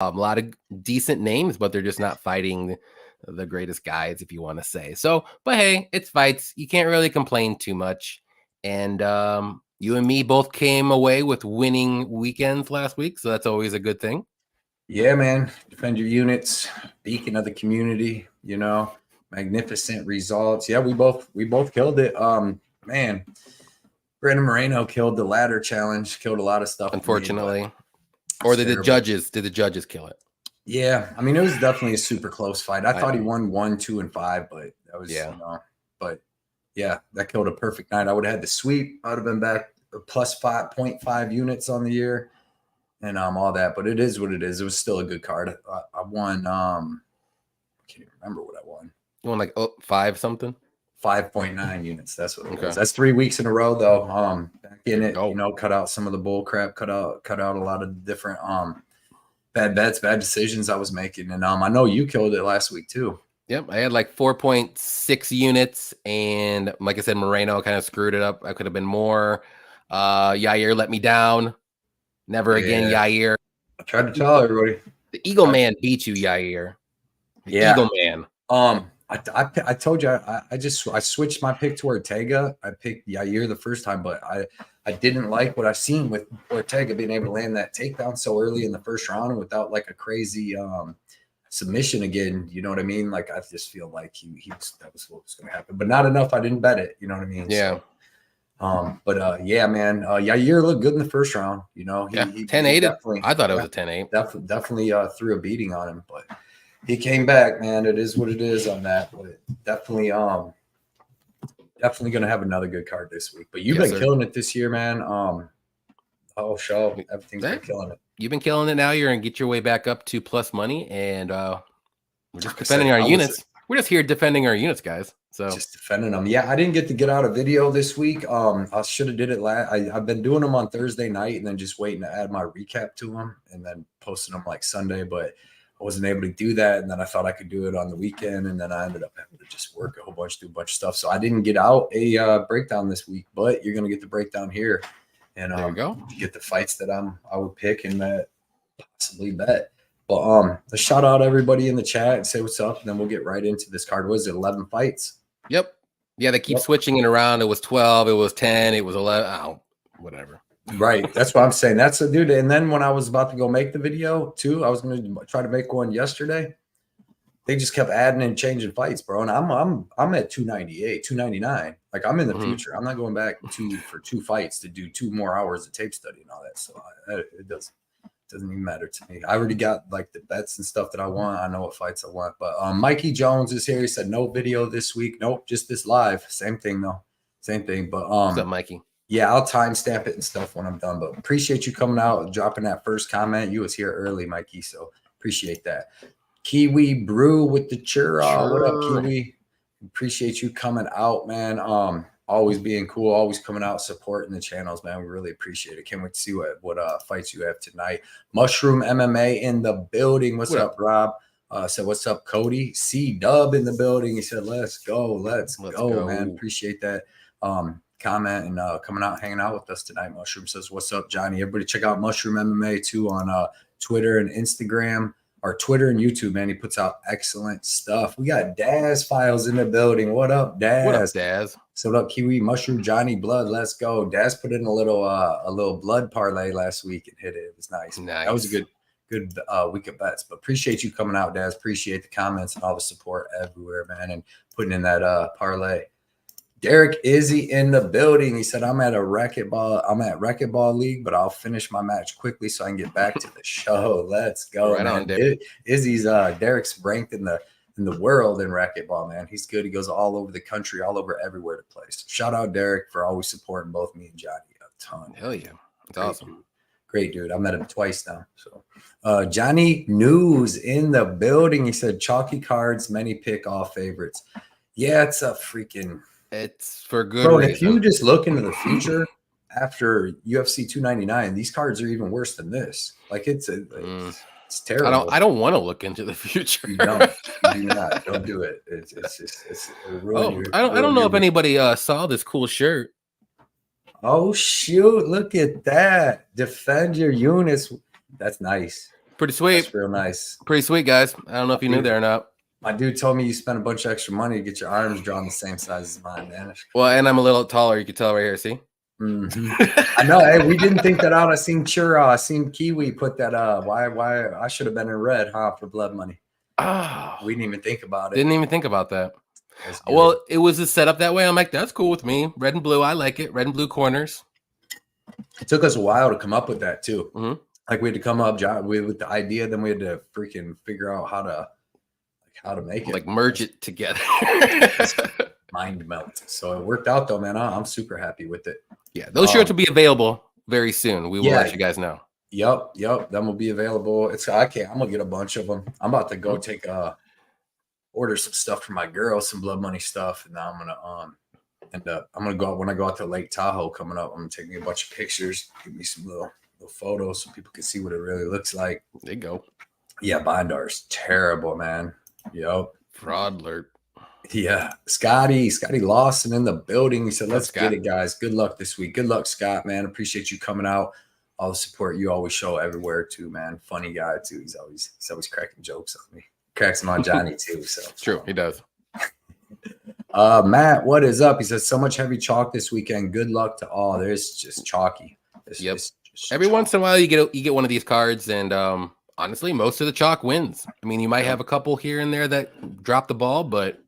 A lot of decent names, but they're just not fighting the greatest guys, if you want to say. So, but hey, it's fights. You can't really complain too much. And you and me both came away with winning weekends last week, so that's always a good thing. Yeah, man. Defend your units, beacon of the community, magnificent results. Yeah, we both killed it. Man, Brandon Moreno killed the ladder challenge, killed a lot of stuff. Unfortunately. Or did the judges kill it? Yeah, I mean, it was definitely a super close fight. I thought he won 1, 2, and 5, but that was but yeah, that killed a perfect night. I would have had the sweep. I would have been back plus 5.5 units on the year and all that. But it is what it is. It was still a good card. I won. I can't even remember what I won. You won like 5 something. 5.9 units. That's what it was. That's 3 weeks in a row though. Back in it, cut out some of the bull crap. Cut out a lot of different bad bets, bad decisions I was making. And I know you killed it last week too. Yep, I had like 4.6 units, and like I said, Moreno kind of screwed it up. I could have been more. Yair let me down. Never again, Yair. I tried to tell everybody. The Eagle Man beat you, Yair. Eagle Man. I told you I switched my pick to Ortega. I picked Yair the first time, but I didn't like what I've seen with Ortega being able to land that takedown so early in the first round and without like a crazy submission again. You know what I mean? Like I just feel like that was what was going to happen, but not enough. I didn't bet it. You know what I mean? Yeah. So, yeah, man. Yair looked good in the first round. He 10-8. I thought it was a 10-8. Definitely threw a beating on him, but he came back, man. It is what it is on that. But definitely going to have another good card this week. But you've been killing it this year, man. Everything's been killing it. You've been killing it now. You're going to get your way back up to plus money, and we're just defending our units. We're just here defending our units, guys. So just defending them. Yeah, I didn't get to get out a video this week. I should have did it last. I've been doing them on Thursday night and then just waiting to add my recap to them and then posting them like Sunday, but I wasn't able to do that. And then I thought I could do it on the weekend, and then I ended up having to just work a whole bunch, do a bunch of stuff. So I didn't get out a breakdown this week, but you're gonna get the breakdown here. And there you go. Get the fights that I would pick and possibly bet. But let's shout out everybody in the chat and say what's up, and then we'll get right into this card. Was it 11 fights? Yep. Yeah, they keep switching it around. It was 12, it was 10, it was 11. Oh, whatever. Right. That's what I'm saying. That's a dude. And then when I was about to go make the video too, I was going to try to make one yesterday. They just kept adding and changing fights, bro. And I'm at 298, 299. Like I'm in the future. I'm not going back for 2 fights to do 2 more hours of tape study and all that. So it doesn't even matter to me. I already got like the bets and stuff that I want. I know what fights I want. But Mikey Jones is here. He said no video this week. Nope, just this live. Same thing though. Same thing. But what's up, Mikey? Yeah, I'll timestamp it and stuff when I'm done. But appreciate you coming out and dropping that first comment. You was here early, Mikey. So appreciate that. Kiwi Brew with the churro. What up, Kiwi? Appreciate you coming out, man. Always being cool, always coming out, supporting the channels, man. We really appreciate it. Can't wait to see what fights you have tonight. Mushroom MMA in the building. What's up, Rob? Said, what's up, Cody? C-Dub in the building. He said, let's go, man. Appreciate that comment and coming out, hanging out with us tonight. Mushroom says, what's up, Johnny? Everybody check out Mushroom MMA too on Twitter and Instagram. Or Twitter and YouTube, man. He puts out excellent stuff. We got Daz Files in the building. What up, Daz? What up, Daz? So what up, Kiwi? Mushroom Johnny Blood. Let's go. Daz put in a little blood parlay last week and hit it. It was nice. That was a good week of bets. But appreciate you coming out, Daz. Appreciate the comments and all the support everywhere, man, and putting in that parlay. Derek Izzy in the building. He said, I'm at racquetball league, but I'll finish my match quickly so I can get back to the show. Let's go. Right on, Derek. Izzy's Derek's ranked in the world in racquetball, man. He's good. He goes all over the country, all over everywhere to play. So shout out Derek for always supporting both me and Johnny a ton. Hell yeah. That's awesome. Dude. Great dude. I met him twice now. So Johnny News in the building. He said chalky cards, many pick all favorites. Yeah, it's a freaking it's for good reason. If you just look into the future after UFC 299, these cards are even worse than this. Like it's terrible. I don't want to look into the future. You don't. You do not. Don't do it. It's I don't know if anybody saw this cool shirt. Oh shoot! Look at that. Defend your units. That's nice. Pretty sweet. That's real nice. Pretty sweet, guys. I don't know if you knew that or not. My dude told me you spent a bunch of extra money to get your arms drawn the same size as mine, man. Well, and I'm a little taller. You can tell right here. See? Mm-hmm. I know. Hey, we didn't think that out. I seen Churro. I seen Kiwi put that. Why? I should have been in red, huh? For blood money. Oh, we didn't even think about it. Didn't even think about that. Well, it was just set up that way. I'm like, that's cool with me. Red and blue, I like it. Red and blue corners. It took us a while to come up with that too. Mm-hmm. Like we had to come up with the idea, then we had to freaking figure out how to make it, like merge it together. Mind melt. So it worked out though, man. I'm super happy with it. Yeah, those shirts will be available very soon. We will let you guys know. Yep. Them will be available. I'm gonna get a bunch of them. I'm about to go order some stuff for my girl, some blood money stuff, and now I'm gonna go out when I go out to Lake Tahoe coming up. I'm gonna take me a bunch of pictures, give me some little photos so people can see what it really looks like. There you go. Yeah, Bondar's terrible, man. Yep. Fraud alert. Yeah. Scotty Lawson in the building. He said, let's get it, guys. Good luck this week. Good luck, Scott, man. Appreciate you coming out. All the support you always show everywhere too, man. Funny guy too. He's always cracking jokes on me. Cracks him on Johnny too. So true, he does. Matt, what is up? He says, so much heavy chalk this weekend. Good luck to all. There's just chalky. Every once in a while you get one of these cards, and honestly, most of the chalk wins. I mean, you might have a couple here and there that drop the ball, but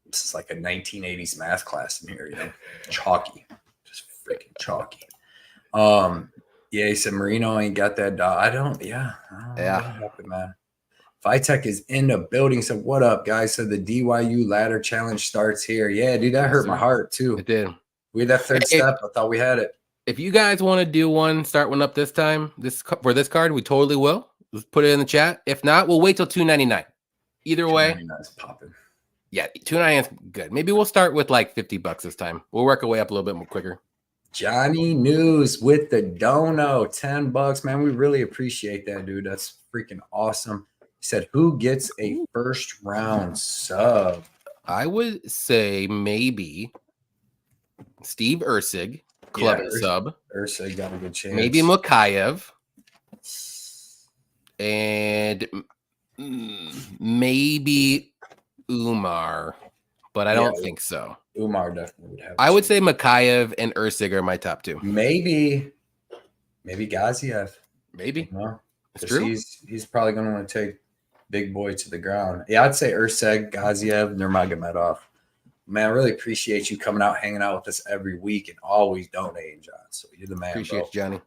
this is like a 1980s math class in here, chalky, just freaking chalky. Yeah, he said Marino ain't got that dog. I don't know what happened, man. Vitek is in the building. So what up, guys? So the DYU ladder challenge starts here. Yeah, dude, that hurt my heart too. It did. We had that third step. I thought we had it. If you guys want to do one, start one up this time. For this card, we totally will. Let's put it in the chat. If not, we'll wait till $2.99. Either way, is popping. Yeah, $2.99 is good. Maybe we'll start with like $50 this time. We'll work our way up a little bit more quicker. Johnny News with the dono, $10, man. We really appreciate that, dude. That's freaking awesome. He said, who gets a first round sub? I would say maybe Steve Ursig, club sub. Ursig got a good chance. Maybe Makayev. And maybe Umar, but I don't think so. Umar definitely would have. I would say Makayev and Ursig are my top two. Maybe Gaziev. Maybe. No, it's true. He's probably going to want to take big boy to the ground. Yeah, I'd say Ursig, Gaziev, Nurmagomedov. Man, I really appreciate you coming out, hanging out with us every week, and always donating, John. So you're the man. Appreciate you, Johnny.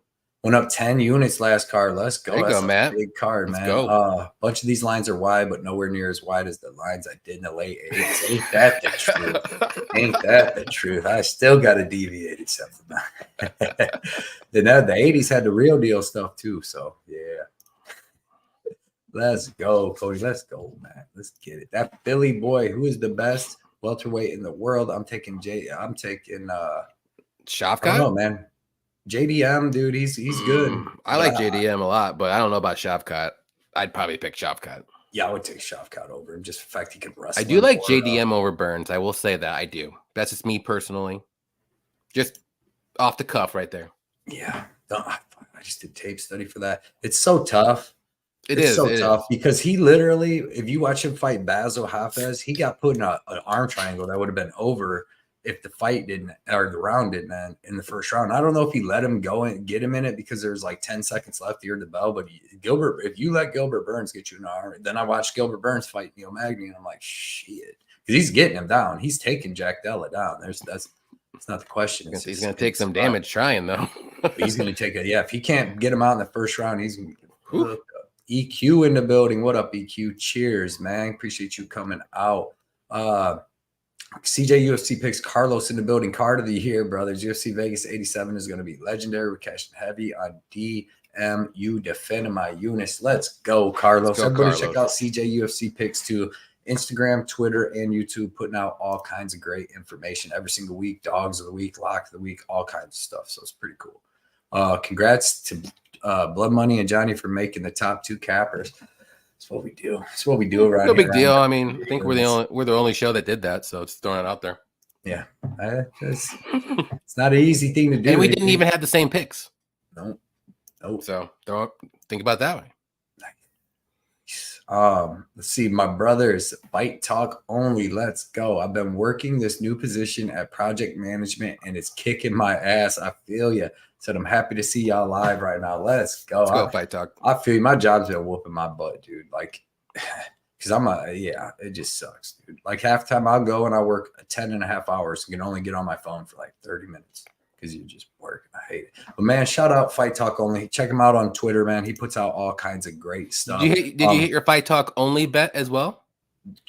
Went up 10 units last card. Let's go. There you go, Matt. Big card, man. Go. Bunch of these lines are wide, but nowhere near as wide as the lines I did in the late 80s. Ain't that the truth? Ain't that the truth? I still got a deviated something. The 80s had the real deal stuff too. So yeah. Let's go, Cody. Let's go, man. Let's get it. That Philly boy, who is the best welterweight in the world? I'm taking Shavkat. I don't know, man. JDM, dude, he's good. I like JDM a lot, but I don't know about Shavkat. I'd probably pick Shavkat. Yeah, I would take Shavkat over him. Just the fact he can wrestle. I do like JDM over Burns. I will say that I do. That's just me personally. Just off the cuff right there. Yeah. I just did tape study for that. It's so tough. It's so tough because he literally, if you watch him fight Basil Hafez, he got put in an arm triangle that would have been over if the fight didn't, or the round didn't end in the first round. I don't know if he let him go and get him in it because there's like 10 seconds left to hear the bell. But if you let Gilbert Burns get you in the arm, then I watched Gilbert Burns fight Neil Magny, and I'm like, shit, because he's getting him down. He's taking Jack Della down. That's not the question. He's going to take some damage trying though. He's going to take it. Yeah, if he can't get him out in the first round, he's going to. EQ in the building. What up, EQ? Cheers, man. Appreciate you coming out. CJ UFC picks Carlos in the building. Card of the year, brothers. UFC Vegas 87 is going to be legendary. We're cashing heavy on DMU defending my units. Let's go, Carlos. Everybody check out CJ UFC picks too. Instagram, Twitter, and YouTube, putting out all kinds of great information every single week. Dogs of the week, lock of the week, all kinds of stuff. So it's pretty cool. Congrats to Blood Money and Johnny for making the top two cappers. That's what we do. That's what we do around here. No big deal. I mean, I think we're the only show that did that, so it's throwing it out there. Yeah, it's not an easy thing to do. And we didn't even have the same picks. Nope. So think about it that way. Let's see. My brothers, Fight Talk only. Let's go. I've been working this new position at project management, and it's kicking my ass. I feel you. Said I'm happy to see y'all live right now. Let's go. Let's go, Fight Talk. I feel you. My job's been whooping my butt, dude. Like, because it just sucks, dude. Like half the time I'll go and I work 10.5 hours and can only get on my phone for like 30 minutes because you just work. I hate it. But man, shout out Fight Talk only. Check him out on Twitter, man. He puts out all kinds of great stuff. Did you hit your Fight Talk only bet as well?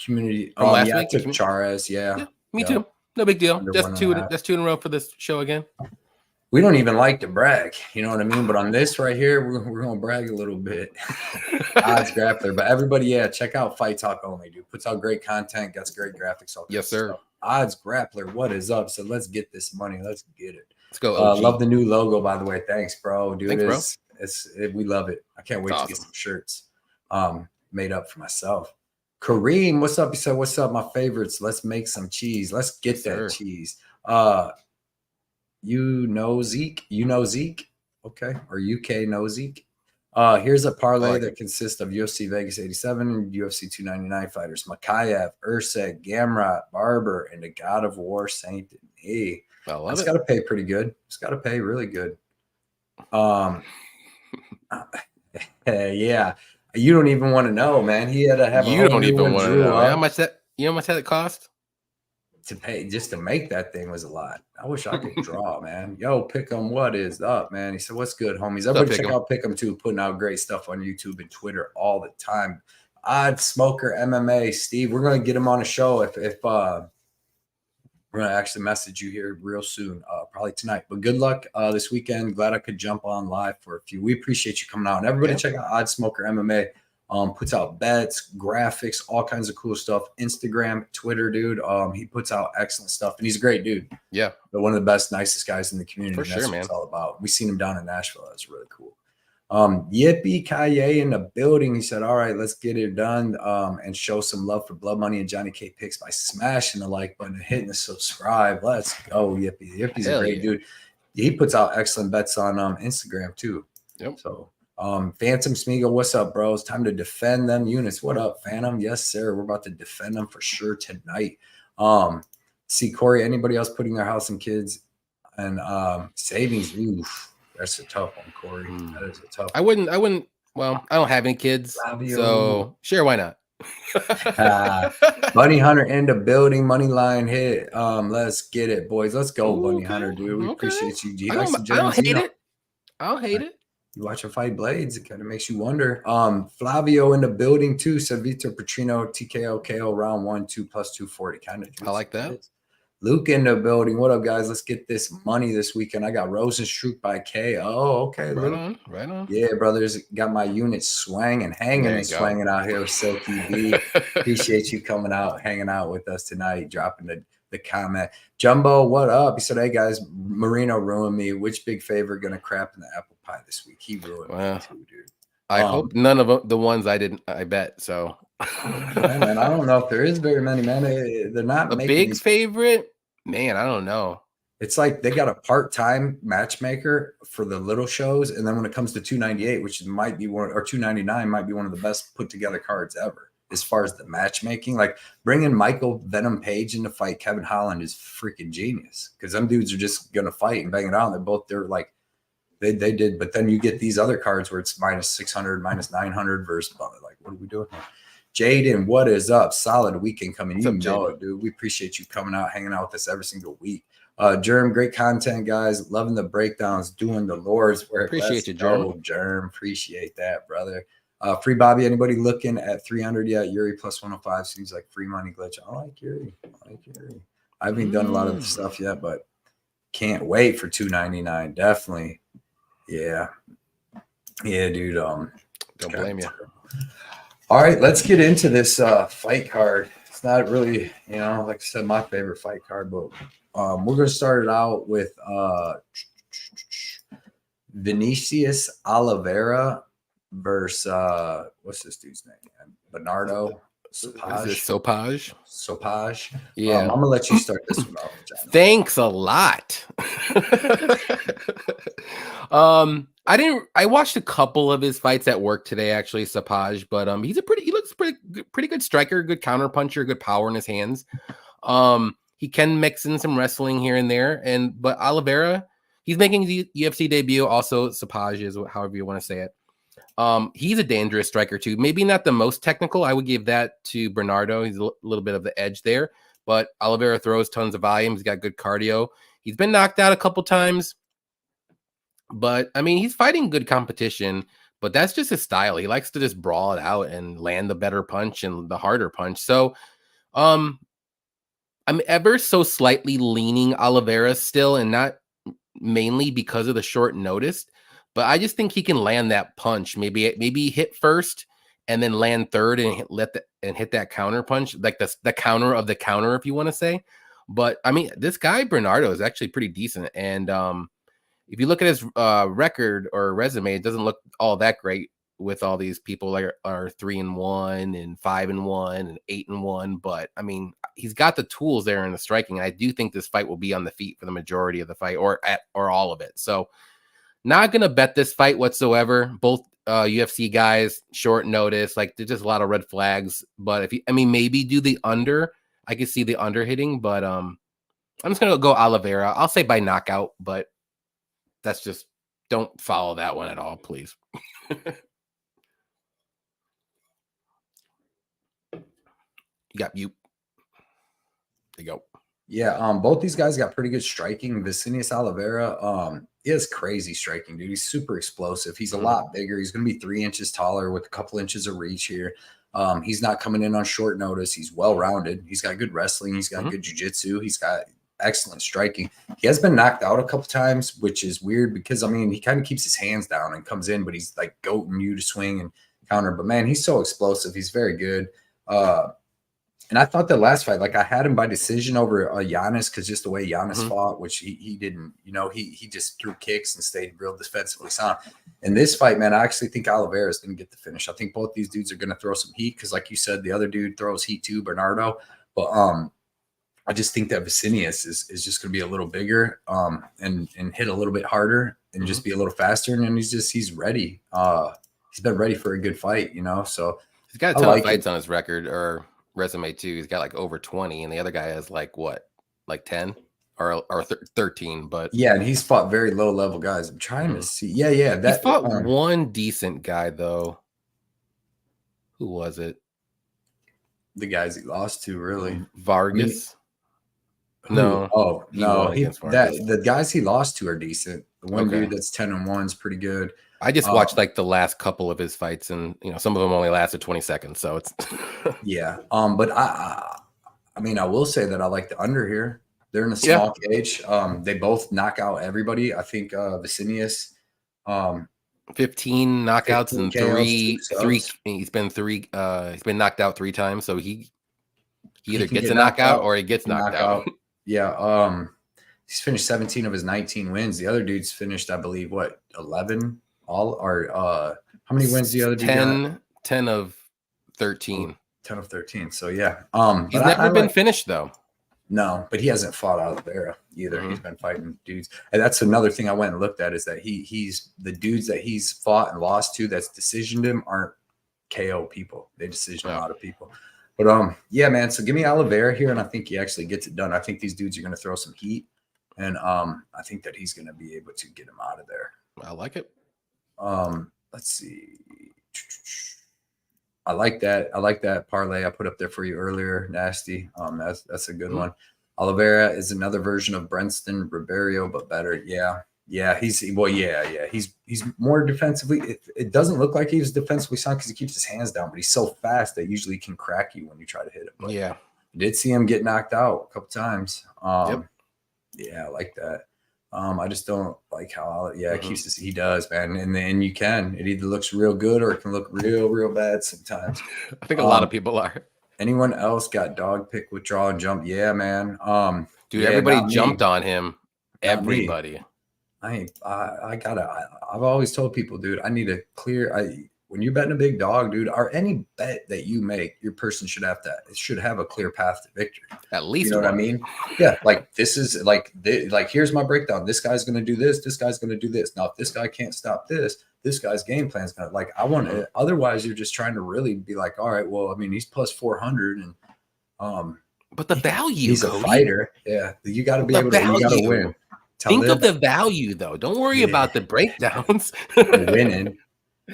Community from last week? I took Charas, yeah. Me too. No big deal. That's two in a row for this show again. We don't even like to brag, you know what I mean? But on this right here, we're going to brag a little bit. Odds Grappler. But everybody, check out Fight Talk only, dude. Puts out great content, got great graphics. All yes, sir. Stuff. Odds Grappler, what is up? So let's get this money. Let's get it. Let's go. Love the new logo, by the way. Thanks, bro. Dude, thanks, bro. We love it. I can't wait to get some shirts made up for myself. Kareem, what's up? He said, what's up, my favorites? Let's make some cheese. Let's get that cheese. You know Zeke, okay, or UK know Zeke. Here's a parlay that consists of UFC Vegas 87 and UFC 299 fighters: Makayev, Ursek, Gamrot, Barber, and the God of War Saint Denis. It's got to pay pretty good. It's got to pay really good. Yeah, you don't even want to know, man. He had to have. You don't even want to know how much that. You know how much that it cost? To pay just to make that thing was a lot. I wish I could draw, man. Yo, Pick'em, what is up, man? He said, what's good, homies? Everybody check out Pick'em too, putting out great stuff on YouTube and Twitter all the time. Odd Smoker MMA, Steve. We're gonna get him on a show if we're gonna actually message you here real soon, probably tonight. But good luck this weekend. Glad I could jump on live for a few. We appreciate you coming out. And everybody check out Odd Smoker MMA. Puts out bets, graphics, all kinds of cool stuff. Instagram, Twitter, dude. He puts out excellent stuff, and he's a great dude. Yeah, but one of the best, nicest guys in the community. For sure, that's man. What it's all about. We seen him down in Nashville. That's really cool. Yippee Kaye in the building. He said, "All right, let's get it done and show some love for Blood Money and Johnny K Picks by smashing the like button and hitting the subscribe. Let's go, Yippee. Yippie's a great dude. He puts out excellent bets on Instagram too. Yep. So." Phantom Smeagol, what's up, bro? It's time to defend them units. What up, Phantom? Yes, sir. We're about to defend them for sure tonight. See, Corey, anybody else putting their house and kids and savings? Oof, that's a tough one, Corey. That is a tough one. I wouldn't. Well, I don't have any kids, so sure, why not? Bunny Hunter in the building, money line hit. Let's get it, boys. Let's go, Bunny Hunter, dude. We appreciate you. I don't hate it. I don't hate it. You watch him fight blades, it kind of makes you wonder. Flavio in the building too. Said Vitor Patrino, TKO, KO, round 1, 2 plus 240. Kind of. I like that. Luke in the building. What up, guys? Let's get this money this weekend. I got Rozenstruik by KO. Okay, Luke. Right on. Yeah, brothers. Got my unit swanging, hanging and swanging out here with Silky V. Appreciate you coming out, hanging out with us tonight, dropping the comment. Jumbo, what up? He said, hey guys, Marino ruined me. Which big favor gonna crap in the apple pie this week? He ruined me too, dude. I hope none of the ones I bet. So man, I don't know if there is very many, man. They're not a big favorite, man. I don't know. It's like they got a part-time matchmaker for the little shows, and then when it comes to 298, which might be one, or 299 might be one of the best put together cards ever. As far as the matchmaking, like bringing Michael Venom Page in to fight Kevin Holland is freaking genius, because them dudes are just gonna fight and bang it out. And they're like they did, but then you get these other cards where it's minus 600, minus 900 versus like, what are we doing here? Jaden, what is up? Solid weekend coming. You know it, dude. We appreciate you coming out, hanging out with us every single week. Germ, great content, guys. Loving the breakdowns, doing the lores. Appreciate you, Germ. Germ, appreciate that, brother. Free Bobby, anybody looking at 300 yet? Yuri plus 105 seems like free money glitch. I like Yuri. I haven't done a lot of the stuff yet, but can't wait for 299. Definitely. Yeah, dude. Don't blame you. All right, let's get into this fight card. It's not really, like I said, my favorite fight card, but we're going to start it out with Vinicius Oliveira versus what's this dude's name? Bernardo Sopaj. Yeah, I'm gonna let you start this one off, John. Thanks a lot. I watched a couple of his fights at work today, actually, Sapaj, but he looks pretty good striker, good counter puncher, good power in his hands. He can mix in some wrestling here and there, but Oliveira, he's making the UFC debut. Also, Sapaj is however you want to say it. He's a dangerous striker too. Maybe not the most technical. I would give that to Bernardo. He's a little bit of the edge there, but Oliveira throws tons of volume. He's got good cardio. He's been knocked out a couple times. But I mean, he's fighting good competition, but that's just his style. He likes to just brawl it out and land the better punch and the harder punch. So, I'm ever so slightly leaning Oliveira still, and not mainly because of the short notice, but I just think he can land that punch. Maybe hit first and then land third and hit that counter punch, like the counter of the counter, if you want to say. But I mean, this guy Bernardo is actually pretty decent, and if you look at his record or resume, it doesn't look all that great with all these people like are 3-1 and 5-1 and 8-1. But I mean, he's got the tools there in the striking. And I do think this fight will be on the feet for the majority of the fight or all of it. So not going to bet this fight whatsoever. Both UFC guys, short notice, like there's just a lot of red flags. But maybe do the under. I could see the under hitting, but I'm just going to go Oliveira. I'll say by knockout, but that's just, don't follow that one at all, please. You got mute. There you go. Yeah, both these guys got pretty good striking. Vicinius Oliveira is crazy striking, dude. He's super explosive. He's a lot bigger. He's going to be 3 inches taller with a couple inches of reach here. He's not coming in on short notice. He's well-rounded. He's got good wrestling. He's got good jiu-jitsu. He's got excellent striking. He has been knocked out a couple times, which is weird because, I mean, he kind of keeps his hands down and comes in, but he's like goating you to swing and counter. But, man, he's so explosive. He's very good. And I thought the last fight, like I had him by decision over Giannis because just the way Giannis fought, which he didn't, he just threw kicks and stayed real defensively sound. In this fight, man, I actually think Oliveira is going to get the finish. I think both these dudes are going to throw some heat because, like you said, the other dude throws heat too, Bernardo. But I just think that Vicinius is just going to be a little bigger and hit a little bit harder and just be a little faster. And then he's ready. He's been ready for a good fight, So he's got a ton of fights on his record or resume too. He's got like over 20, and the other guy has like 10 or 13. But yeah, and he's fought very low level guys. I'm trying to see. Yeah, he fought one decent guy though. Who was it? The guys he lost to, really. Vargas. No. The guys he lost to are decent. The one dude that's 10-1 is pretty good. I just watched like the last couple of his fights, and some of them only lasted 20 seconds. So it's yeah. But I will say that I like the under here. They're in a small cage. They both knock out everybody. I think Vicinius 15 knockouts and three. He's been knocked out 3 times. So he either gets a knockout or he gets knocked out. Yeah. He's finished 17 of his 19 wins. The other dude's finished, I believe, 11 all, or how many wins the other dude got? 10 of 13. 10 of 13. So yeah. He's never been finished though. No, but he hasn't fought Oliveira either. He's been fighting dudes. And that's another thing I went and looked at is that he's the dudes that he's fought and lost to that's decisioned him aren't KO people. They decision a lot of people. But yeah, man. So give me Oliveira here, and I think he actually gets it done. I think these dudes are going to throw some heat, and I think that he's going to be able to get him out of there. I like it. Let's see. I like that parlay I put up there for you earlier. Nasty. That's a good one. Oliveira is another version of Brenston Roberio, but better. Yeah. He's more defensively. It doesn't look like he's defensively sound because he keeps his hands down, but he's so fast that usually can crack you when you try to hit him. But I did see him get knocked out a couple times. Yeah, I like that. I just don't like how it keeps us. He does, man. And then it either looks real good or it can look real bad sometimes. I think a lot of people are. Anyone else got dog pick, withdraw, and jump? Yeah, man. Dude, everybody jumped on him. Everybody. I've always told people, dude, I need a clear. when you're betting a big dog, dude, or any bet that you make, your person should have a clear path to victory. At least you know what I mean? Yeah, like this is like here's my breakdown. This guy's gonna do this, this guy's gonna do this. Now, if this guy can't stop this guy's game plan is gonna I want it. Otherwise, you're just trying to really be like, all right, well, I mean, he's plus 400 and but the value, he's a fighter. Yeah, you got to be able to. You got to win. Think of the value, though. Don't worry about the breakdowns. Winning,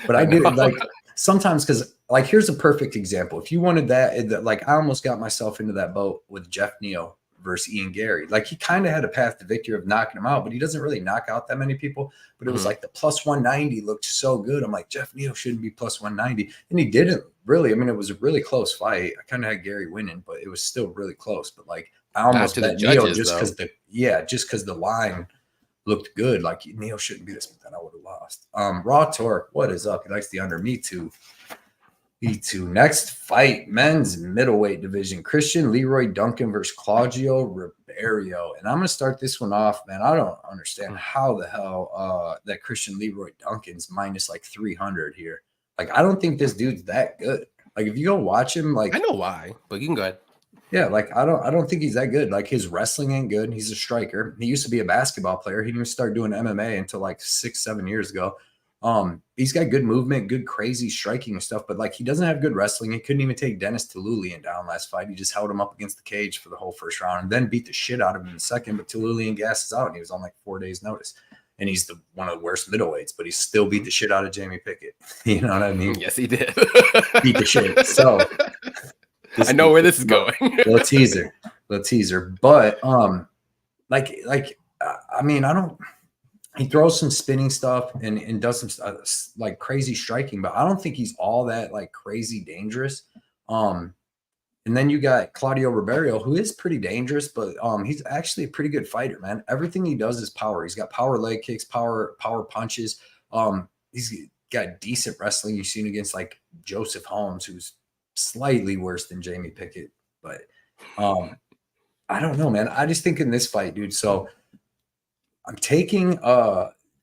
but I do like sometimes because here's a perfect example. If you wanted that, I almost got myself into that boat with Jeff Neal versus Ian Gary. He kind of had a path to victory of knocking him out, but he doesn't really knock out that many people. But it was the plus 190 looked so good. I'm like, Jeff Neal shouldn't be plus 190, and he didn't really. I mean, it was a really close fight. I kind of had Gary winning, but it was still really close. But I almost bet Neal just because the line looked good. Neal shouldn't be this, but then I would have lost. Raw Torque, what is up? He likes the under. Me too. Next fight, men's middleweight division. Christian Leroy Duncan versus Claudio Roberio. And I'm going to start this one off, man. I don't understand how the hell that Christian Leroy Duncan's minus 300 here. I don't think this dude's that good. If you go watch him, I know why, but you can go ahead. Yeah, I don't think he's that good. His wrestling ain't good. He's a striker. He used to be a basketball player. He didn't start doing MMA until 6-7 years ago. He's got good movement, good crazy striking and stuff, but he doesn't have good wrestling. He couldn't even take Dennis Tuliulian down last fight. He just held him up against the cage for the whole first round and then beat the shit out of him in the second. But Tuliulian gasses out and he was on 4 days notice. And he's one of the worst middleweights, but he still beat the shit out of Jamie Pickett. You know what I mean? Yes, he did. Beat the shit. So I know where this is going. little teaser. But I mean, I don't. He throws some spinning stuff and does some crazy striking, but I don't think he's all that crazy dangerous. And then you got Claudio Roberio, who is pretty dangerous, but he's actually a pretty good fighter, man. Everything he does is power. He's got power leg kicks, power punches. He's got decent wrestling. You've seen against Joseph Holmes, who's slightly worse than Jamie Pickett, but I don't know, man. I just think in this fight, dude. So I'm taking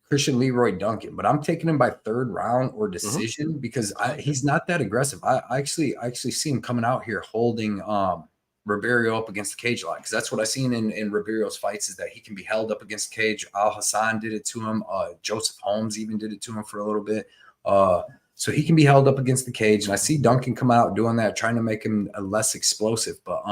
Christian Leroy Duncan, but I'm taking him by third round or decision because he's not that aggressive. I actually see him coming out here holding Roberio up against the cage a lot, because that's what I've seen in Roberio's fights is that he can be held up against the cage. Al Hassan did it to him. Joseph Holmes even did it to him for a little bit. So he can be held up against the cage, and I see Duncan come out doing that, trying to make him less explosive. But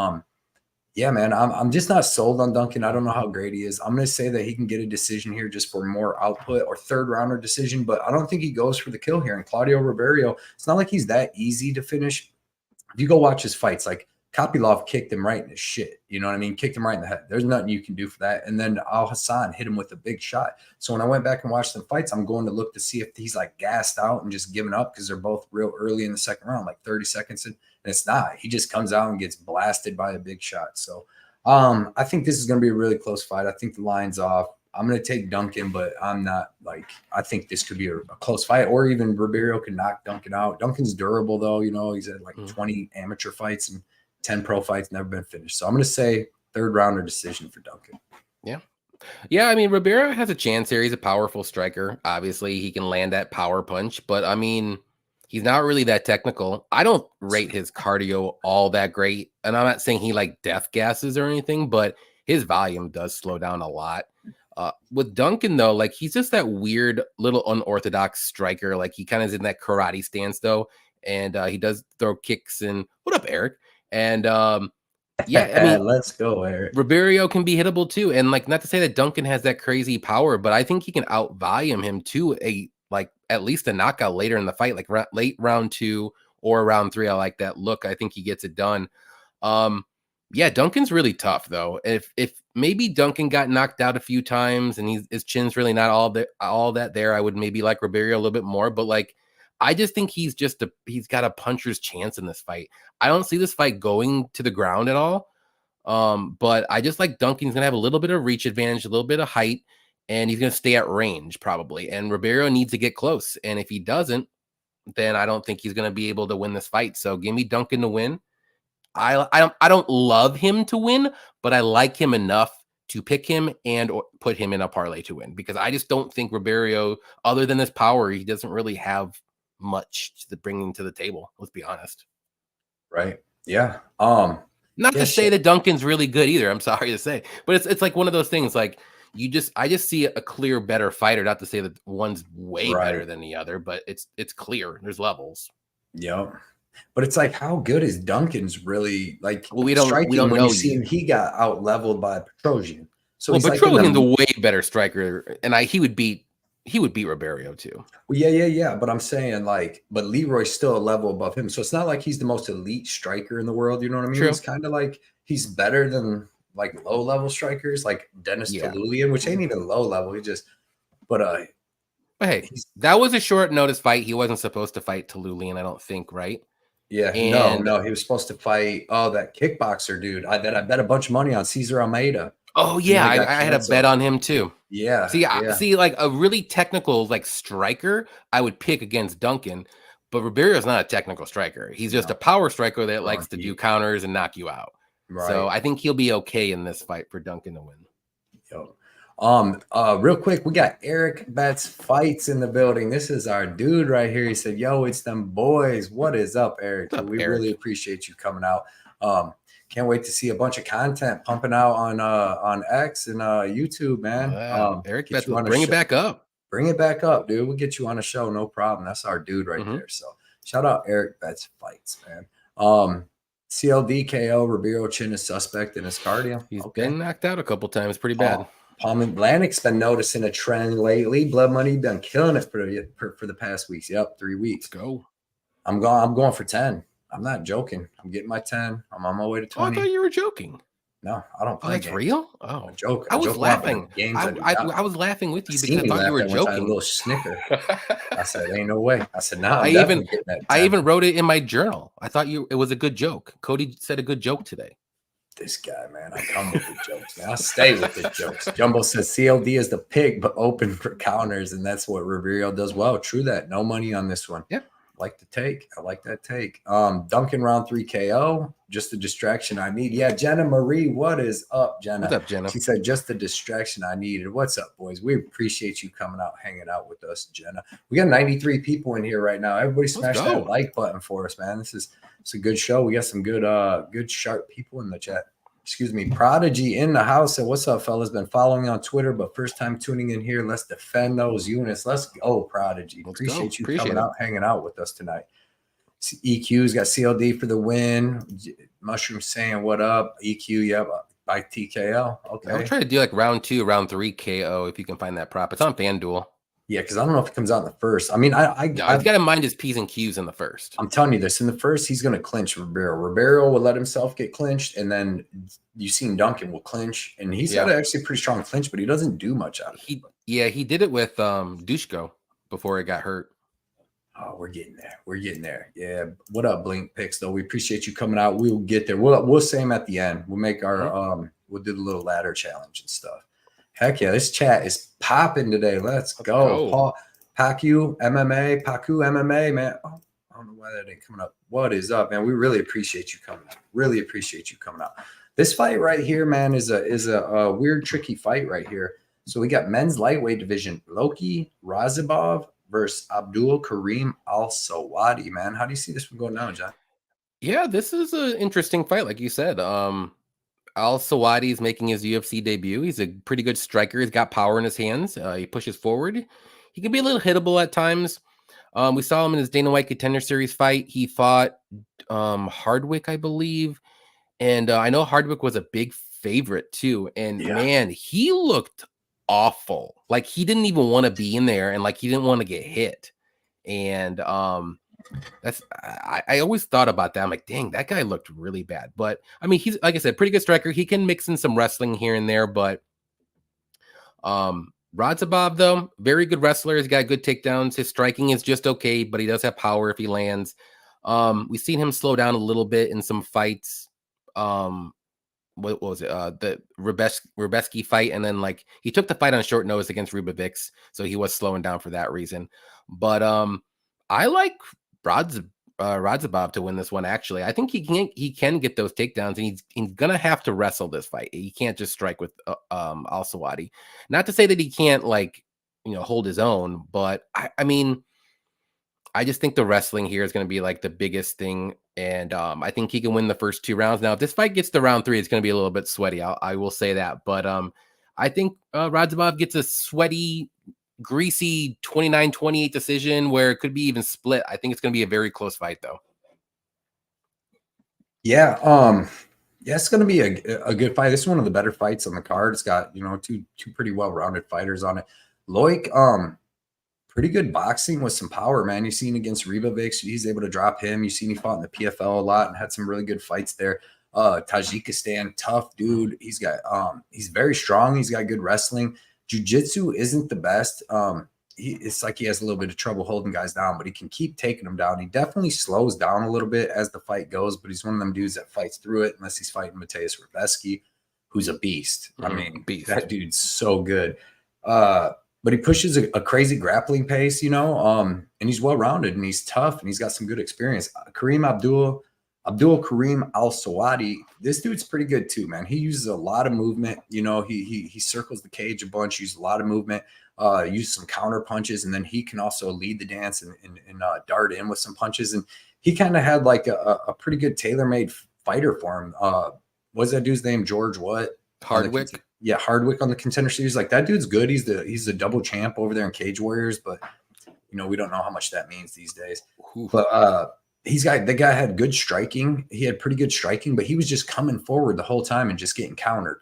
yeah, man, I'm just not sold on Duncan. I don't know how great he is. I'm going to say that he can get a decision here just for more output or third rounder decision, but I don't think he goes for the kill here. And Claudio Roberio, it's not like he's that easy to finish. If you go watch his fights, Kopylov kicked him right in the shit. You know what I mean? Kicked him right in the head. There's nothing you can do for that. And then Al Hassan hit him with a big shot. So when I went back and watched some fights, I'm going to look to see if he's gassed out and just giving up because they're both real early in the second round, 30 seconds in. And it's not. He just comes out and gets blasted by a big shot. So I think this is going to be a really close fight. I think the line's off. I'm going to take Duncan, but I'm not I think this could be a close fight, or even Roberio can knock Duncan out. Duncan's durable though. You know, he's had 20 amateur fights and 10 pro fights, never been finished. So I'm going to say third rounder decision for Duncan. Yeah. Yeah. I mean, Roberio has a chance here. He's a powerful striker. Obviously he can land that power punch, but I mean, he's not really that technical. I don't rate his cardio all that great. And I'm not saying he death gasses or anything, but his volume does slow down a lot. With Duncan though, he's just that weird little unorthodox striker. He kind of is in that karate stance though. And he does throw kicks and what up, Eric? And yeah, I mean, let's go, Eric. Roberio can be hittable too. And not to say that Duncan has that crazy power, but I think he can out volume him to at least a knockout later in the fight, late round 2 or round 3. I like that look. I think he gets it done. Yeah, Duncan's really tough though. If maybe Duncan got knocked out a few times and his chin's really not all that there, I would maybe like Roberio a little bit more. But I just think he's got a puncher's chance in this fight. I don't see this fight going to the ground at all. But I just like Duncan's gonna have a little bit of reach advantage, a little bit of height, and he's gonna stay at range probably. And Roberio needs to get close. And if he doesn't, then I don't think he's gonna be able to win this fight. So give me Duncan to win. I don't love him to win, but I like him enough to pick him and or put him in a parlay to win, because I just don't think Roberio, other than his power, he doesn't really have much to bring to the table. Let's be honest. Right. Yeah. Not Yeah, to say that Duncan's really good either. I'm sorry to say, but it's like one of those things. Like I just see a clear, better fighter. Not to say that one's way better than the other, but it's clear. There's levels. Yep. But it's like, how good is Duncan's really like We striking? don't When know you see him, he got out leveled by Petrosian. So well, he's like Petrosian's a way better striker, and he would beat Roberio too. Well, yeah. But I'm saying but Leroy's still a level above him. So it's not like he's the most elite striker in the world. You know what I mean? True. It's kind of like he's better than like low level strikers like Dennis Talulian, which ain't even low level. But hey, that was a short notice fight. He wasn't supposed to fight Talulian, I don't think, right? Yeah, no, he was supposed to fight that kickboxer dude. I bet a bunch of money on Cesar Almeida. Oh yeah, I had a bet on him too. Yeah. See, like a really technical like striker, I would pick against Duncan, but Roberio's not a technical striker. He's just a power striker that likes to do counters and knock you out. Right. So I think he'll be okay in this fight for Duncan to win. Real quick, we got Eric Betts Fights in the building. This is our dude right here. He said, "Yo, it's them boys. What is up, Eric? What's up, we Eric? Really appreciate you coming out. Can't wait to see a bunch of content pumping out on X and YouTube, man. Eric Betts, bring it back up. Bring it back up, dude. We'll get you on a show, no problem. That's our dude right there. So shout out Eric Betts Fights, man. CLD KO, Roberio chin is suspect in his cardio. He's been knocked out a couple times, pretty bad. Palm Atlantic's been noticing a trend lately. Blood Money been killing it for the past weeks. Yep, 3 weeks. Let's go. I'm going for 10. I'm not joking. I'm getting my 10. I'm on my way to 20. Oh, I thought you were joking. No, I don't play that's games. Real? Oh, I joke. I was laughing. I was laughing with you because I thought you were joking. A little snicker. I said, "Ain't no way." I said, "No." Nah, I even wrote it in my journal. I thought it was a good joke. Cody said a good joke today. This guy, man, I come with the jokes. Man. I stay with the jokes. Jumbo says CLD is the pig, but open for counters, and that's what Roberio does well. True that. No money on this one. Yep. Like the take. I like that take. Duncan round 3 KO. Just the distraction I need. Yeah, Jenna Marie, what is up, Jenna? What's up, Jenna? She said, just the distraction I needed. What's up, boys? We appreciate you coming out, hanging out with us, Jenna. We got 93 people in here right now. Everybody smash that like button for us, man. It's a good show. We got some good sharp people in the chat. Excuse me, Prodigy in the house. And what's up, fellas? Been following me on Twitter, but first time tuning in here. Let's defend those units. Let's go, Prodigy. Appreciate you coming out, hanging out with us tonight. EQ's got CLD for the win. Mushroom saying what up? EQ, yep, by TKO. Okay. I'm trying to do like round 2, round 3 KO if you can find that prop. It's on FanDuel. Yeah, because I don't know if it comes out in the first. I mean, I've got to mind his P's and Q's in the first. I'm telling you this. In the first, he's going to clinch Roberio. Roberio will let himself get clinched, and then you've seen Duncan will clinch, and he's got actually a pretty strong clinch, but he doesn't do much out of it. He did it with Dushko before it got hurt. Oh, we're getting there. We're getting there. Yeah. What up, Blink Picks, though? We appreciate you coming out. We'll get there. We'll say them at the end. We'll make our we'll do the little ladder challenge and stuff. Heck yeah, this chat is popping today. Let's go. Paul Pacu MMA, man. Oh, I don't know why that ain't coming up. What is up, man? We really appreciate you coming out. Really appreciate you coming out. This fight right here, man, is a weird, tricky fight right here. So we got men's lightweight division. Loki Razov versus Abdul Karim Alsaadi, man. How do you see this one going down, John? Yeah, this is an interesting fight, like you said. Alsaadi is making his UFC debut. He's a pretty good striker. He's got power in his hands. He pushes forward. He can be a little hittable at times. We saw him in his Dana White Contender Series fight. He fought Hardwick, I believe. And I know Hardwick was a big favorite too. And man, he looked awful. Like he didn't even want to be in there, and like he didn't want to get hit. And I always thought about that. I'm like, dang, that guy looked really bad. But I mean, he's, like I said, pretty good striker. He can mix in some wrestling here and there, but Razov, though, very good wrestler. He's got good takedowns. His striking is just okay, but he does have power if he lands. We've seen him slow down a little bit in some fights. What was it? The Rubeski fight, and then like he took the fight on short notice against Rubovics, so he was slowing down for that reason. But I like Razov to win this one. Actually, I think he can get those takedowns, and he's gonna have to wrestle this fight. He can't just strike with Alsaadi. Not to say that he can't hold his own, but I mean, I just think the wrestling here is going to be like the biggest thing. And I think he can win the first 2 rounds. Now, if this fight gets to round 3, it's going to be a little bit sweaty. I will say that. But I think Razov gets a sweaty, greasy 29-28 decision where it could be even split. I think it's going to be a very close fight, though. Yeah. Yeah, it's going to be a good fight. This is one of the better fights on the card. It's got, two pretty well-rounded fighters on it. Loic, pretty good boxing with some power, man. You've seen against Ribovic, he's able to drop him. You've seen he fought in the PFL a lot and had some really good fights there. Tajikistan, tough dude. He's very strong. He's got good wrestling. Jiu-jitsu isn't the best. It's like he has a little bit of trouble holding guys down, but he can keep taking them down. He definitely slows down a little bit as the fight goes, but he's one of them dudes that fights through it, unless he's fighting Mateusz Rebecki, who's a beast. I mean, that dude's so good. But he pushes a crazy grappling pace, and he's well-rounded and he's tough and he's got some good experience. Abdul Karim Alsaadi, this dude's pretty good too, man. He uses a lot of movement. He circles the cage a bunch, uses a lot of movement, uses some counter punches, and then he can also lead the dance and dart in with some punches. And he kind of had like a pretty good tailor-made fighter for him. What's that dude's name? George what? Hardwick. Yeah, Hardwick on the Contender Series. Like, that dude's good. He's the double champ over there in Cage Warriors, but we don't know how much that means these days. Oof. But the guy had good striking. He had pretty good striking, but he was just coming forward the whole time and just getting countered.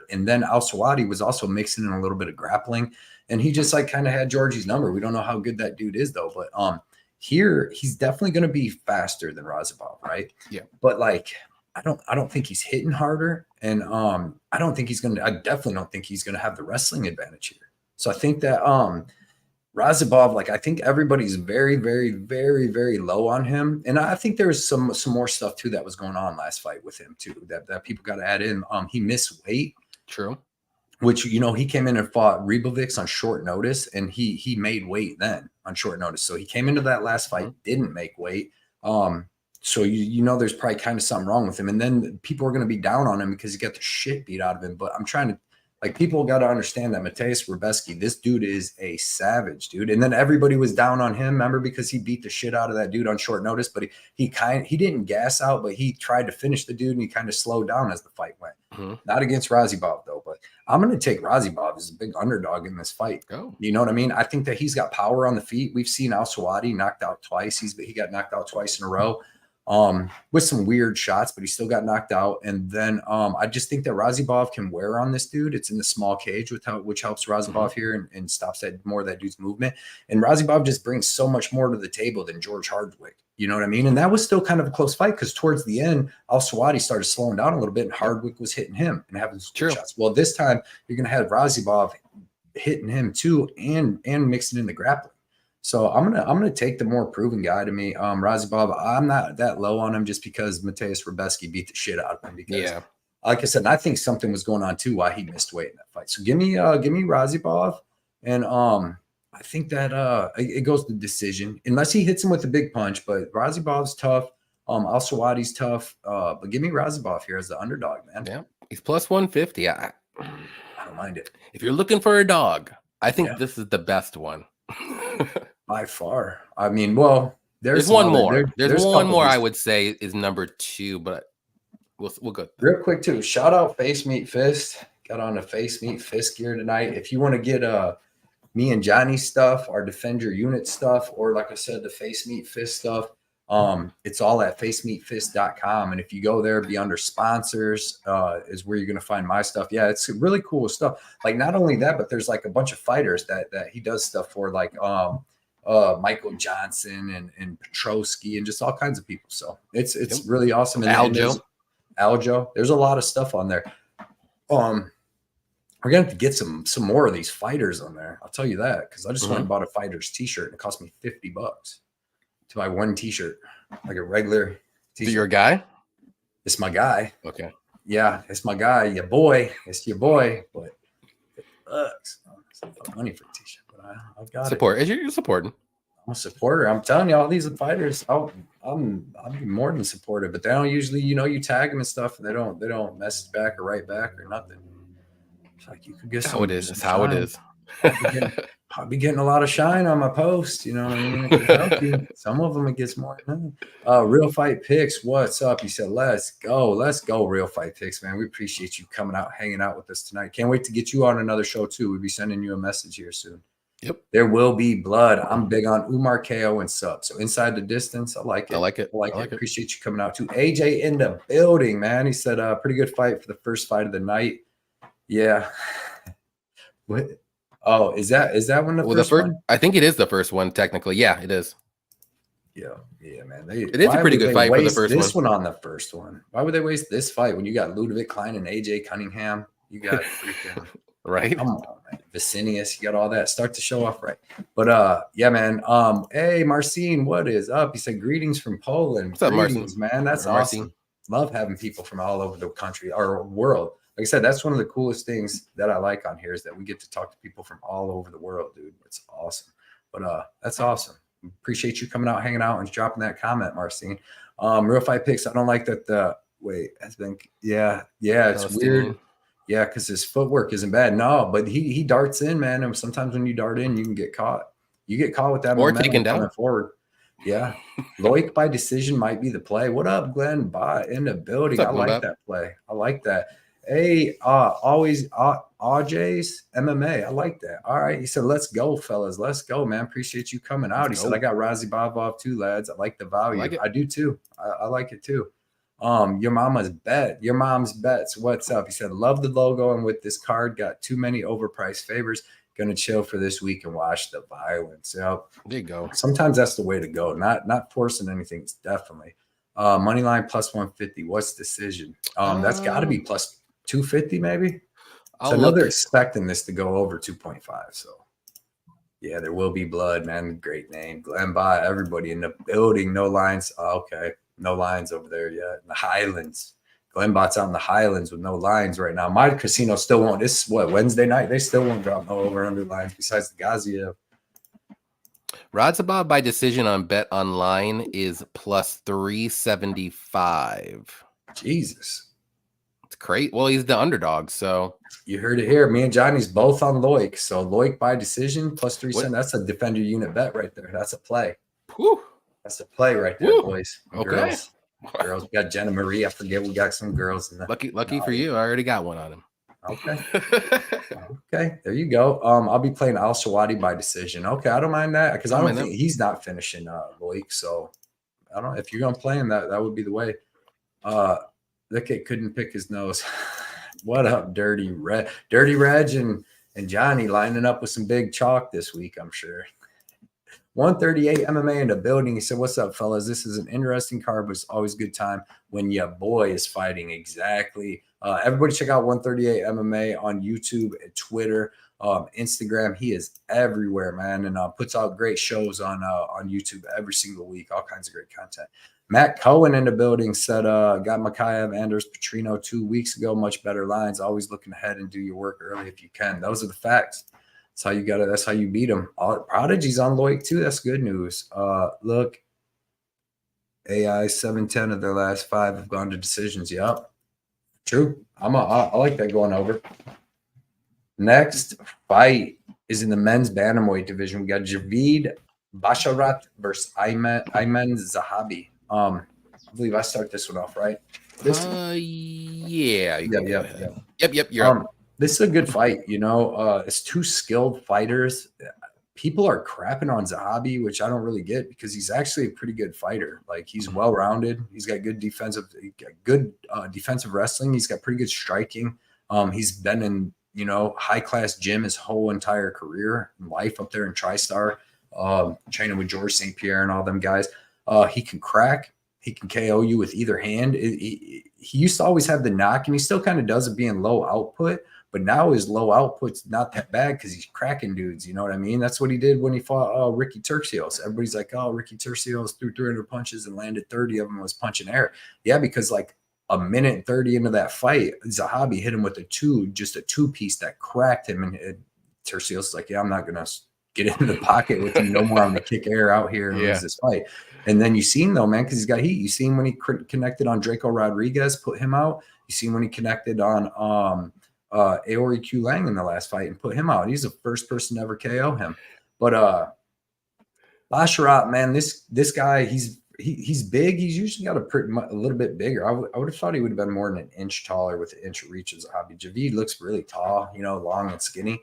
And then Alsaadi was also mixing in a little bit of grappling, and he just like kind of had Georgie's number. We don't know how good that dude is though, but here he's definitely going to be faster than Razov, right? Yeah. But like, I don't think he's hitting harder, and I definitely don't think he's gonna have the wrestling advantage here. So I think that Razov, like, I think everybody's very, very, very, very low on him, and I think there's some more stuff too that was going on last fight with him too that people got to add in. He missed weight. True. Which, he came in and fought Ribovic on short notice, and he made weight then on short notice. So he came into that last fight, didn't make weight. So there's probably kind of something wrong with him. And then people are going to be down on him because he got the shit beat out of him. But I'm trying to, like, people got to understand that Mateusz Rebecki, this dude is a savage, dude. And then everybody was down on him, remember, because he beat the shit out of that dude on short notice. But he didn't gas out, but he tried to finish the dude, and he kind of slowed down as the fight went. Not against Razov though, but I'm going to take Razov as a big underdog in this fight. You know what I mean? I think that he's got power on the feet. We've seen Alsaadi knocked out twice. He got knocked out twice in a row. With some weird shots, but he still got knocked out. And then I just think that Razov can wear on this dude. It's in the small cage, which helps Razov here and stops more of that dude's movement. And Razov just brings so much more to the table than George Hardwick. You know what I mean? And that was still kind of a close fight because towards the end, Alsaadi started slowing down a little bit, and Hardwick was hitting him and having some shots. Well, this time you're going to have Razov hitting him too and mixing in the grappling. So I'm gonna take the more proven guy to me, Razov. I'm not that low on him just because Mateusz Rebecki beat the shit out of him. Because, like I said, I think something was going on too why he missed weight in that fight. So give me Razov, and I think that it goes to decision unless he hits him with a big punch. But Razov's tough. Alsaadi's tough. But give me Razov here as the underdog, man. Yeah, he's plus 150. I don't mind it. If you're looking for a dog, I think this is the best one. By far. I mean, well, there's one more. There's one more I would say is number 2, but we'll go. Real quick too. Shout out FaceMeetFist. Got on a FaceMeetFist gear tonight. If you want to get me and Johnny's stuff, our Defend Your Unit stuff, or like I said, the FaceMeetFist stuff, it's all at FaceMeetFist.com. And if you go there, be under sponsors, is where you're going to find my stuff. Yeah, it's really cool stuff. Like, not only that, but there's like a bunch of fighters that he does stuff for, like Michael Johnson and Petrosky and just all kinds of people. So it's really awesome. And Aljo. There's a lot of stuff on there. We're gonna have to get some more of these fighters on there. I'll tell you that, because I just went and bought a fighter's t-shirt and it cost me $50 to buy one t-shirt, like a regular t-shirt. Is it your guy? It's my guy. Okay. Yeah, it's my guy. Your boy. It's your boy. But it sucks. It's money for a t-shirt, but I've got it. You're supporting. I'm a supporter. I'm telling you, all these fighters, I'll be more than supportive. But they don't usually, you tag them and stuff, and they don't message back or write back or nothing. It's like, you could get how it is. It's how it is. I'll be getting a lot of shine on my post. You know what I mean? It can help you. Some of them it gets more. Real Fight Picks, what's up? He said, let's go, Real Fight Picks, man. We appreciate you coming out, hanging out with us tonight. Can't wait to get you on another show too. We'll be sending you a message here soon. Yep. There will be blood. I'm big on Umar KO and sub. So inside the distance, I like it. I like it. Appreciate you coming out too. AJ in the building, man. He said, pretty good fight for the first fight of the night. Yeah. What? Oh, is that one the first one? I think it is the first one, technically. Yeah, it is. Yeah, man. It is a pretty good fight for the first one. This one on the first one. Why would they waste this fight when you got Ludovic Klein and AJ Cunningham? You got freaking right. Come on, man. Vicinius, you got all that. Start the show off right. But yeah, man. Hey, Marcin, what is up? He said, greetings from Poland. What's up, Marcin? Man, that's awesome. Love having people from all over the country or world. Like I said, that's one of the coolest things that I like on here is that we get to talk to people from all over the world, dude. It's awesome. But that's awesome. Appreciate you coming out, hanging out, and dropping that comment, Marcin. Real Fight Picks. I don't like that. Has been. Yeah. It's weird. Yeah, because his footwork isn't bad. No, but he darts in, man. And sometimes when you dart in, you can get caught. You get caught with that or taken down forward. Yeah, Loic by decision might be the play. What up, Glenn? In the building. I like that play. I like that. Hey, always AJ's MMA. I like that. All right. He said, let's go, fellas. Let's go, man. Appreciate you coming out. He said, I got Razov too, lads. I like the value. I do too. I like it too. Your mom's bets. What's up? He said, love the logo. And with this card, got too many overpriced favors. Gonna chill for this week and watch the violence. There you go. Sometimes that's the way to go. Not forcing anything. It's definitely money line plus 150. What's decision? That's got to be plus 250 maybe. So I know they're expecting this to go over 2.5. So yeah, there will be blood, man. Great name. Glenn Bot, everybody in the building. No lines. Okay. No lines over there yet. In the Highlands. Glenn Bot's out in the Highlands with no lines right now. My casino still won't. This is what, Wednesday night? They still won't drop no over under lines besides the Gaziev. Razov by decision on Bet Online is plus 375. Jesus. It's great. Well, he's the underdog, so you heard it here. Me and Johnny's both on Loic. So Loic by decision plus 370. That's a defender unit bet right there. That's a play. Whew. That's a play right there, Whew. boys. Okay. Girls. We got Jenna Marie. I forget we got some girls in the lucky for you. I already got one on him. Okay. Okay. There you go. I'll be playing Alsaadi by decision. Okay, I don't mind that because I don't think he's not finishing Loic. So I don't know if you're gonna play him, that would be the way. That kid couldn't pick his nose. What up, Dirty Reg and Johnny lining up with some big chalk this week, I'm sure. 138 MMA in the building. He said, what's up, fellas? This is an interesting card, but it's always a good time when your boy is fighting. Exactly. Everybody check out 138 MMA on YouTube, Twitter, Instagram. He is everywhere, man, and puts out great shows on YouTube every single week. All kinds of great content. Matt Cohen in the building said, got Makayev, Anders, Patrino 2 weeks ago. Much better lines. Always looking ahead and do your work early if you can. Those are the facts. That's how you got it. That's how you beat them. Prodigy's on Loic too. That's good news. Look, AI 7-10 of their last 5 have gone to decisions. Yep, true. I like that going over. Next fight is in the men's bantamweight division. We got Javid Basharat versus Ayman Zahabi. I believe I start this one off, right? Yeah. Yep. You're up. This is a good fight, you know. It's two skilled fighters. People are crapping on Zahabi, which I don't really get because he's actually a pretty good fighter. Like he's well-rounded. He's got good defensive wrestling. He's got pretty good striking. He's been in, high-class gym his whole entire career and life up there in TriStar, training with George St. Pierre and all them guys. He can crack. He can KO you with either hand. He used to always have the knock, and he still kind of does it being low output. But now his low output's not that bad because he's cracking dudes. You know what I mean? That's what he did when he fought Ricky Turcios. Everybody's like, oh, Ricky Turcios threw 300 punches and landed 30 of them was punching air. Yeah, because like a minute and 30 into that fight, Zahabi hit him with just a two-piece that cracked him. And Turcios is like, yeah, I'm not going to get into the pocket with you no more. I'm going to kick air out here and lose this fight. And then you see him, though, man, because he's got heat. You see him when he connected on Draco Rodriguez, put him out. You see him when he connected on Aori Q Lang in the last fight and put him out. He's the first person to ever KO him. But Basharat, man, this guy, he's big. He's usually got a little bit bigger. I would have thought he would have been more than an inch taller with an inch of reach as Zahabi. Javid looks really tall, you know, long and skinny.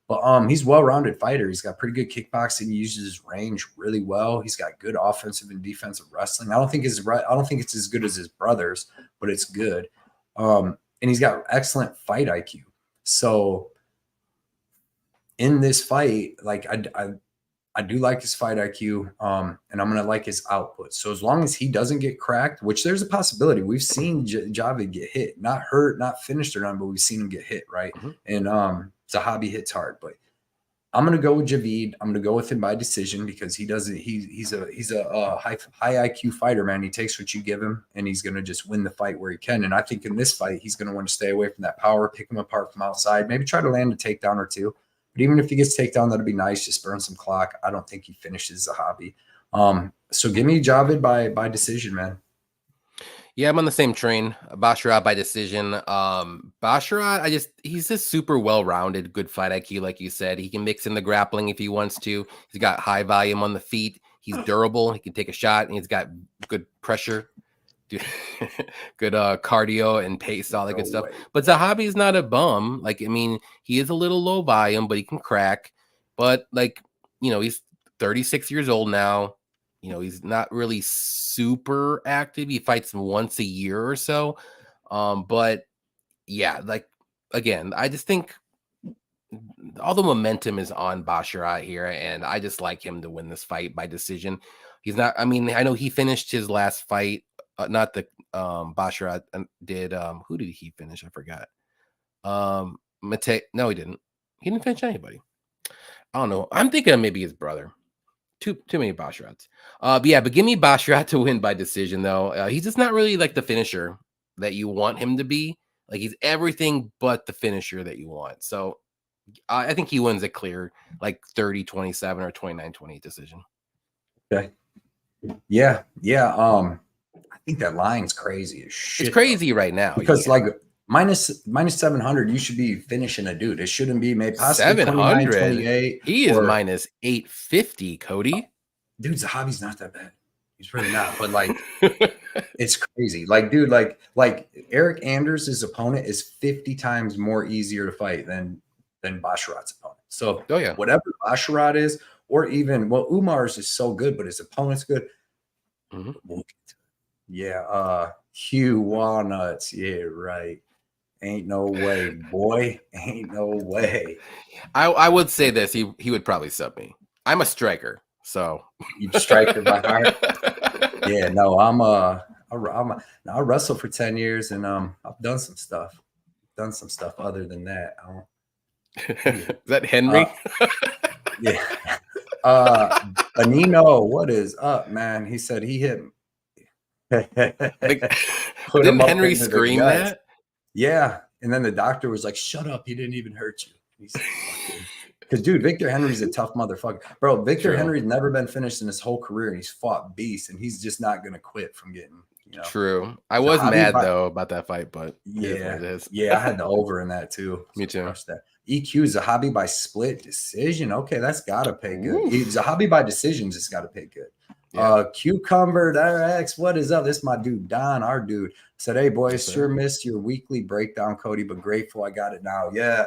But he's a well-rounded fighter. He's got pretty good kickboxing. He uses his range really well. He's got good offensive and defensive wrestling. I don't think it's as good as his brothers, but it's good. And he's got excellent fight IQ. So in this fight, like I do like his fight IQ, and I'm gonna like his output. So as long as he doesn't get cracked, which there's a possibility, we've seen Javid get hit, not hurt, not finished or none, but we've seen him get hit, right? And Zahabi hits hard, but I'm gonna go with Javid. I'm gonna go with him by decision because he doesn't. He's a high IQ fighter, man. He takes what you give him, and he's gonna just win the fight where he can. And I think in this fight, he's gonna want to stay away from that power, pick him apart from outside, maybe try to land a takedown or two. But even if he gets takedown, that'd be nice. Just burn some clock. I don't think he finishes Zahabi. So give me Javid by decision, man. Yeah, I'm on the same train. Basharat by decision. Basharat, he's just super well-rounded, good fight IQ, like you said. He can mix in the grappling if he wants to. He's got high volume on the feet. He's durable. He can take a shot, and he's got good pressure, good cardio and pace, all that good stuff. But Zahabi's not a bum. Like, I mean, he is a little low volume, but he can crack. But like, you know, he's 36 years old now. You know, he's not really super active. He fights once a year or so. But yeah, like, again, I just think all the momentum is on Basharat here, and I just like him to win this fight by decision. He's not, I mean, I know he finished his last fight, not the Basharat did. Who did he finish? I forgot. No, he didn't. He didn't finish anybody. I don't know. I'm thinking of maybe his brother. Too many Basharats. But give me Basharat to win by decision, though. He's just not really like the finisher that you want him to be. Like, he's everything but the finisher that you want. So I think he wins a clear, like 30-27 or 29-28 decision. Okay. Yeah. I think that line's crazy as shit. It's crazy right now because like minus 700, you should be finishing a dude. It shouldn't be maybe possibly 700. He is minus 850, Cody. Dude, Zahabi's not that bad. He's really not. But like, it's crazy. Like, dude, like Eric Anders' opponent is 50 times more easier to fight than Basharat's opponent. So whatever Basharat is, or even Umar's is so good, but his opponent's good. Yeah, Hugh Walnuts. Yeah, right. Ain't no way, boy. Ain't no way. I would say this. He would probably sub me. I'm a striker, so you striker by heart. Yeah, no, I wrestled for 10 years, and I've done some stuff. Done some stuff other than that. Is that Henry? Yeah. Benino, what is up, man? He said he hit. Didn't Henry scream that? Yeah, and then the doctor was like, "Shut up! He didn't even hurt you." Because, dude, Victor Henry's a tough motherfucker, bro. Victor Henry's never been finished in his whole career, and he's fought beasts, and he's just not gonna quit from getting. You know. True. I was mad though about that fight, but yeah, I had the over in that too. Me too. That. EQ Zahabi by split decision. Okay, that's gotta pay good. Zahabi by decision just gotta pay good. Yeah. Cucumber RX, what is up? This is my dude Don, our dude. Said, hey boys, sure missed your weekly breakdown, Cody, but grateful I got it now. Yeah.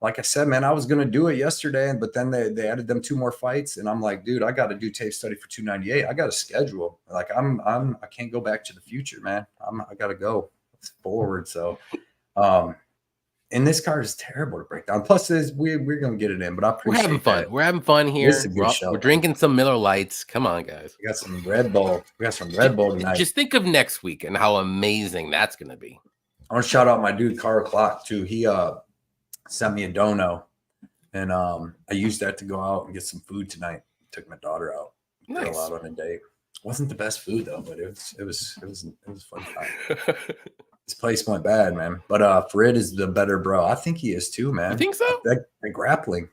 Like I said, man, I was gonna do it yesterday, but then they added them 2 more fights, and I'm like, dude, I got to do tape study for 298. I got a schedule. Like I can't go back to the future, man. I gotta go forward. So and this card is terrible to break down. Plus, we're gonna get it in, but I appreciate we're having fun. That. We're having fun here. We're drinking some Miller Lights. Come on, guys. We got some Red Bull. We got some Red Bull tonight. Just think of next week and how amazing that's gonna be. I want to shout out my dude Carl Clock too. He sent me a dono, and I used that to go out and get some food tonight. Took my daughter out. Nice. Go out on a date. Wasn't the best food though, but it was fun time. This place went bad, man. But Fred is the better bro. I think he is too, man. I think so. That grappling.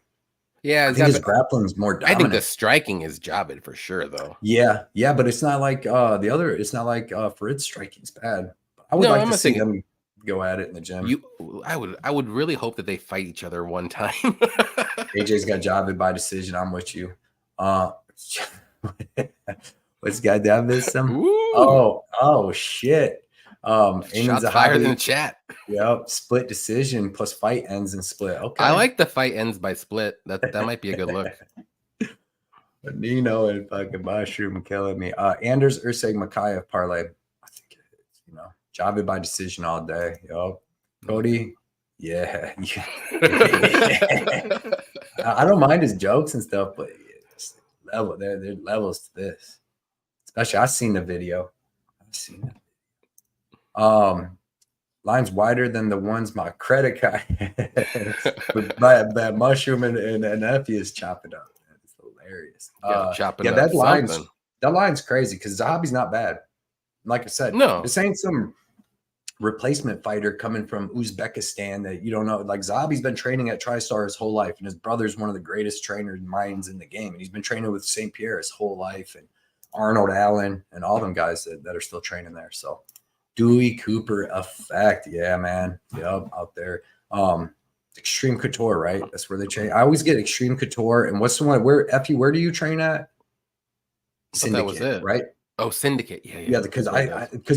Yeah, I think his grappling is more dominant. I think the striking is Javid for sure, though. Yeah, but it's not like the other. It's not like Fred's striking is bad. I would like to see them go at it in the gym. I would really hope that they fight each other one time. AJ's got Javid by decision. I'm with you. What's got that miss him? Oh shit. Shots fired in the chat. Yep, split decision plus fight ends in split. Okay. I like the fight ends by split. That might be a good look. Nino and fucking Mushroom killing me. Anders Urseg Makayev parlay. I think it's, Javid by decision all day. Yup. Cody. Yeah. I don't mind his jokes and stuff, but there are levels to this. Especially I've seen the video. Lines wider than the ones my credit card. But Mushroom and Effie is chopping up. It's hilarious. That line's crazy because Zahabi's not bad. Like I said, no, this ain't some replacement fighter coming from Uzbekistan that you don't know. Like Zahabi's been training at TriStar his whole life, and his brother's one of the greatest trainers minds in the game, and he's been training with St. Pierre his whole life, and Arnold Allen and all them guys that are still training there. So Dewey Cooper effect. Yeah, man. Yep, out there. Extreme Couture, right? That's where they train. I always get Extreme Couture. And what's the one where do you train at? Syndicate, that was it. Right? Oh, Syndicate. Yeah, because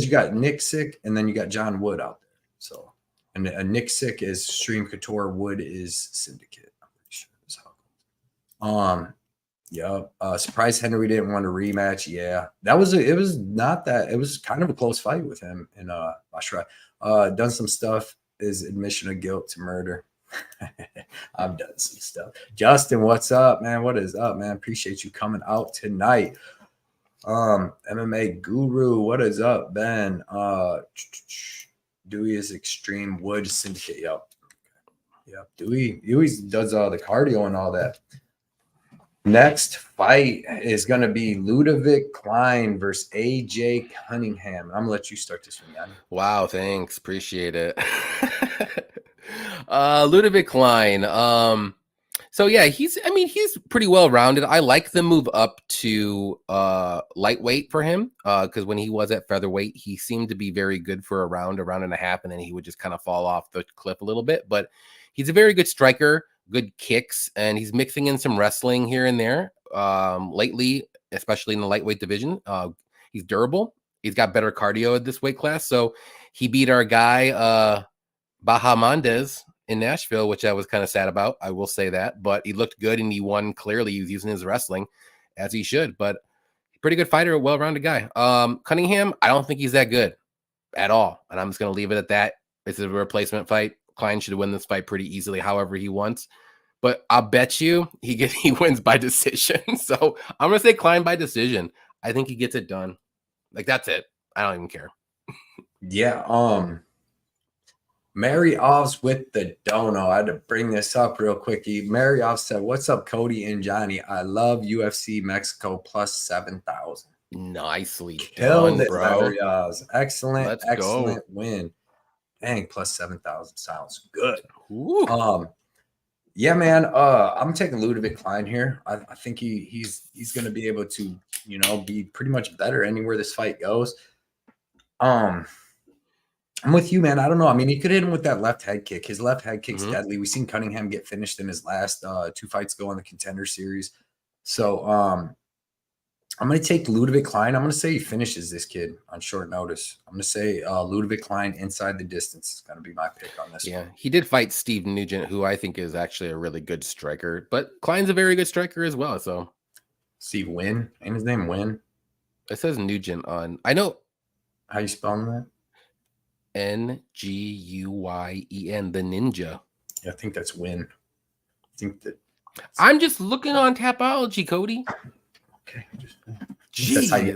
you got Nick Sick and then you got John Wood out there. So and Nick Sick is Extreme Couture, Wood is Syndicate. I'm pretty sure that's how it goes. Yeah. Surprised Henry didn't want a rematch. Yeah. It was kind of a close fight with him in Basharat. Done some stuff, is admission of guilt to murder. I've done some stuff. Justin, what's up, man? What is up, man? Appreciate you coming out tonight. MMA Guru, what is up, Ben? Dewey is Extreme Wood Syndicate. Yep. Dewey does the cardio and all that. Next fight is going to be Ludovic Klein versus AJ Cunningham. I'm going to let you start this one, Yanni. Wow, thanks. Appreciate it. Ludovic Klein. So yeah, he's pretty well rounded. I like the move up to lightweight for him because when he was at featherweight, he seemed to be very good for a round and a half, and then he would just kind of fall off the cliff a little bit. But he's a very good striker, good kicks, and he's mixing in some wrestling here and there lately, especially in the lightweight division. He's durable. He's got better cardio at this weight class. So he beat our guy Bahamondes in Nashville, which I was kind of sad about. I will say that, but he looked good and he won clearly. He was using his wrestling as he should, but pretty good fighter, well-rounded guy. Cunningham, I don't think he's that good at all. And I'm just going to leave it at that. It's a replacement fight. Klein should win this fight pretty easily, however he wants. But I'll bet you he wins by decision. So I'm going to say Klein by decision. I think he gets it done. Like, that's it. I don't even care. Yeah. Mary Ovs with the dono. I had to bring this up real quick. Mary Ovs said, "What's up, Cody and Johnny? I love UFC Mexico plus 7,000." Nicely killed done, it, bro. Mary Ovs. Excellent, Let's excellent go. win. Dang, plus 7,000 sounds good. Ooh. Yeah, man. I'm taking Ludovic Klein here. I think he's going to be able to, be pretty much better anywhere this fight goes. I'm with you, man. I don't know. I mean, he could hit him with that left head kick. His left head kick's deadly. We've seen Cunningham get finished in his last 2 fights go on the Contender Series. So I'm going to take Ludovic Klein. I'm going to say he finishes this kid on short notice. I'm going to say Ludovic Klein inside the distance is going to be my pick on this one. Yeah, he did fight Steve Nugent, who I think is actually a really good striker. But Klein's a very good striker as well. So Steve Wynn. Ain't his name Wynn? It says Nugent on. I know. How you spelling that? Nguyen, the ninja. Yeah, I think that's Win. I think that. I'm just looking on Tapology, Cody. Okay.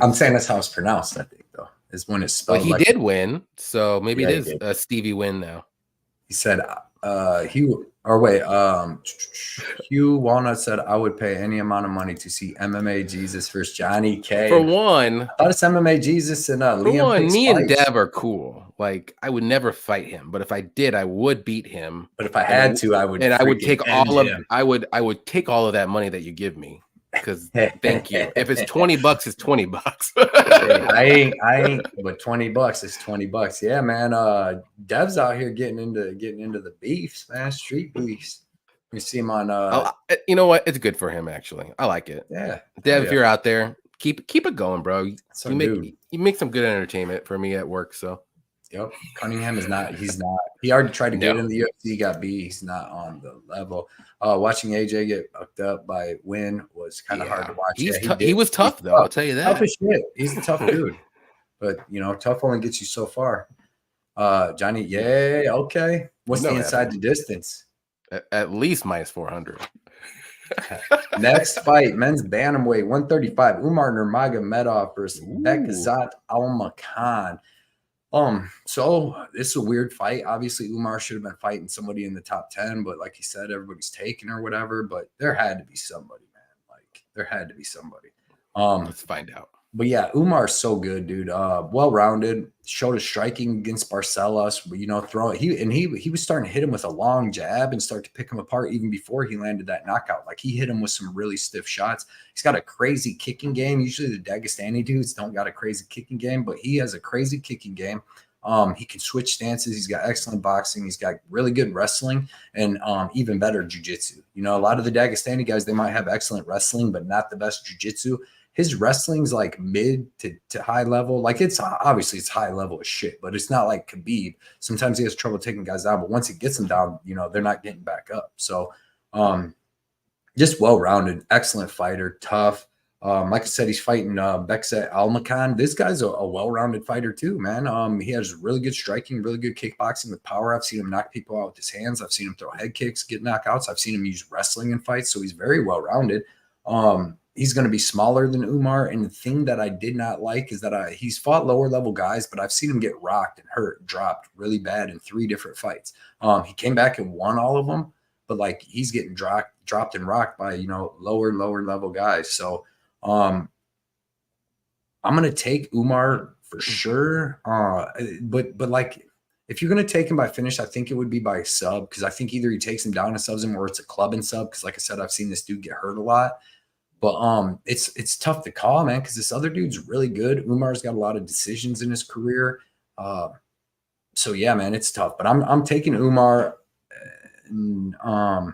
I'm saying that's how it's pronounced, I think, though, is when it's spelled. Well, he did win, so maybe it is Stevie Win now. He said, Hugh Walnut said, "I would pay any amount of money to see MMA Jesus versus Johnny K." For one, I thought it's MMA Jesus and Liam. One, me and Dev are cool. Like, I would never fight him, but if I did, I would beat him. But if I had to, I would. And I would take all of. I would take all of that money that you give me. because thank you. If it's $20, it's $20. Hey, I ain't, but $20 is $20. Yeah, man. Dev's out here getting into the beefs, man. Street beefs. We see him on you know what? It's good for him, actually. I like it. Yeah. Dev, if you're out there, keep it going, bro. You make some good entertainment for me at work. So yep. Cunningham is not, he already tried to get in the UFC, got beat. He's not on the level. Watching AJ get fucked up by Win was kind of hard to watch. He was tough, though. I'll tell you that. Tough as shit. He's a tough dude. But, tough only gets you so far. Johnny, yeah, okay. What's the inside the distance? At least minus 400. Next fight, men's bantamweight, 135. Umar Nurmagomedov versus Bekzat Almakan. So this is a weird fight. Obviously, Umar should have been fighting somebody in the top 10, but like he said, everybody's taken or whatever. But there had to be somebody, man. Like there had to be somebody. Let's find out. But yeah, Umar's so good, dude. Well-rounded, showed his striking against Barcelos. He was starting to hit him with a long jab and start to pick him apart even before he landed that knockout. Like he hit him with some really stiff shots. He's got a crazy kicking game. Usually the Dagestani dudes don't got a crazy kicking game, but he has a crazy kicking game. He can switch stances. He's got excellent boxing. He's got really good wrestling and even better jiu-jitsu. A lot of the Dagestani guys, they might have excellent wrestling, but not the best jiu-jitsu. His wrestling's like mid to high level. Like it's obviously it's high level as shit, but it's not like Khabib. Sometimes he has trouble taking guys down, but once he gets them down, they're not getting back up. So just well-rounded, excellent fighter, tough. Like I said, he's fighting Bekzat Almakan. This guy's a well-rounded fighter too, man. He has really good striking, really good kickboxing with power. I've seen him knock people out with his hands. I've seen him throw head kicks, get knockouts. I've seen him use wrestling in fights, so he's very well-rounded. He's going to be smaller than Umar. And the thing that I did not like is that he's fought lower level guys, but I've seen him get rocked and hurt, dropped really bad in 3 different fights. He came back and won all of them, but like he's getting dropped and rocked by, lower level guys. So I'm going to take Umar for sure. But like, if you're going to take him by finish, I think it would be by sub. Cause I think either he takes him down and subs him or it's a club and sub. Cause like I said, I've seen this dude get hurt a lot. But it's tough to call, man, because this other dude's really good. Umar's got a lot of decisions in his career. So yeah, man, it's tough. But I'm taking Umar. I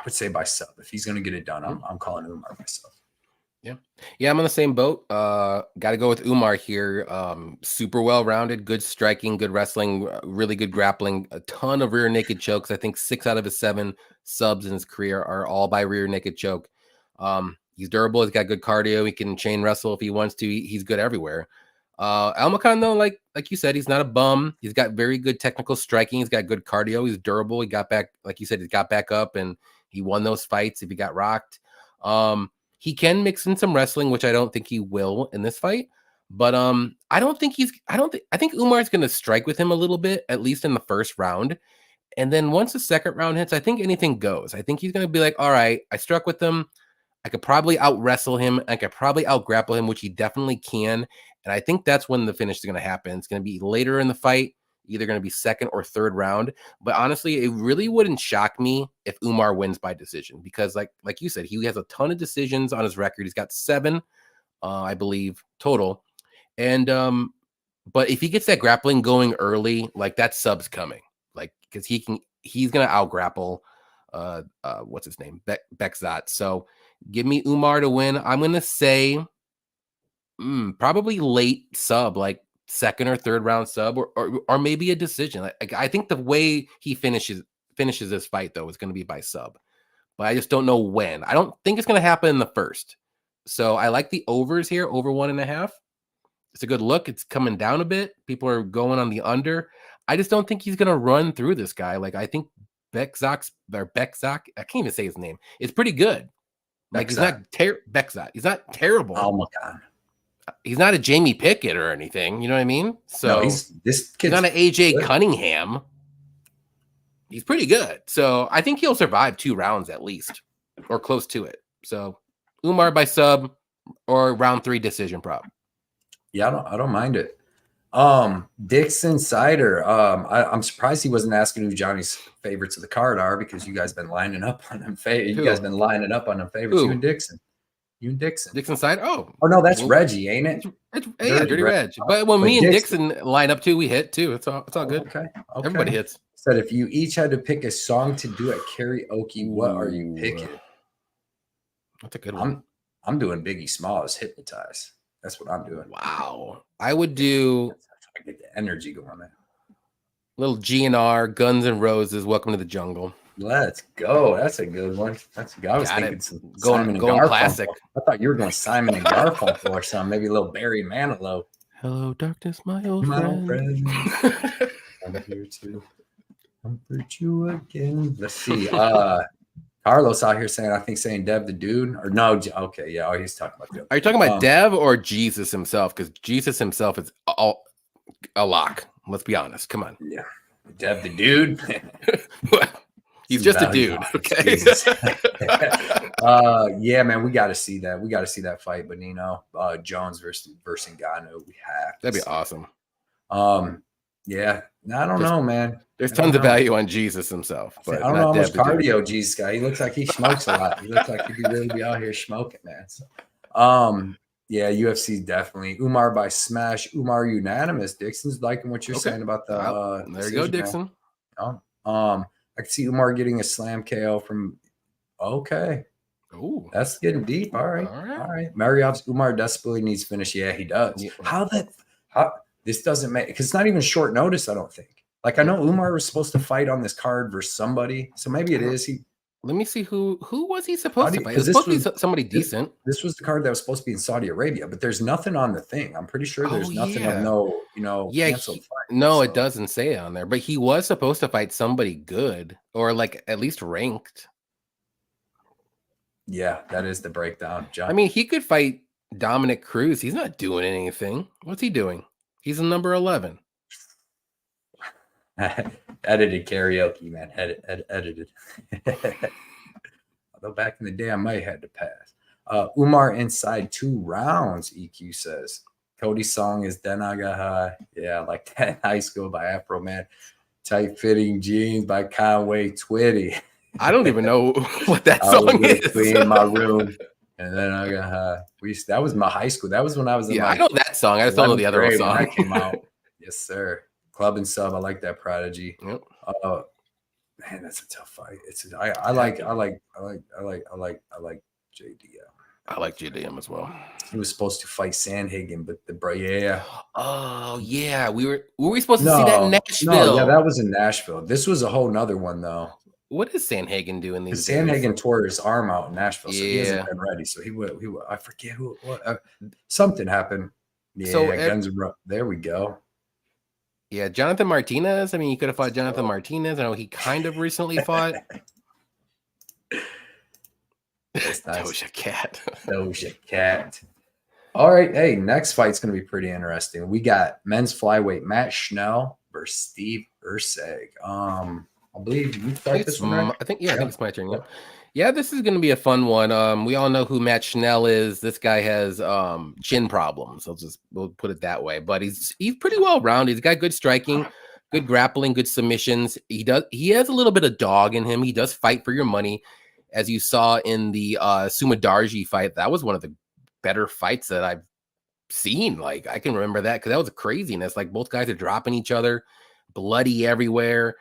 would say by sub. If he's gonna get it done, I'm calling Umar myself. Yeah, I'm on the same boat. Got to go with Umar here. Super well-rounded, good striking, good wrestling, really good grappling, a ton of rear naked chokes. I think 6 out of his 7 subs in his career are all by rear naked choke. He's durable. He's got good cardio. He can chain wrestle if he wants to. He's good everywhere. Almakan, though, like you said, he's not a bum. He's got very good technical striking. He's got good cardio. He's durable. He got back, like you said, he got back up and he won those fights if he got rocked. He can mix in some wrestling, which I don't think he will in this fight. But I think Umar's going to strike with him a little bit, at least in the first round. And then once the second round hits, I think anything goes. I think he's going to be like, all right, I struck with him. I could probably out wrestle him. I could probably out grapple him, which he definitely can. And I think that's when the finish is going to happen. It's going to be later in the fight, either going to be second or third round. But honestly, it really wouldn't shock me if Umar wins by decision, because like you said, he has a ton of decisions on his record. He's got 7, I believe, total. And but if he gets that grappling going early, like that sub's coming, like because he's gonna out grapple what's his name, Bekzat. So give me Umar to win. I'm gonna say probably late sub, like second or third round sub, or maybe a decision. Like I think the way he finishes this fight though is going to be by sub, but I just don't know when. I don't think it's going to happen in the first. So I like the overs here, over 1.5. It's a good look. It's coming down a bit. People are going on the under. I just don't think he's going to run through this guy. Like I think Bekzak, I can't even say his name. It's pretty good. Like he's not Bekzat. He's not terrible. Oh my God. He's not a Jamie Pickett or anything. You know what I mean? So no, he's not an AJ Cunningham. He's pretty good. So I think he'll survive 2 rounds at least, or close to it. So Umar by sub or round 3 decision prop. Yeah, I don't mind it. Dixon Cider. I'm surprised he wasn't asking who Johnny's favorites of the card are, because you guys been lining up on them. You guys been lining up on them favorites. Who? You and Dixon. You and Dixon. Dixon Cider. Oh no, that's Reggie, ain't it? Yeah, Dirty Reg. But when me and Dixon line up too, we hit too. It's all good. Okay. Everybody hits. Said if you each had to pick a song to do at karaoke, what are you picking? That's a good one. I'm doing Biggie Smalls, Hypnotize. That's what I'm doing. Wow. I would do. I get the energy going there. Little GNR, Guns N' Roses, Welcome to the Jungle. Let's go. That's a good one. I was thinking some going classic. I thought you were going Simon and Garfunkel or something. Maybe a little Barry Manilow. Hello, darkness, my old friend. I'm here to comfort you again. Let's see. Carlos out here saying Dev the dude, or no? Okay, yeah. Oh, he's talking about Dev. Are you talking about Dev or Jesus himself? Because Jesus himself is a lock. Let's be honest. Come on. Yeah, Dev the dude. He's just a dude. Okay. Yeah, man, we got to see that. We got to see that fight, Benino Jones versus Ngannou. We have. That'd be awesome. Yeah, I don't know, man. There's tons of value on Jesus himself, but I don't know how much cardio Jesus got. He looks like he smokes a lot. He looks like he could really be out here smoking, man. So, yeah, UFC definitely. Umar by smash. Umar unanimous. Dixon's liking what you're saying about the. There you go, Dixon. I could see Umar getting a slam KO from. Okay. Ooh, that's getting deep. All right. Mariov's Umar desperately needs finish. Yeah, he does. Yeah. How this doesn't make, because it's not even short notice, I don't think. Like, I know Umar was supposed to fight on this card versus somebody, so maybe it is. Let me see who was he supposed to fight? It was supposed to be somebody decent. This was the card that was supposed to be in Saudi Arabia, but there's nothing on the thing. I'm pretty sure there's nothing of canceled fight. No, it doesn't say it on there, but he was supposed to fight somebody good, or like at least ranked. Yeah, that is the breakdown, John. I mean, he could fight Dominic Cruz. He's not doing anything. What's he doing? He's a number 11. Edited karaoke, man. Edited. Although back in the day, I might have had to pass. Umar inside 2 rounds, EQ says. Cody's song is Denagaha. Yeah, I like that. In high school by Afro Man. Tight fitting jeans by Conway Twitty. I don't even know what that song is. Clean my room. And then I got that was my high school. That was when I was in I know that song. I just don't know the other song. When I came out. Yes, sir. Club and Sub. I like that Prodigy. Yep. Man, that's a tough fight. I like JDM. I like JDM as well. He was supposed to fight Sandhagen, but yeah. Oh yeah, were we supposed to see that in Nashville? No, yeah, that was in Nashville. This was a whole nother one though. What is Sandhagen doing these days? Sandhagen tore his arm out in Nashville, so he hasn't been ready. So he would. I forget what. Something happened. Yeah, so there we go. Yeah, Jonathan Martinez. I mean, you could have fought Jonathan Martinez. I know he kind of recently fought. That's nice. Doja Cat. All right. Hey, next fight's going to be pretty interesting. We got men's flyweight Matt Schnell versus Steve Erceg. I believe you start this one, right? I think it's my turn. Yeah, this is going to be a fun one. We all know who Matt Schnell is. This guy has chin problems. We'll put it that way. But he's pretty well rounded. He's got good striking, good grappling, good submissions. He has a little bit of dog in him. He does fight for your money, as you saw in the Sumadarji fight. That was one of the better fights that I've seen. Like, I can remember that because that was a craziness. Like, both guys are dropping each other, bloody everywhere.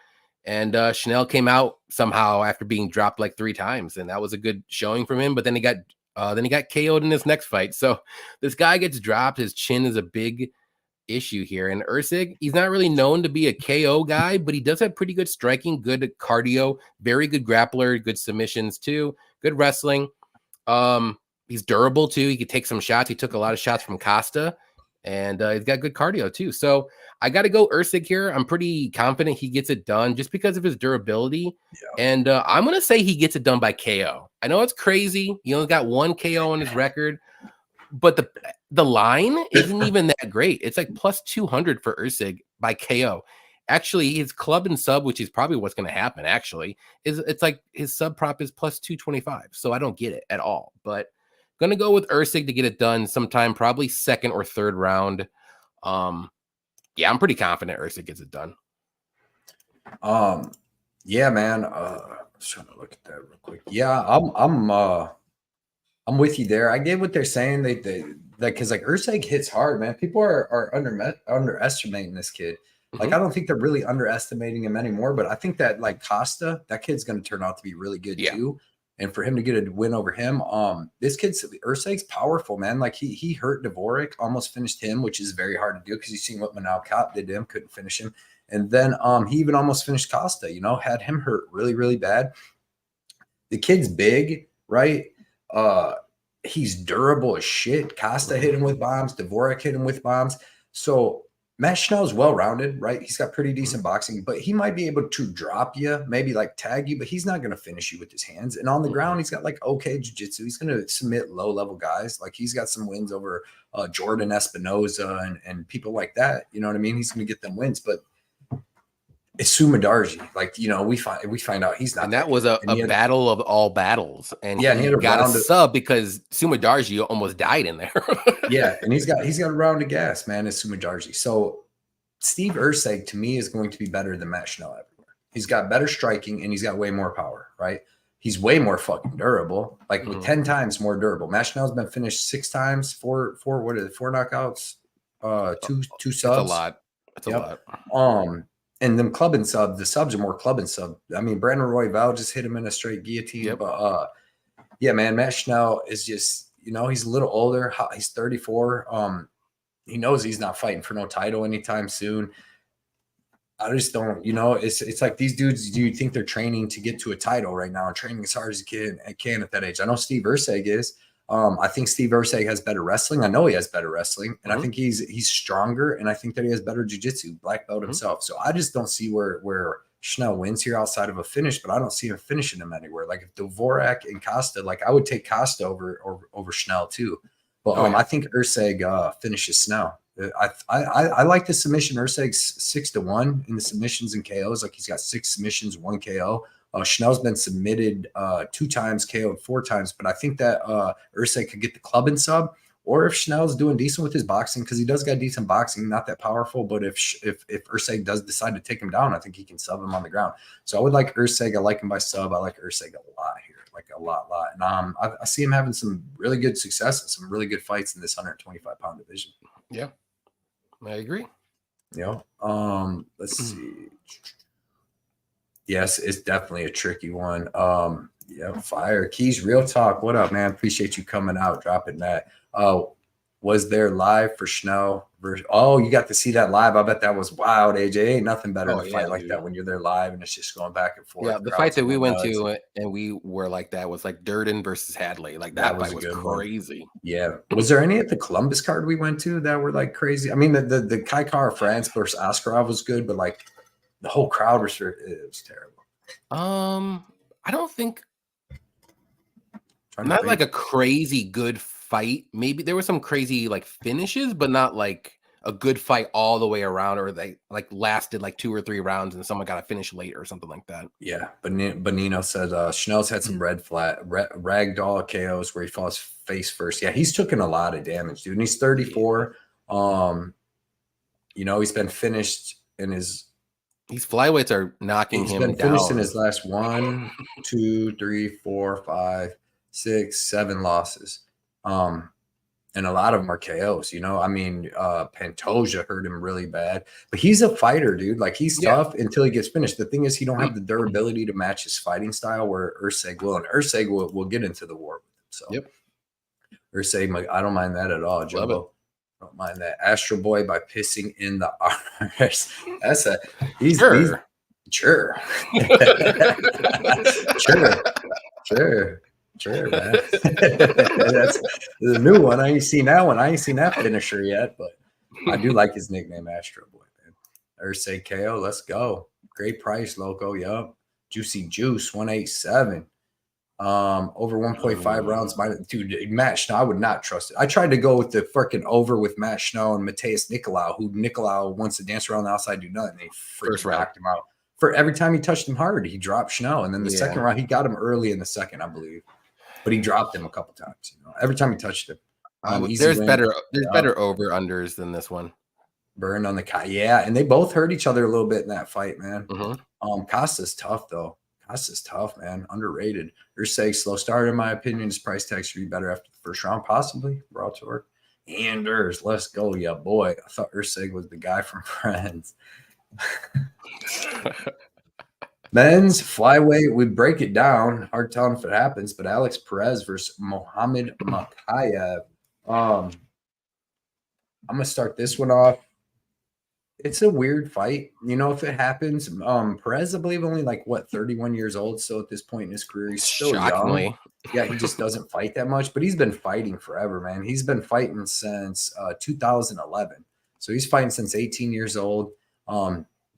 And Schnell came out somehow after being dropped like 3 times, and that was a good showing from him. But then he got KO'd in his next fight. So this guy gets dropped. His chin is a big issue here. And Erceg, he's not really known to be a KO guy, but he does have pretty good striking, good cardio, very good grappler, good submissions too, good wrestling. He's durable too. He could take some shots. He took a lot of shots from Costa. And he's got good cardio too. So I got to go Erceg here. I'm pretty confident he gets it done just because of his durability. Yeah. And I'm going to say he gets it done by KO. I know it's crazy. He only got 1 KO on his record, but the line isn't even that great. It's like plus 200 for Erceg by KO. Actually, his club and sub, which is probably what's going to happen, actually, it's like his sub prop is plus 225. So I don't get it at all. But going to go with Erceg to get it done sometime, probably 2nd or 3rd round. Yeah, I'm pretty confident Usyk gets it done. Yeah, man. I was trying to look at that real quick. Yeah, I'm with you there. I get what they're saying. They because like Usyk hits hard, man. People are underestimating this kid. Like I don't think they're really underestimating him anymore. But I think that like Costa, that kid's going to turn out to be really good too. And for him to get a win over him, this kid's Usyk's powerful, man. Like he hurt Dvorak, almost finished him, which is very hard to do because you've seen what Manal Cop did to him, couldn't finish him. And then he even almost finished Costa, you know, had him hurt really, really bad. The kid's big, right? He's durable as shit. Costa hit him with bombs. Dvorak hit him with bombs. So Matt Schnell is well-rounded, right? He's got pretty decent boxing, but he might be able to drop you, maybe like tag you, but he's not going to finish you with his hands. And on the ground, he's got like okay jiu-jitsu. He's going to submit low-level guys. Like he's got some wins over Jordan Espinoza and people like that. You know what I mean? He's going to get them wins, but it's Sumadarji. Like, you know, we find out he's not. And that was a battle of all battles. And yeah, he got a sub because Sumadarji almost died in there. Yeah, and he's got a round of gas, man, is Sumadarji. So Steve Usyk to me is going to be better than Matt Schnell everywhere. He's got better striking and he's got way more power, right? He's way more fucking durable, like with 10 times more durable. Matt Schnell's been finished 6 times, four knockouts, two subs. That's a lot. That's a lot. And them club and sub, the subs are more club and sub. I mean, Brandon Royval just hit him in a straight guillotine. But yeah, man, Matt Schnell is just, you know, he's a little older. He's 34. He knows he's not fighting for no title anytime soon. I just don't, you know, it's like these dudes, do you think they're training to get to a title right now and training as hard as you can at that age? I know Steve Usyk is. I think Steve Usyk has better wrestling. I know he has better wrestling, and I think he's stronger, and I think that he has better jiu-jitsu, black belt himself. So I just don't see where Schnell wins here outside of a finish, but I don't see him finishing him anywhere. Like if Dvorak and Costa, like I would take Costa over Schnell too. But I think Usyk finishes Schnell. I like the submission. Usyk's 6-1 in the submissions and KOs. Like he's got 6 submissions, 1 KO. Schnell's been submitted 2 times, KO'd 4 times, but I think that Usyk could get the club and sub, or if Schnell's doing decent with his boxing, because he does got decent boxing, not that powerful, but if Usyk does decide to take him down, I think he can sub him on the ground. So I would like Usyk. I like him by sub. I like Usyk a lot here, like a lot. And I see him having some really good success and some really good fights in this 125-pound division. Yeah, I agree. Yeah. Let's see. Yes, it's definitely a tricky one. Yeah, fire. Keys, real talk. What up, man? Appreciate you coming out, dropping that. Was there live for Schnell? Oh, you got to see that live. I bet that was wild, AJ. Ain't nothing better than a fight like that when you're there live and it's just going back and forth. Yeah, the fight that we went to and we were like that was like Durden versus Hadley. Like that fight was crazy. One. Yeah. Was there any at the Columbus card we went to that were like crazy? I mean, the Kai Kara France versus Askarov was good, but like the whole crowd was terrible. I don't think not like a crazy good fight. Maybe there were some crazy like finishes, but not like a good fight all the way around, or they like lasted like 2 or 3 rounds and someone got a finish late or something like that. Yeah, Bonino said Schnell's had some ragdoll KOs where he falls face first. Yeah, he's taken a lot of damage, dude. And he's 34. You know, he's been finished in his. These flyweights are knocking him down. He's been finished in his last 1, 2, 3, 4, 5, 6, 7 losses. And a lot of them are KOs, you know. I mean, Pantoja hurt him really bad. But he's a fighter, dude. Like, he's tough until he gets finished. The thing is, he don't have the durability to match his fighting style, where Usyk will. And Usyk will get into the war with him. So, Usyk, I don't mind that at all, Jumbo. Don't mind that. Astro Boy by pissing in the arse. That's a he's sure. Sure, man. That's the new one. I ain't seen that one. I ain't seen that finisher yet, but I do like his nickname, Astro Boy, man. Ursay KO, let's go. Great price, Loco. Yup. Juicy Juice, 187. Over 1.5 rounds. Dude, Matt Schnell, I would not trust it. I tried to go with the freaking over with Matt Schnell and Mateus Nicolau, who Nicolau wants to dance around the outside, do nothing. They freaking knocked him out. For every time he touched him hard, he dropped Schnell. And then the second round, he got him early in the second, I believe. But he dropped him a couple times. You know, every time he touched him. There's better over unders than this one. Burned on the yeah, and they both hurt each other a little bit in that fight, man. Mm-hmm. Costa's tough though. Costa's tough, man. Underrated. Ursay slow start in my opinion. His price tag should be better after the first round, possibly. Raw torque. Anders, let's go, yeah, boy. I thought Ursay was the guy from Friends. Men's flyweight, we break it down. Hard telling if it happens, but Alex Perez versus Mohamed Makayev. I'm gonna start this one off. It's a weird fight. If it happens, Perez, I believe, only 31 years old. So at this point in his career, he's still young. Yeah, he just doesn't fight that much, but he's been fighting forever, man. He's been fighting since 2011. So he's fighting since 18 years old.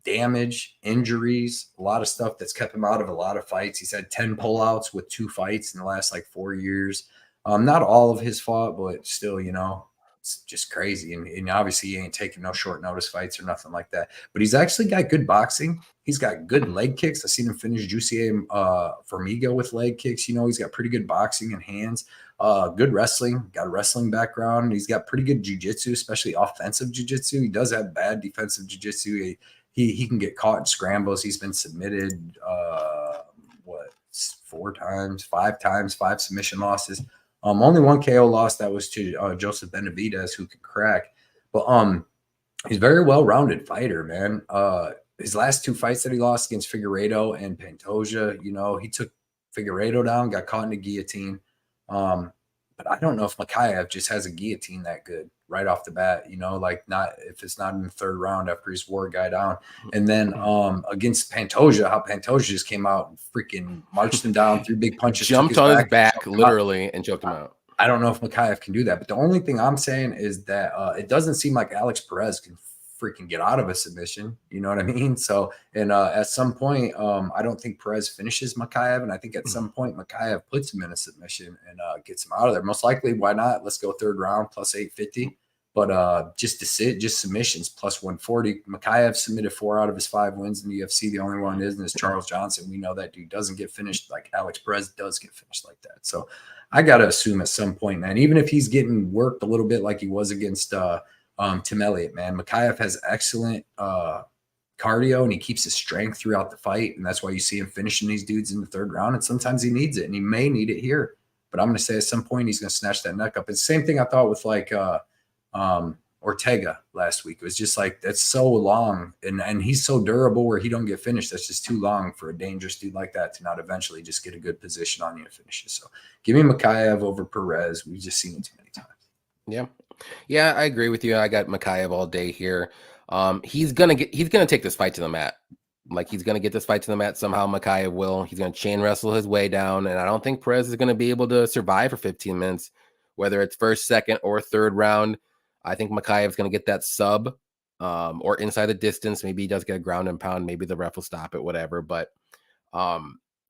Damage, injuries, a lot of stuff that's kept him out of a lot of fights. He's had 10 pullouts with 2 fights in the last 4 years. Not all of his fault, but still, it's just crazy. And obviously he ain't taking no short notice fights or nothing like that. But he's actually got good boxing. He's got good leg kicks. I've seen him finish Jussier Formiga with leg kicks. He's got pretty good boxing and hands. Good wrestling. Got a wrestling background. He's got pretty good jiu-jitsu, especially offensive jiu-jitsu. He does have bad defensive jiu-jitsu. He can get caught in scrambles. He's been submitted 4 times, 5 times, 5 submission losses. Only 1 KO loss, that was to Joseph Benavidez, who can crack. But he's a very well-rounded fighter, man. His last 2 fights that he lost against Figueiredo and Pantoja, he took Figueiredo down, got caught in a guillotine. But I don't know if Makayev just has a guillotine that good right off the bat, not if it's not in the 3rd round after he's wore a guy down. And then against Pantoja, how Pantoja just came out and freaking marched him down, 3 big punches, jumped on his back literally and choked him out. I don't know if Makayev can do that, but the only thing I'm saying is that it doesn't seem like Alex Perez can freaking get out of a submission. You know what I mean? So, and at some point, I don't think Perez finishes Makayev, and I think at some point Makayev puts him in a submission and gets him out of there. Most likely, why not? Let's go 3rd round plus 850. But just submissions plus 140. Makayev submitted 4 out of his 5 wins in the UFC. The only one is Charles Johnson. We know that dude doesn't get finished like Alex Perez does get finished like that. So I got to assume at some point, man, even if he's getting worked a little bit like he was against Tim Elliott, man, Makayev has excellent cardio and he keeps his strength throughout the fight. And that's why you see him finishing these dudes in the 3rd round. And sometimes he needs it, and he may need it here. But I'm going to say at some point he's going to snatch that neck up. It's the same thing I thought with Ortega last week. It was just that's so long, and he's so durable where he don't get finished. That's just too long for a dangerous dude like that to not eventually just get a good position on you to finish it. So give me Makayev over Perez. We've just seen it too many times. Yeah, I agree with you. I got Makayev all day here. He's gonna take this fight to the mat. He's gonna get this fight to the mat somehow. Makayev will. He's gonna chain wrestle his way down, and I don't think Perez is gonna be able to survive for 15 minutes, whether it's 1st, 2nd, or 3rd round. I think Makayev's going to get that sub or inside the distance. Maybe he does get a ground and pound. Maybe the ref will stop it, whatever. But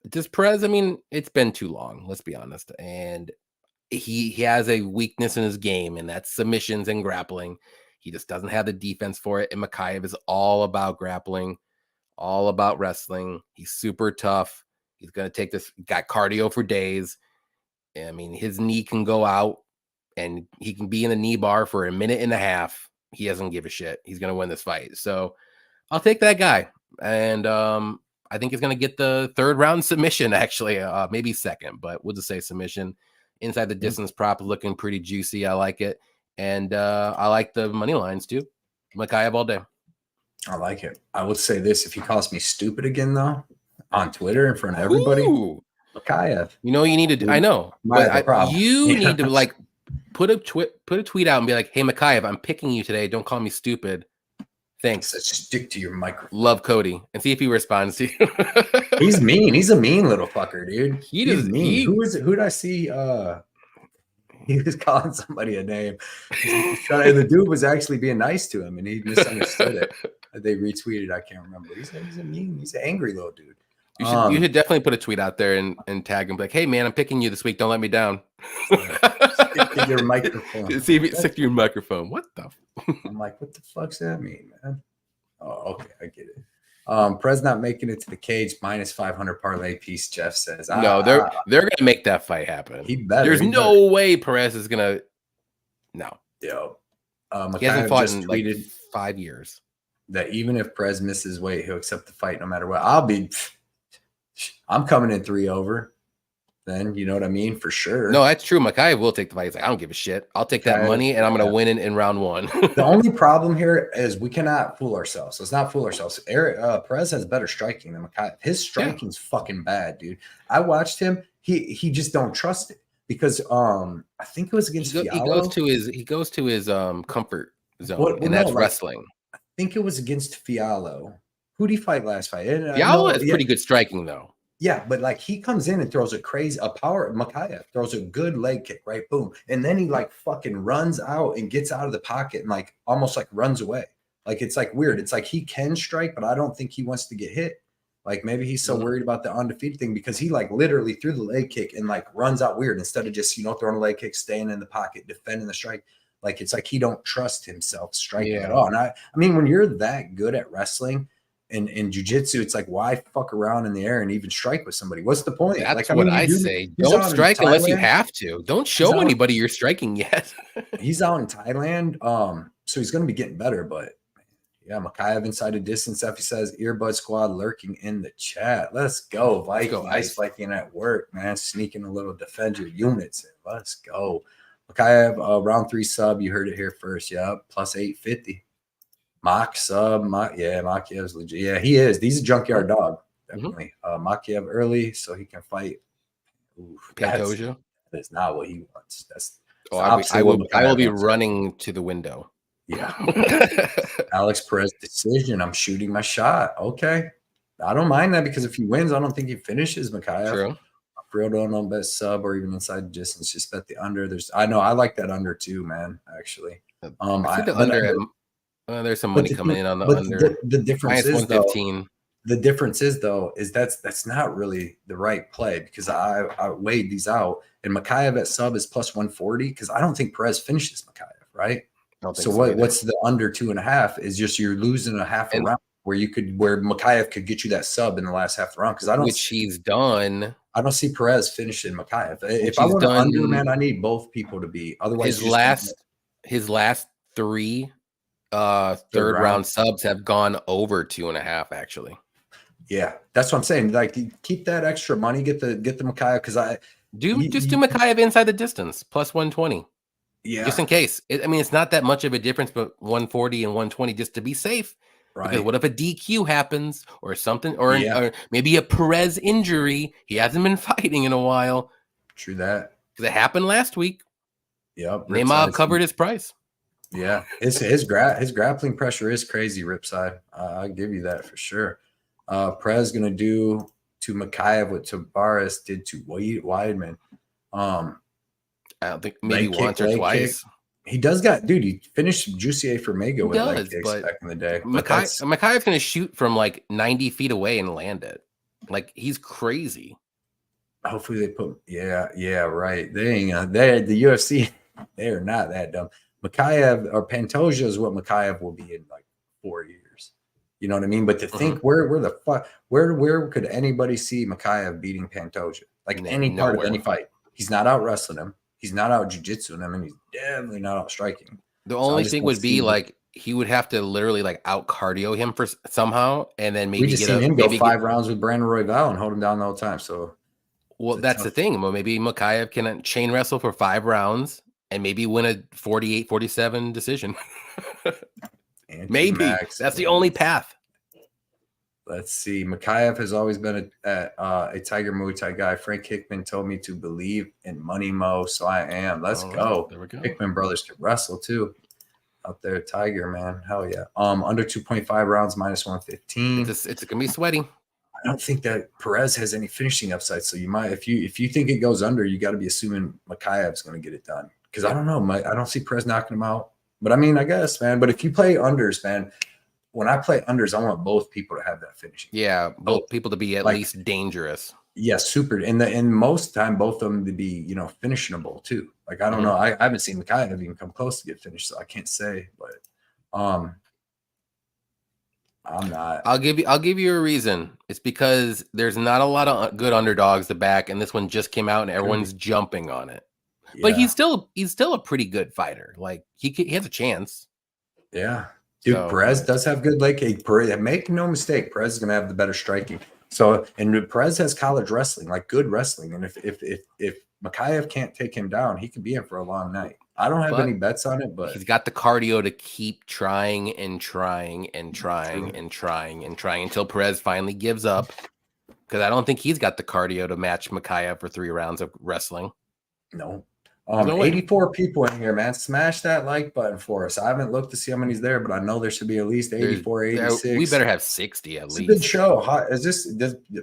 just Perez, it's been too long. Let's be honest. And he has a weakness in his game, and that's submissions and grappling. He just doesn't have the defense for it. And Makayev is all about grappling, all about wrestling. He's super tough. He's going to take this, got cardio for days. His knee can go out, and he can be in the knee bar for a minute and a half. He doesn't give a shit. He's going to win this fight. So I'll take that guy. And I think he's going to get the 3rd round submission, actually. Maybe 2nd, but we'll just say submission. Inside the distance prop looking pretty juicy. I like it. And I like the money lines, too. Makayev all day. I like it. I would say this. If he calls me stupid again, though, on Twitter in front of everybody, Makayev. You need to – I know. But you need to, put a tweet out and be like, hey, Makayev, I'm picking you today. Don't call me stupid. Thanks. Stick to your microphone. Love Cody. And see if he responds to you. He's mean. He's a mean little fucker, dude. He's mean. Who did I see? He was calling somebody a name. The dude was actually being nice to him, and he misunderstood it. They retweeted. I can't remember. He's an angry little dude. You should definitely put a tweet out there and tag him like, hey, man, I'm picking you this week. Don't let me down. Stick to your microphone. See if you stick to your microphone. What the? I'm like, what the fuck's that mean, man? Oh, okay. I get it. Perez not making it to the cage minus 500 parlay piece, Jeff says. No, they're going to make that fight happen. He better. There's no way Perez is going to. No. Yo. He hasn't Makayev fought just in like tweeted 5 years. that even if Perez misses weight, he'll accept the fight no matter what. I'm coming in 3 over. Then you know what I mean? For sure. No, that's true. Makayev will take the fight. He's like, I don't give a shit. I'll take that money and I'm going to win in round 1. The only problem here is we cannot fool ourselves. Let's not fool ourselves. Perez has better striking than Makayev. His striking's fucking bad, dude. I watched him. He just don't trust it because I think it was against Fiallo. He goes to his comfort zone, and that's wrestling. I think it was against Fiallo. Who did he fight last fight? Fiallo has pretty good striking though. Yeah, but like he comes in and throws Makayev throws a good leg kick, right? Boom. And then he like fucking runs out and gets out of the pocket and like almost like runs away. Like it's like weird. It's like he can strike, but I don't think he wants to get hit. Like maybe he's so worried about the undefeated thing because he like literally threw the leg kick and like runs out weird instead of just, throwing a leg kick, staying in the pocket, defending the strike. Like it's like he don't trust himself striking at all. And I mean, when you're that good at wrestling, in jiu-jitsu, it's like, why fuck around in the air and even strike with somebody? What's the point? That's what I say. Don't strike unless you have to. Don't show anybody you're striking yet. He's out in Thailand, so he's going to be getting better. But yeah, Makayev inside a distance. He says, Earbud Squad lurking in the chat. Let's go, Viking. Ice Viking at work, man. Sneaking a little defend your units. Let's go. Makayev, round 3 sub. You heard it here first. Yeah, plus 850. Mach sub, Makiev's legit. Yeah, he is. He's a junkyard dog, definitely. Makiev early, so he can fight. Pantoja. That's not what he wants. That's I will be running to the window. Yeah. Alex Perez decision. I'm shooting my shot. Okay. I don't mind that because if he wins, I don't think he finishes Makayev. True. I real don't bet sub or even inside distance. Just bet the under. I like that under too, man. Actually. There's some money coming in on the under. The difference is though, is that's not really the right play because I weighed these out and Makayev at sub is plus 140 because I don't think Perez finishes Makayev, right? So what's the under 2.5 is just you're losing a half a round where Makayev could get you that sub in the last half of the round because he's done. I don't see Perez finishing Makayev. If I want to under, man, I need both people to be. Otherwise, his last 3 third round subs have gone over 2.5 actually. Yeah, that's what I'm saying. Like keep that extra money, get the Makayev because do Makayev inside the distance plus 120. Yeah, just in case. It's not that much of a difference, but 140 and 120 just to be safe. Right. Because what if a DQ happens or something, or maybe a Perez injury? He hasn't been fighting in a while. True that. Because it happened last week. Yep. Neymar covered his price. Yeah, his grappling pressure is crazy, Ripside. I'll give you that for sure. Perez gonna do to Makayev what Tabares did to Weidman. I don't think maybe once or twice. He does he finished Jussier for Mego with leg kicks back in the day. Makayev's gonna shoot from like 90 feet away and land it. Like he's crazy. Hopefully they put right. They're the UFC. They are not that dumb. Makayev or Pantoja is what Makayev will be in like 4 years. You know what I mean? But to think where could anybody see Makayev beating Pantoja? Like any part of any fight. He's not out wrestling him. He's not out jiu-jitsuing him, and he's definitely not out striking. The only thing would be like he would have to literally like out cardio him for somehow, and then maybe we just seen him go 5 rounds with Brandon Royval and hold him down the whole time. So, that's the thing. Well, maybe Makayev can chain wrestle for 5 rounds and maybe win a 48-47 decision. Maybe that's the only path. Let's see. Makayev has always been a Tiger Muay Thai guy. Frank Hickman told me to believe in Money Mo, so I am. Let's go. There we go. Hickman brothers can wrestle too. Out there, Tiger, man. Hell yeah. Under 2.5 rounds, minus 115. It's gonna be sweaty. I don't think that Perez has any finishing upside. So you might, if you think it goes under, you got to be assuming Makayev's going to get it done. Because I don't know, I don't see Perez knocking him out. But I mean, I guess, man. But if you play unders, man, when I play unders, I want both people to have that finishing. Yeah, both people to be at least dangerous. Yeah, super. And most time, both of them to be, finishable too. Like I don't know, I haven't seen Makayev even come close to get finished, so I can't say. But I'm not. I'll give you a reason. It's because there's not a lot of good underdogs to back, and this one just came out, and everyone's jumping on it. But Yeah. he's still a pretty good fighter. Like he has a chance. Yeah. Dude, So, Perez does have good leg. Make no mistake, Perez is gonna have the better striking. So, and Perez has college wrestling, like good wrestling. And if Mikhaev can't take him down, he could be in for a long night. I don't have any bets on it, but he's got the cardio to keep trying and trying and trying and trying and trying until Perez finally gives up. Because I don't think he's got the cardio to match Mikhaev for 3 rounds of wrestling. No. 84 people in here, man. Smash that like button for us. I haven't looked to see how many's there, but I know there should be at least 84, 86. We better have 60 at least. It's a good show.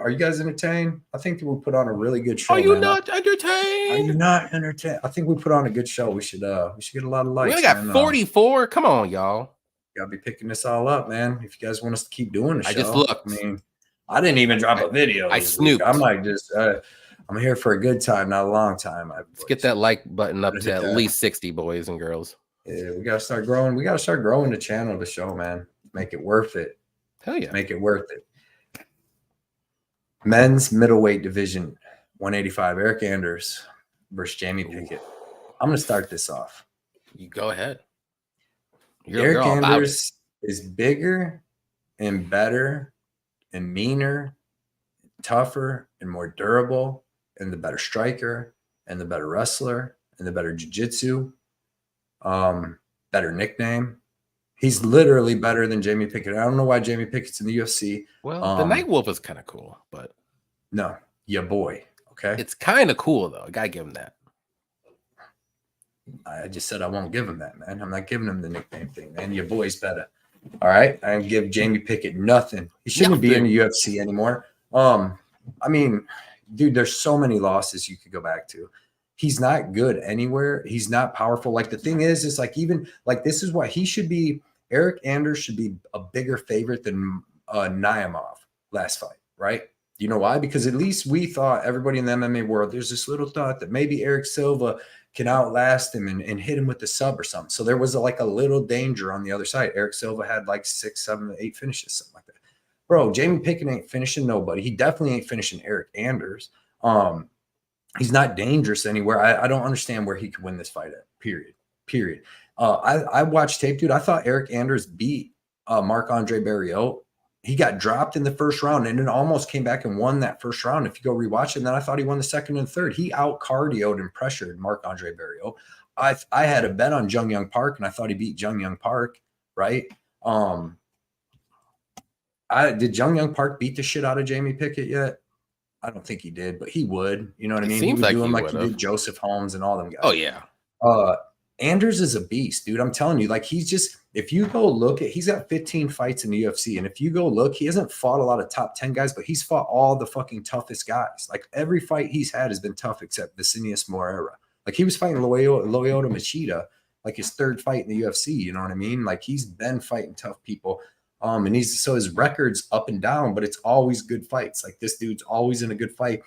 Are you guys entertained? I think we put on a really good show. Are you not entertained? Are you not entertained? I think we put on a good show. We should get a lot of likes. We got 44. Come on, y'all. Gotta be picking this all up, man. If you guys want us to keep doing the show. I just looked. I mean, I didn't even drop a video. I snooped. I'm like I'm here for a good time, not a long time. Let's get that like button up to at least 60, boys and girls. Yeah, we gotta start growing. We gotta start growing the channel, the show, man. Make it worth it. Hell yeah. Make it worth it. Men's middleweight division, 185. Eric Anders versus Jamie Pickett. I'm gonna start this off. You go ahead. Eric Anders is bigger and better and meaner, tougher and more durable, and the better striker, and the better wrestler, and the better jiu-jitsu, better nickname. He's literally better than Jamie Pickett. I don't know why Jamie Pickett's in the UFC. Well, the Night Wolf is kind of cool, but no, your boy. Okay, it's kind of cool though. I gotta give him that. I just said I won't give him that, man. I'm not giving him the nickname thing, man. Your boy's better. All right, I give Jamie Pickett nothing. He shouldn't be in the UFC anymore. I mean, dude, there's so many losses you could go back to. He's not good anywhere. He's not powerful. Like the thing is like even like this is why he should be. Eric Anders should be a bigger favorite than Naimov last fight, right? You know why? Because at least we thought, everybody in the MMA world, there's this little thought that maybe Eric Silva can outlast him and hit him with the sub or something. So there was a little danger on the other side. Eric Silva had like 6, 7, 8 finishes, something like that. Bro, Jamie Pickett ain't finishing nobody. He definitely ain't finishing Eric Anders. He's not dangerous anywhere. I don't understand where he could win this fight at, period. I watched tape, dude. I thought Eric Anders beat Marc-Andre Barriault. He got dropped in the first round and then almost came back and won that first round. If you go rewatch it, and then I thought he won the second and third. He out-cardioed and pressured Marc-Andre Barriault. I had a bet on Jung Young Park, and I thought he beat Jung Young Park, right? Did Jung Young Park beat the shit out of Jamie Pickett yet? I don't think he did, but he would. You know what I mean? Seems he would do him like he did Joseph Holmes and all them guys. Oh, yeah. Anders is a beast, dude. I'm telling you, like he's just, if you go look at, he's got 15 fights in the UFC. And if you go look, he hasn't fought a lot of top 10 guys, but he's fought all the fucking toughest guys. Like every fight he's had has been tough except Vicinius Moreira. Like he was fighting Lyoto Machida, like his 3rd fight in the UFC. You know what I mean? Like he's been fighting tough people. And so his record's up and down, but it's always good fights. Like this dude's always in a good fight.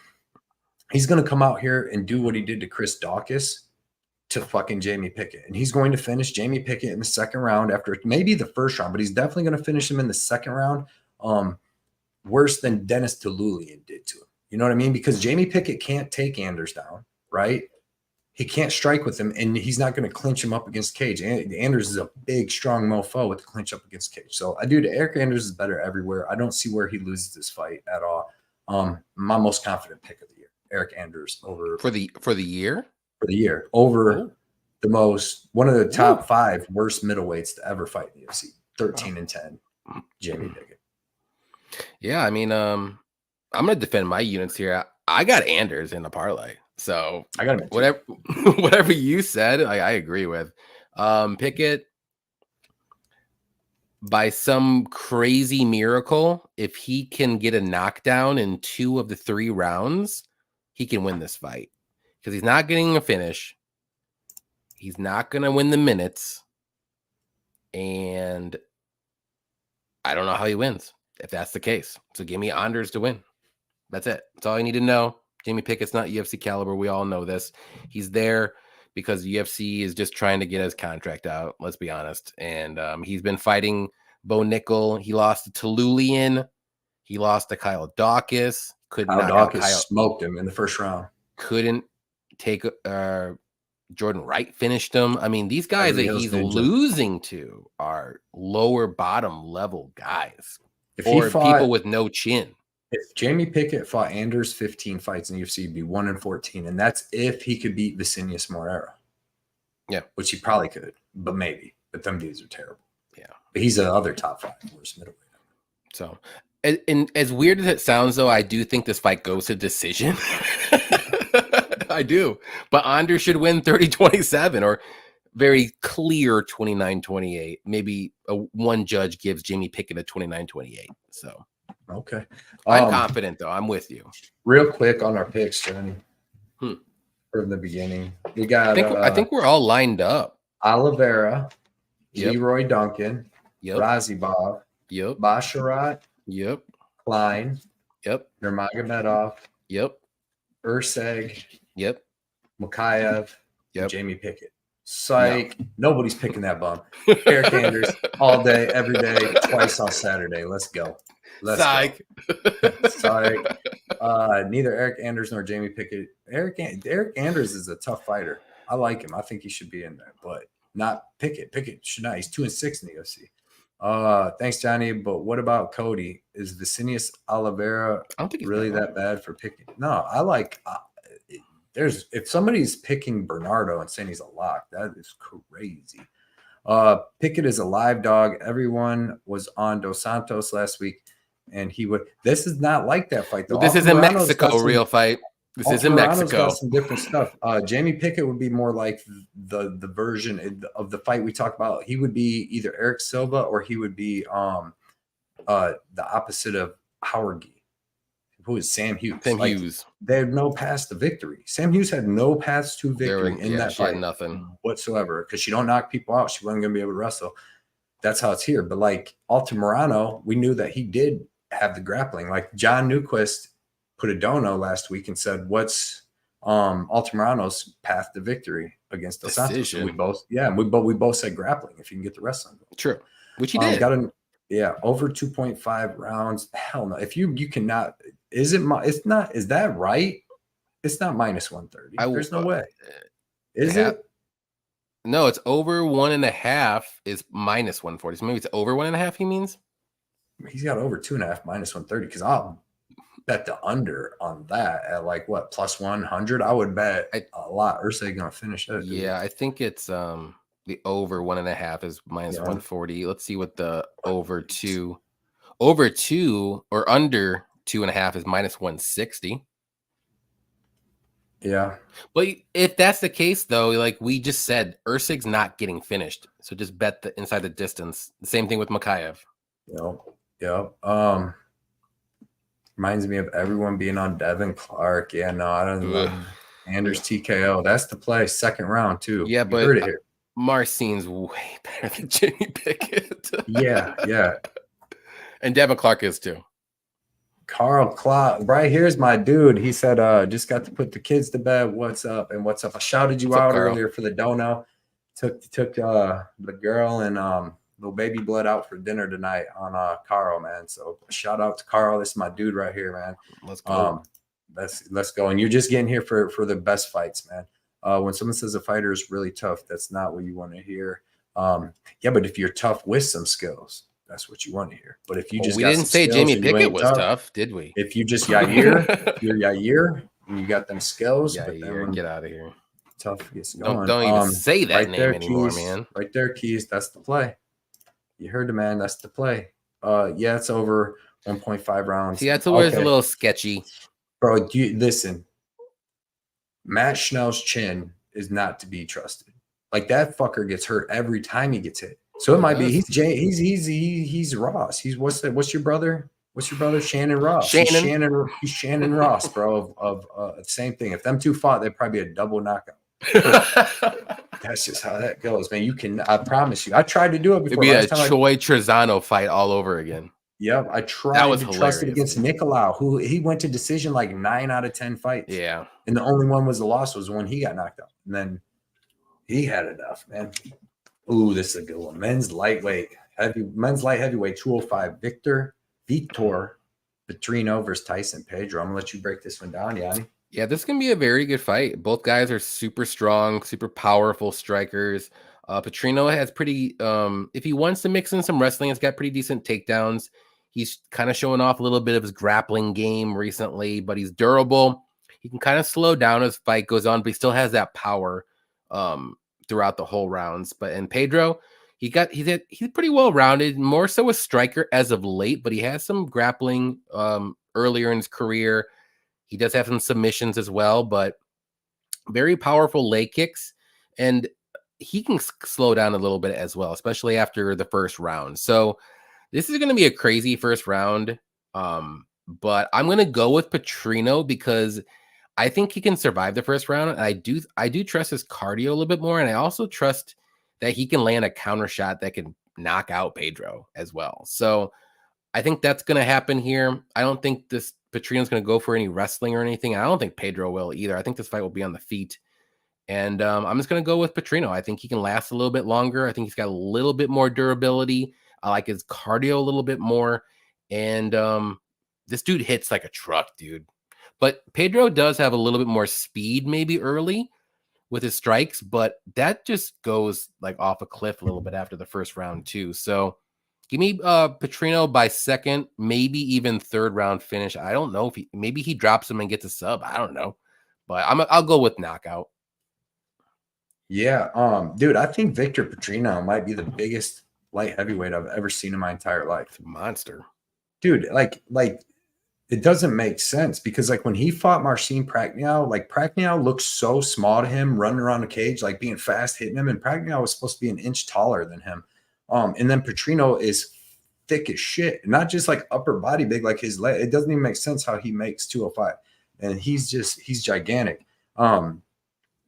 He's going to come out here and do what he did to Chris Daukaus to fucking Jamie Pickett. And he's going to finish Jamie Pickett in the second round after maybe the first round, but he's definitely going to finish him in the second round. Worse than Dennis Tululian did to him. You know what I mean? Because Jamie Pickett can't take Anders down, right? He can't strike with him, and he's not going to clinch him up against Cage. Anders is a big, strong mofo with the clinch up against Cage. So, Eric Anders is better everywhere. I don't see where he loses this fight at all. My most confident pick of the year, Eric Anders over for the year. For the year over one of the top 5 worst middleweights to ever fight in the UFC. 13-10, Jamie Pickett. Yeah, I mean, I'm gonna defend my units here. I got Anders in the parlay, so I got him. Whatever you said, I agree with. Pickett, by some crazy miracle, if he can get a knockdown in 2 of the 3 rounds, he can win this fight. Because he's not getting a finish. He's not going to win the minutes. And I don't know how he wins, if that's the case. So give me Anders to win. That's it. That's all you need to know. Jamie Pickett's not UFC caliber. We all know this. He's there because UFC is just trying to get his contract out. Let's be honest. And he's been fighting Bo Nickel. He lost to Tululian. He lost to Kyle Daukaus. Kyle Daukaus smoked him in the first round. Couldn't take Jordan Wright finished him. I mean, these guys Beverly that Hills he's Ninja. losing to are lower bottom level guys If he or fought, people with no chin. if Jamie Pickett fought Anders 15 fights in the UFC, he'd be 1-14, and that's if he could beat Vicinius Moreira. Yeah, which he probably could, but maybe. But them dudes are terrible. Yeah, but he's the other top 5 worst middleweight. So, and as weird as it sounds, though, I do think this fight goes to decision. I do. But Anders should win 30-27 or very clear 29-28. Maybe one judge gives Jamie Pickett a 29-28. So, okay. I'm confident, though. I'm with you. Real quick on our picks, Johnny. From the beginning, we got. I think we're all lined up. Oliveira, Leroy Duncan, Razov, Basharat, Klein, Nurmagomedov, Urseg, Makayev, Jamie Pickett. Psych. No. Nobody's picking that bum. Eric Anders all day, every day, twice on Saturday. Let's go. Psych. Psych. Neither Eric Anders nor Jamie Pickett. Eric Anders is a tough fighter. I like him. I think he should be in there, but not Pickett. Pickett should not. He's 2-6 in the UFC. Thanks, Johnny. But what about Cody? Is Vicinius Oliveira really that bad for Pickett? No, I like. If somebody's picking Bernardo and saying he's a lock, that is crazy. Pickett is a live dog. Everyone was on Dos Santos last week, and he would. This is not like that fight, though. Well, this is in Mexico, real fight. This is in Mexico. Got some different stuff. Jamie Pickett would be more like the version of the fight we talked about. He would be either Eric Silva or he would be the opposite of Howard Gee, who is Sam Hughes. Hughes. They had no path to victory. Sam Hughes had no paths to victory in that fight. Had nothing whatsoever because she don't knock people out. She wasn't going to be able to wrestle. That's how it's here. But like Altamirano, we knew that he did have the grappling. Like John Newquist put a dono last week and said, "What's Altamirano's path to victory against Dos Santos?" We both said grappling if you can get the wrestling. True, which he did. Over 2.5 rounds. Hell no. If you cannot, is that right? It's not minus 130. There's no way. Is it? No, it's over 1.5 is minus 140. So maybe it's over 1.5. He means he's got over 2.5 minus 130 because I'll bet the under on that at like what plus 100. I would bet a lot. Ursay gonna finish it. Yeah, I think it's the over 1.5 is minus 140. Let's see what the over two or under 2.5 is minus 160. Yeah. But if that's the case, though, like we just said, Ursig's not getting finished. So just bet the inside the distance. The same thing with Makayev. Yeah. Reminds me of everyone being on Devin Clark. Yeah, no, I don't know. Anders TKO. That's the play. Second round, too. Yeah, but heard it here. Marcin's way better than Jimmy Pickett. Yeah. And Devin Clark is, too. Carl Clark, right here's my dude. He said, just got to put the kids to bed. What's up? And what's up? I shouted you out earlier for the dono. Took the girl and little baby blood out for dinner tonight on Carl, man. So shout out to Carl. This is my dude right here, man. Let's go. Let's go. And you're just getting here for the best fights, man. When someone says a fighter is really tough, that's not what you want to hear. Yeah, but if you're tough with some skills, that's what you want to hear. But if you just we didn't say Jamie Pickett was tough, did we? If you just Yair, you're Yair, and you got them skills. Yair, get out of here. Tough gets going. Don't even say that name anymore, man. Right there, Keys. That's the play. You heard the man. That's the play. Yeah, it's over 1.5 rounds. Yeah, it's a little sketchy. Bro, listen. Matt Schnell's chin is not to be trusted. Like that fucker gets hurt every time he gets hit. So it might be he's Ross. He's what's your brother? What's your brother? Shannon Ross. He's Shannon Ross, bro. Of same thing. If them two fought, they'd probably be a double knockout. That's just how that goes, man. I promise you. I tried to do it before. It'd be a Choi Trezano fight all over again. Yep, I tried to trust it against Nicolau, who he went to decision like 9 out of 10 fights. Yeah, and the only one was the loss was when he got knocked out, and then he had enough, man. Ooh, this is a good one. Men's light heavyweight 205. Vitor Patrino versus Tyson Pedro. I'm gonna let you break this one down, Yanni. Yeah, this can be a very good fight. Both guys are super strong, super powerful strikers. Patrino has pretty if he wants to mix in some wrestling, he's got pretty decent takedowns. He's kind of showing off a little bit of his grappling game recently, but he's durable. He can kind of slow down as fight goes on, but he still has that power um throughout the whole rounds. But in Pedro, he's pretty well rounded, more so a striker as of late, but he has some grappling earlier in his career. He does have some submissions as well, but very powerful leg kicks. And he can slow down a little bit as well, especially after the first round. So this is going to be a crazy first round. But I'm going to go with Patrino because I think he can survive the first round. And I do trust his cardio a little bit more. And I also trust that he can land a counter shot that can knock out Pedro as well. So I think that's going to happen here. I don't think this Patrino's going to go for any wrestling or anything. I don't think Pedro will either. I think this fight will be on the feet. And I'm just going to go with Patrino. I think he can last a little bit longer. I think he's got a little bit more durability. I like his cardio a little bit more. And this dude hits like a truck, dude. But Pedro does have a little bit more speed maybe early with his strikes, but that just goes like off a cliff a little bit after the first round too. So give me Patrino by second, maybe even third round finish. I don't know if maybe he drops him and gets a sub. I don't know, but I'll go with knockout. Yeah, dude, I think Victor Petrino might be the biggest light heavyweight I've ever seen in my entire life. Monster. Dude, like it doesn't make sense because like when he fought Marcin Prachnio, like Prachnio looked so small to him running around the cage, like being fast, hitting him, and Prachnio was supposed to be an inch taller than him. And then Petrino is thick as shit, not just like upper body big, like his leg. It doesn't even make sense how he makes 205, and he's gigantic.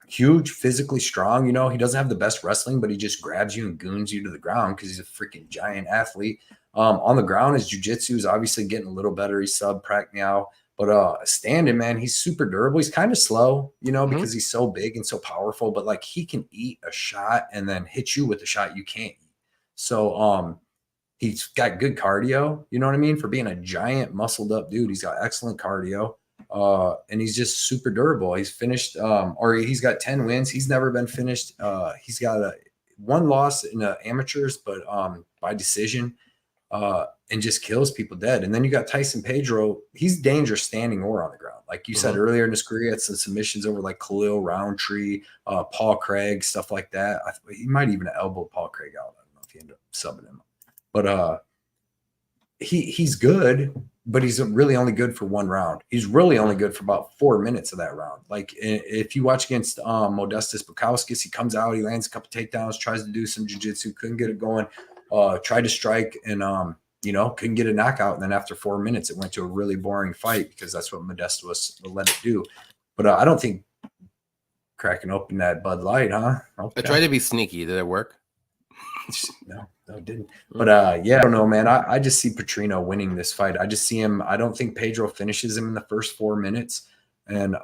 Huge, physically strong. You know, he doesn't have the best wrestling, but he just grabs you and goons you to the ground because he's a freaking giant athlete. On the ground, his jiu-jitsu is obviously getting a little better. He's sub Prachnio, but standing, man, he's super durable. He's kind of slow, you know, because he's so big and so powerful, but like he can eat a shot and then hit you with a shot you can't eat. So he's got good cardio, you know what I mean? For being a giant muscled up dude, he's got excellent cardio. And he's just super durable. He's finished, or he's got 10 wins. He's never been finished. He's got one loss in the amateurs, but by decision, and just kills people dead. And then you got Tyson Pedro. He's dangerous standing or on the ground. Like you said earlier in his career, he had some submissions over like Khalil Roundtree, Paul Craig, stuff like that. He might even have elbowed Paul Craig out. I don't know if he ended up subbing him, but he's good, but he's really only good for one round. He's really only good for about 4 minutes of that round. Like if you watch against Modestas Bukauskas, he comes out, he lands a couple takedowns, tries to do some jiu-jitsu, couldn't get it going, tried to strike and you know, couldn't get a knockout. And then after 4 minutes, it went to a really boring fight because that's what Modesta was let it do. But I don't think cracking open that Bud Light, huh? Okay. I tried to be sneaky. Did it work? No, it didn't. But yeah, I don't know, man. I just see Patrino winning this fight. I just see him. I don't think Pedro finishes him in the first 4 minutes. And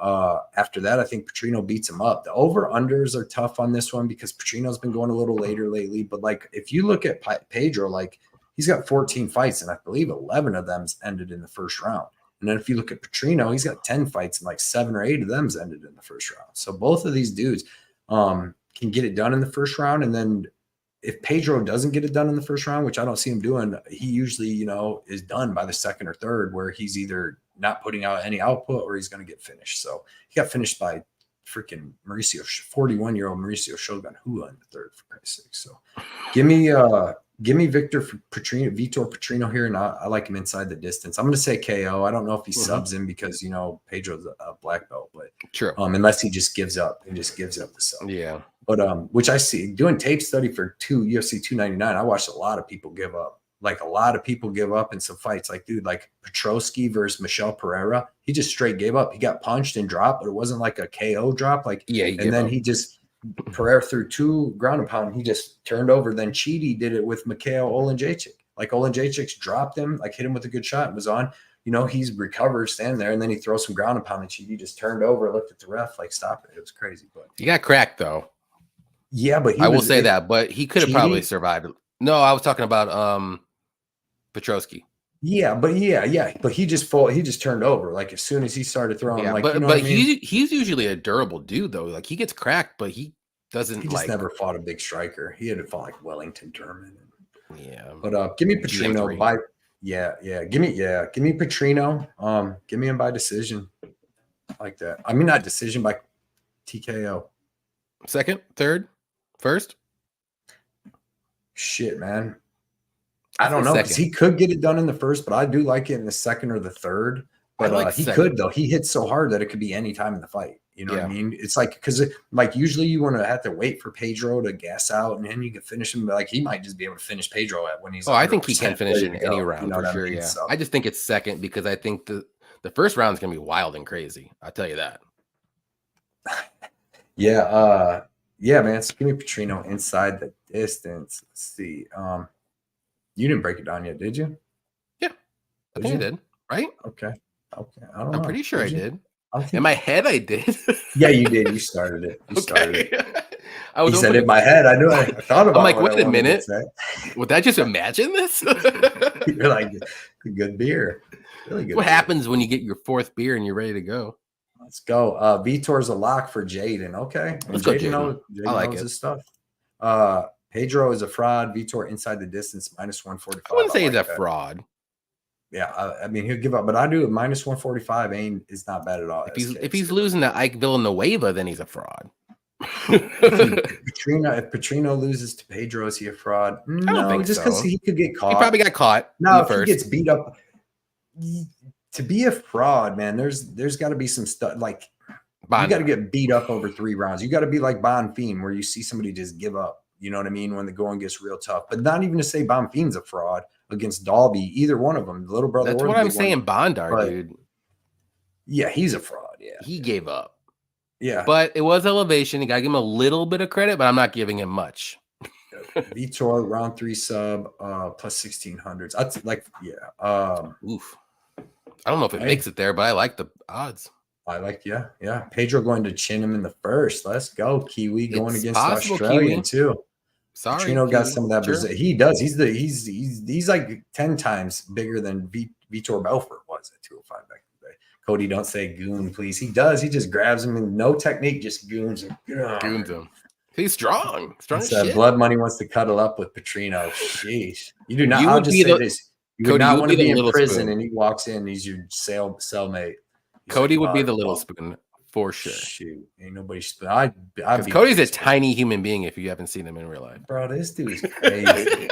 after that, I think Patrino beats him up. The over-unders are tough on this one because Patrino's been going a little later lately. But like, if you look at Pedro, like he's got 14 fights, and I believe 11 of them's ended in the first round. And then if you look at Patrino, he's got 10 fights, and like 7 or 8 of them's ended in the first round. So both of these dudes can get it done in the first round. And then if Pedro doesn't get it done in the first round, which I don't see him doing, he usually, you know, is done by the second or third, where he's either not putting out any output or he's going to get finished. So he got finished by freaking 41-year-old Mauricio Shogun Hua in the third, for Christ's sake. So give me Victor Petrino here, and I like him inside the distance. I'm going to say KO. I don't know if he subs him because, you know, Pedro's a black belt, but true. Unless he just gives up and just gives up the sub. Yeah. But which I see doing tape study for UFC 299, I watched a lot of people give up. Like a lot of people give up in some fights. Like, dude, like Petrosky versus Michel Pereira, he just straight gave up. He got punched and dropped, but it wasn't like a KO drop. Like, yeah, and then he just Pereira threw 2 ground and pound. He just turned over. Then Chidi did it with Mikhail Olenjacek. Like Olenjacek dropped him, like hit him with a good shot and was on. You know, he's recovered, standing there, and then he throws some ground and pound, and Chidi just turned over, looked at the ref, like, stop it. It was crazy. But he got cracked though. Yeah, but I will say that, but he could have probably survived. No, I was talking about Petrosky. Yeah, but he just turned over. Like as soon as he started throwing, Yeah, like but you know what I mean? he's usually a durable dude though. Like he gets cracked, but he He doesn't just like. never fought a big striker. He had to fight like Wellington Turman. Yeah, But give me Patrino GM3. by give me Patrino. Give me him by decision. Like that. I mean not decision by TKO. Second, third, first. Shit, man. I I don't say know because second. he could get it done in the first, but I do like it in the second or the third. I But like he second. could though. He hits so hard that it could be any time in the fight. You know what I Yeah. mean? It's like because like usually you want to have to wait for Pedro to gas out, and then you can finish him. But like he might just be able to finish Pedro at when he's. Oh, I think he can 100% finish ready in to any go. round You know for what I sure. mean? Yeah, So I just think it's second because I think the first round is gonna be wild and crazy. I'll tell you that. yeah, man. So give me Patrino inside the distance. Let's see. You didn't break it down yet, did you? Yeah, I think I did. Right? Okay. I don't I'm know. pretty sure I did. I In think. my head, I did. Yeah, you did. You started it. You started Okay. it. I was He said hoping in my head. I knew. I thought I'm about like, what I wait a wanted to minute. say. Would I just imagine this? You're like, good beer. Really good. What beer. happens when you get your fourth beer and you're ready to go? Let's go. Vitor's a lock for Jaden. Okay. And Let's go, Jaden Jaden. I like knows it. his stuff. Pedro is a fraud. Vitor inside the distance, minus 145. I wouldn't say he's like a that. fraud. Yeah, I mean he'll give up, but I do minus 145 is not bad at all. If he's losing to Ike Villanueva, then he's a fraud. If Patrino loses to Pedro, is he a fraud? I don't think just so. because he could get caught. He probably got caught. No, if first. he gets beat up, to be a fraud, man, there's got to be some stuff like you got to get beat up over 3 rounds. You got to be like Bonfim, where you see somebody just give up. You know what I mean? When the going gets real tough, but not even to say Bonfim's a fraud against Dalby, either one of them, the little brother. That's what I'm saying. Bondar, dude. Yeah, he's a fraud. Yeah, he gave up. Yeah, but it was elevation. You got to give him a little bit of credit, but I'm not giving him much. Vitor round 3 sub plus 1600s. That's like oof. I don't know if it makes it there, but I like the odds. I like Pedro going to chin him in the first. Let's go. Kiwi going against Australian Kiwi. Too. Sorry, Patrino got some of that. Sure. He does. He's like 10 times bigger than Vitor Belfort was at 205 back in the day. Cody, don't say goon, please. He does. He just grabs him and no technique, just goons him. Goons him. He's strong. Strong as shit. Blood Money wants to cuddle up with Patrino. Sheesh. You do not. I'll just say this. You would not want to be in prison and he walks in. He's your cellmate. Cody would be the little spoon for sure. Shoot, ain't nobody spoon. Cody's a tiny human being if you haven't seen him in real life. Bro, this dude is crazy.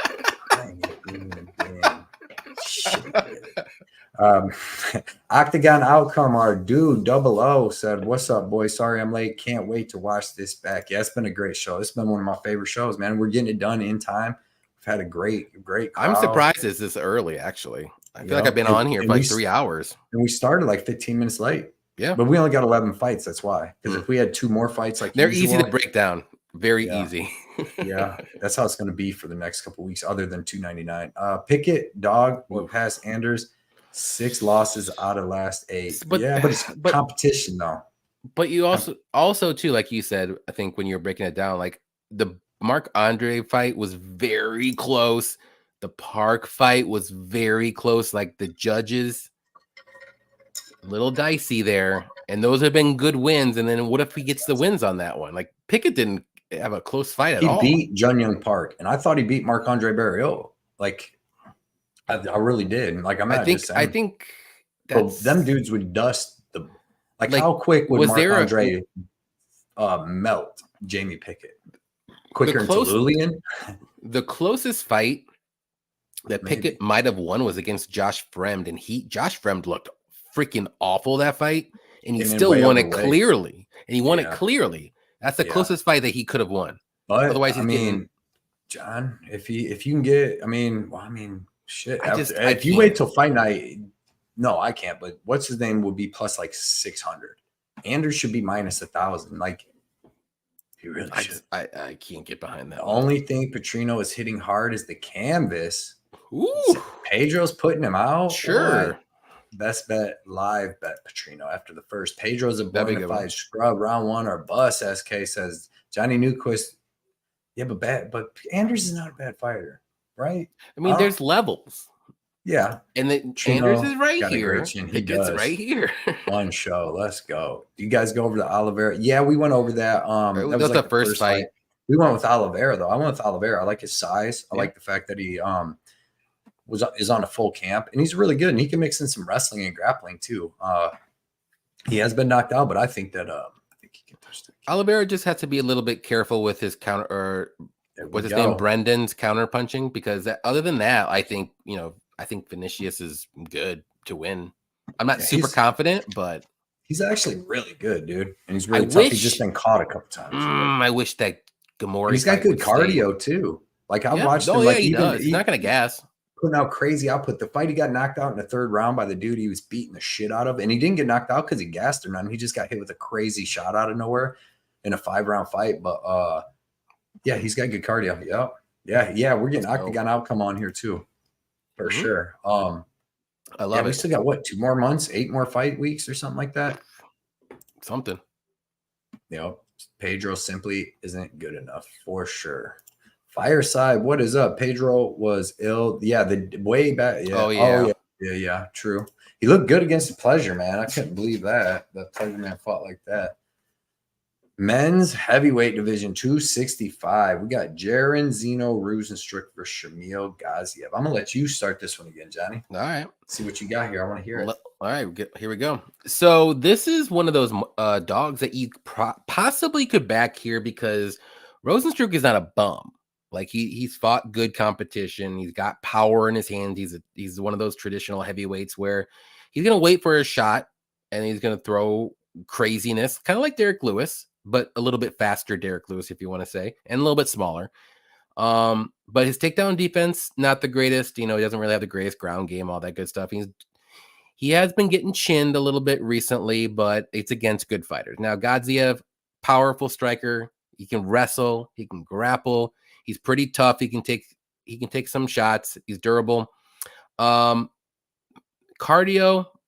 Octagon Outcome, our dude 00 said, "What's up, boys? Sorry I'm late. Can't wait to watch this back." Yeah, it's been a great show. It's been one of my favorite shows, man. We're getting it done in time. We've had a great crowd. I'm surprised it's this early, actually. I feel like I've been on here for like 3 hours. And we started like 15 minutes late. Yeah. But we only got 11 fights. That's why. Because if we had 2 more fights, like they're easy to break down. Very easy. Yeah. That's how it's going to be for the next couple of weeks, other than 299. Pickett, dog, will pass Anders. 6 losses out of last 8. But it's competition though. But you also too, like you said, I think when you're breaking it down, like the Mark Andre fight was very close. The Park fight was very close. Like the judges, a little dicey there. And those have been good wins. And then what if he gets the wins on that one? Like Pickett didn't have a close fight at all. He beat Jun Young Park. And I thought he beat Mark Andre Barriolo. Like I really did. Like I'm not just saying. I think them dudes would dust the like how quick would Mark Andre melt Jamie Pickett? Quicker than Lulian? The closest fight that Pickett might have won was against Josh Fremd, and Josh Fremd looked freaking awful that fight, and he still won it clearly. And he won it clearly. That's the closest fight that he could have won. But otherwise, John, if you can get, shit. If you wait till fight night, no, I can't. But what's his name would be plus like 600. Anders should be minus 1,000. Like he really should. I can't get behind that. The only thing Patrino is hitting hard is the canvas. Ooh, Pedro's putting him out. Sure. Boy. Best bet, live bet Patrino after the first. Pedro's a bona fide scrub round 1 or bust. SK says Johnny Newquist. Yeah, but Anders is not a bad fighter, right? I mean, there's levels. Yeah. And then Chino Anders is right got a great here. chin. He Pickett's does. right here. Fun show. Let's go. Do you guys go over to Oliveira? Yeah, we went over that. That was like the first fight. We went with Oliveira though. I went with Oliveira. I like his size. I like the fact that he is on a full camp, and he's really good, and he can mix in some wrestling and grappling too. He has been knocked out, but I think that I think he can touch the Oliveira just has to be a little bit careful with his counter, or what's his name, Brendan's counter punching, because other than that, I think Vinicius is good to win. I'm not super confident, but he's actually really good, dude, and he's really tough. He's just been caught a couple times. I wish that Gamori. He's got good cardio too. Like I've watched him. Like he does. He's not gonna gas. Putting out crazy output. The fight, he got knocked out in the third round by the dude he was beating the shit out of, and he didn't get knocked out because he gassed or nothing. He just got hit with a crazy shot out of nowhere in a 5-round fight. But yeah, he's got good cardio. Yeah. We're getting Octagon Outcome on here too, for sure. I love it. We still got what, 2 more months, 8 more fight weeks or something like that. Something. Pedro simply isn't good enough for sure. Fireside, what is up? Pedro was ill. Yeah, the way back. Yeah. Yeah. True. He looked good against the Pleasure, man. I couldn't believe that. The Pleasure man fought like that. Men's heavyweight division 265. We got Jaron Zeno Rozenstruik versus Shamil Gaziev. I'm gonna let you start this one again, Johnny. All right. Let's see what you got here. I want to hear it. All right, here we go. So this is one of those dogs that you possibly could back here because Rozenstruik is not a bum. Like he's fought good competition. He's got power in his hands. He's one of those traditional heavyweights where he's gonna wait for a shot and he's gonna throw craziness, kind of like Derek Lewis, but a little bit faster Derek Lewis, if you want to say, and a little bit smaller. But his takedown defense, not the greatest. He doesn't really have the greatest ground game, all that good stuff. He has been getting chinned a little bit recently, but it's against good fighters. Now, Gaziev, powerful striker. He can wrestle. He can grapple. He's pretty tough. He can take some shots. He's durable. Cardio.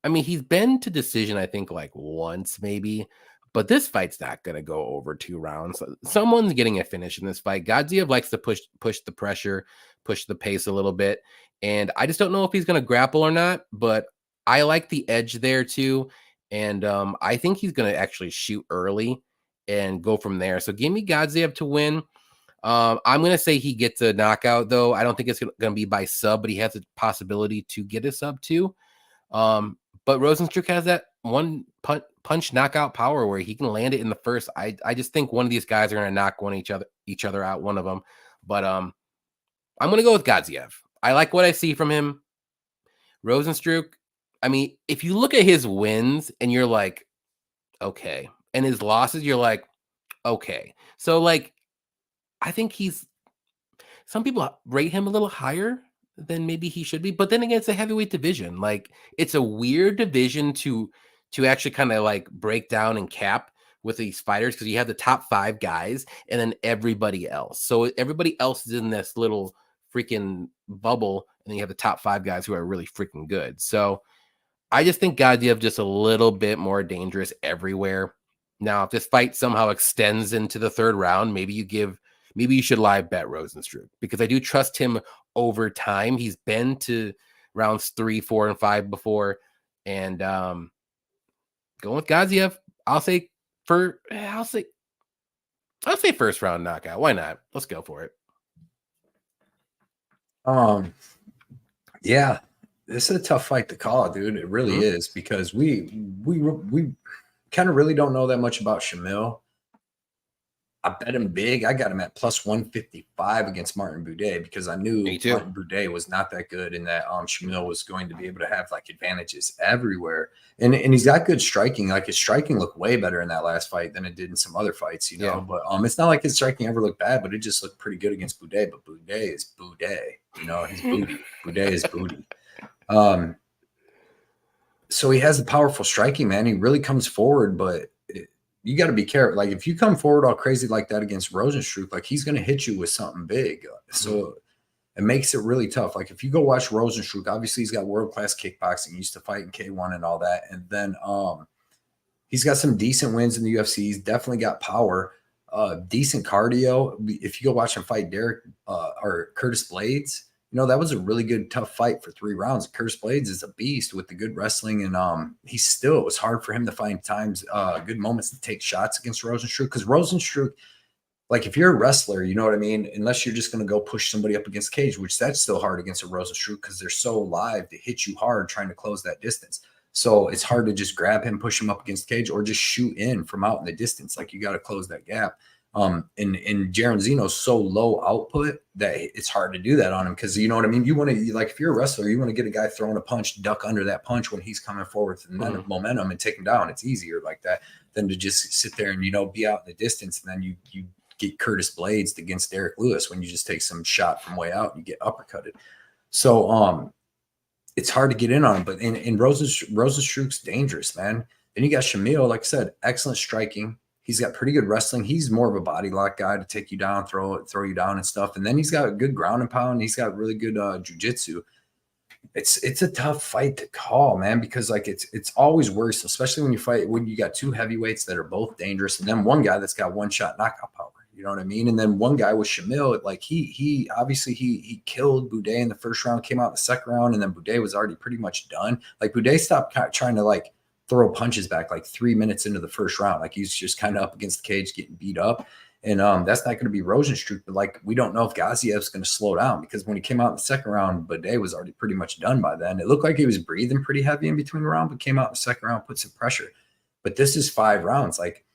I mean, he's been to decision, I think, like once maybe, but this fight's not going to go over 2 rounds. Someone's getting a finish in this fight. Gaziev likes to push the pressure, push the pace a little bit, and I just don't know if he's going to grapple or not. But I like the edge there too, and I think he's going to actually shoot early and go from there. So give me Gaziev to win. I'm going to say he gets a knockout, though. I don't think it's going to be by sub, but he has a possibility to get a sub too. But Rozenstruik has that one punch knockout power where he can land it in the first. I just think one of these guys are going to knock each other out, one of them. But I'm going to go with Gaziev. I like what I see from him. Rozenstruik, I mean, if you look at his wins and you're like, okay, and his losses, you're like, okay. So like, I think some people rate him a little higher than maybe he should be, but then again, it's a heavyweight division. Like it's a weird division to actually kind of like break down and cap with these fighters because you have the top 5 guys and then everybody else. So everybody else is in this little freaking bubble, and then you have the top 5 guys who are really freaking good. So I just think Gaziev just a little bit more dangerous everywhere. Now, if this fight somehow extends into the 3rd round, maybe you should live bet Rozenstruik because I do trust him over time. He's been to rounds 3, 4, and 5 before, and going with Gaziev, I'll say first round knockout. Why not? Let's go for it. Yeah, this is a tough fight to call, dude. It really is because we kind of really don't know that much about Shamil. I bet him big. I got him at plus 155 against Martin Boudet because I knew Martin Boudet was not that good and that Shamil was going to be able to have like advantages everywhere. And he's got good striking. Like his striking looked way better in that last fight than it did in some other fights, Yeah. But it's not like his striking ever looked bad, but it just looked pretty good against Boudet. But Boudet is Boudet, he's booty. Boudet is booty. So he has the powerful striking, man. He really comes forward, but you got to be careful. Like if you come forward all crazy like that against Rozenstruik, like he's going to hit you with something big. So it makes it really tough. Like if you go watch Rozenstruik, obviously he's got world-class kickboxing. He used to fight in K1 and all that. And then he's got some decent wins in the UFC. He's definitely got power, decent cardio. If you go watch him fight Derek or Curtis Blades, that was a really good, tough fight for 3 rounds. Curse Blades is a beast with the good wrestling, and it was hard for him to find times, good moments to take shots against Rozenstruik, because Rozenstruik, like, if you're a wrestler, you know what I mean? Unless you're just going to go push somebody up against cage, which that's still hard against a Rozenstruik because they're so live to hit you hard trying to close that distance. So it's hard to just grab him, push him up against cage, or just shoot in from out in the distance. Like, you got to close that gap. And Jaron Zeno's so low output that it's hard to do that on him, because you know what I mean? You want to, like, if you're a wrestler, you want to get a guy throwing a punch, duck under that punch when he's coming forward with momentum and take him down. It's easier like that than to just sit there and, be out in the distance, and then you get Curtis Blades against Derek Lewis when you just take some shot from way out and you get uppercutted. So it's hard to get in on him, but in Rozenstruik's dangerous, man. Then you got Shamil, like I said, excellent striking. He's got pretty good wrestling. He's more of a body lock guy to take you down, throw you down and stuff. And then he's got a good ground and pound. He's got really good jiu-jitsu. It's a tough fight to call, man, because like it's always worse, especially when you got 2 heavyweights that are both dangerous, and then one guy that's got one-shot knockout power. You know what I mean? And then one guy with Shamil, like he obviously he killed Boudet in the first round, came out in the second round, and then Boudet was already pretty much done. Like, Boudet stopped trying to like throw punches back like 3 minutes into the first round. Like, he's just kind of up against the cage getting beat up. And that's not going to be Rozenstruik, but like, we don't know if Gaziev's going to slow down, because when he came out in the second round, Boudet was already pretty much done by then. It looked like he was breathing pretty heavy in between the round, but came out in the second round, put some pressure. But this is 5 rounds. Like,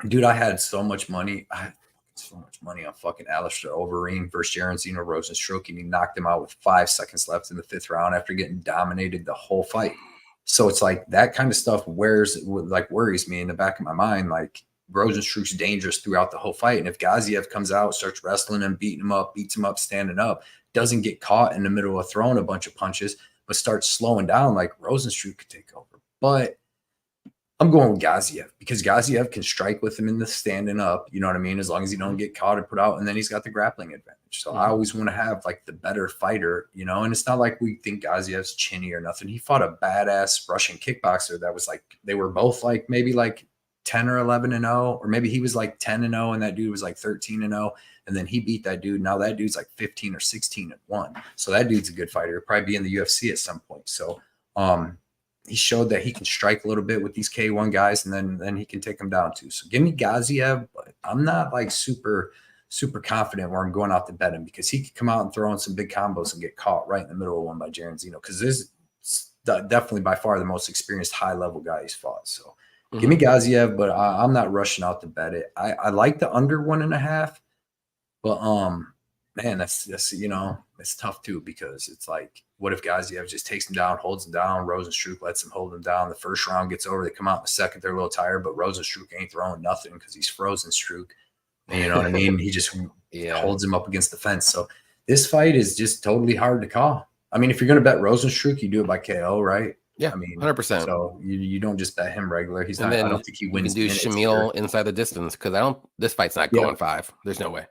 dude, I had so much money. I had so much money on fucking Alistair Overeem versus Jaron Zeno Rozenstruik, and he knocked him out with 5 seconds left in the 5th round after getting dominated the whole fight. So it's like that kind of stuff worries me in the back of my mind. Like, Rozenstruik's dangerous throughout the whole fight. And if Gaziev comes out, starts wrestling him, beats him up, standing up, doesn't get caught in the middle of throwing a bunch of punches, but starts slowing down, like, Rozenstruik could take over. But I'm going with Gaziev, because Gaziev can strike with him in the standing up, you know what I mean? As long as he don't get caught and put out, and then he's got the grappling advantage. So I always want to have like the better fighter, and it's not like we think Gaziev's chinny or nothing. He fought a badass Russian kickboxer that was like, they were both like maybe like 10 or 11-0, or maybe he was like 10-0 and that dude was like 13-0, and then he beat that dude. Now that dude's like 15 or 16-1. So that dude's a good fighter. He'll probably be in the UFC at some point. So he showed that he can strike a little bit with these K1 guys, and then he can take them down too. So give me Gaziev, but I'm not like super confident where I'm going out to bet him, because he could come out and throw in some big combos and get caught right in the middle of one by Jaron Zeno, because this is definitely by far the most experienced high-level guy he's fought. So give me Gaziev, but I'm not rushing out to bet it. I like the under 1.5, but man, that's it's tough too, because it's like, what if Gaziev just takes him down, holds him down, Rozenstruik lets him hold him down. The first round gets over, they come out in the second, they're a little tired, but Rozenstruik ain't throwing nothing because he's Rozenstruik. You know what I mean? He just holds him up against the fence. So this fight is just totally hard to call. I mean, if you're going to bet Rozenstruik, you do it by KO, right? Yeah, I mean, 100%. So you don't just bet him regular. He's not. I don't think he wins. You can do Shamil inside the distance, because this fight's not going 5. There's no way.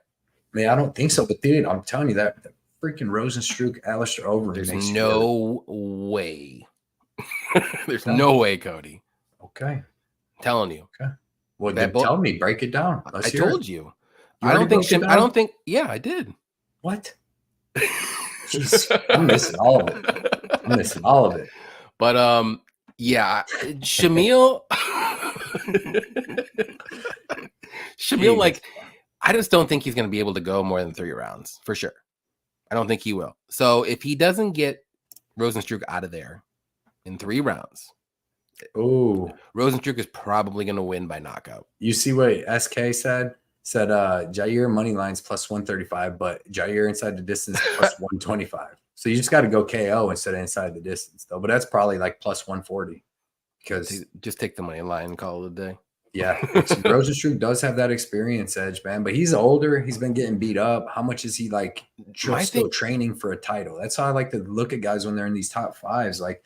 Man, I don't think so. But dude, I'm telling you that the freaking Rozenstruik, Alistair Overeem. There's no way. There's no way, Cody. Okay. I'm telling you. Okay. Well, tell me, break it down. I told you. I don't think. Yeah, I did. What? Jeez, I'm missing all of it. But yeah, Shamil, like, I just don't think he's going to be able to go more than 3 rounds for sure. I don't think he will. So if he doesn't get Rozenstruik out of there in 3 rounds, Rozenstruik is probably going to win by knockout. You see what SK said? Said Jair money lines plus 135, but Jair inside the distance plus 125. So you just got to go KO instead of inside the distance, though. But that's probably like plus 140. Because just take the money line and call it a day. Yeah, Rozenstruik does have that experience edge, man. But he's older. He's been getting beat up. How much is he like still training for a title? That's how I like to look at guys when they're in these top 5s. Like,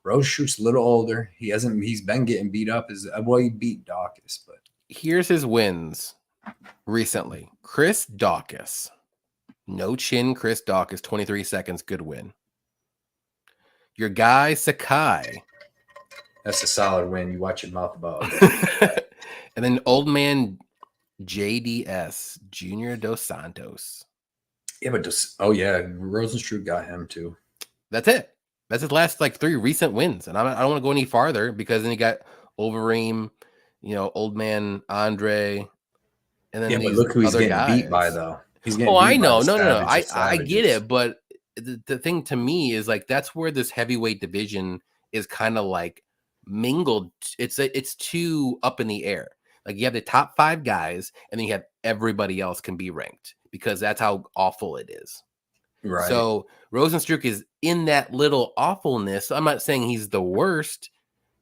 Rozenstruik's a little older. He's been getting beat up. He beat Dawkins, but here's his wins recently. Chris Dawkins, no chin. Chris Dawkins, 23 seconds, good win. Your guy Sakai, that's a solid win. You watch your mouth about it. And then old man JDS, Junior Dos Santos. Yeah, but Rozenstruik got him too. That's it. That's his last like 3 recent wins, and I don't want to go any farther because then you got Overeem, old man Andre, and then Yeah, but these look who he's other getting beat by guys. though. He's getting Oh, I beat by know. the No. savage of I get savages. it, but the thing to me is like that's where this heavyweight division is kind of like mingled. It's too up in the air. Like you have the top 5 guys, and then you have everybody else can be ranked because that's how awful it is. Right. So Rozenstruik is in that little awfulness. I'm not saying he's the worst,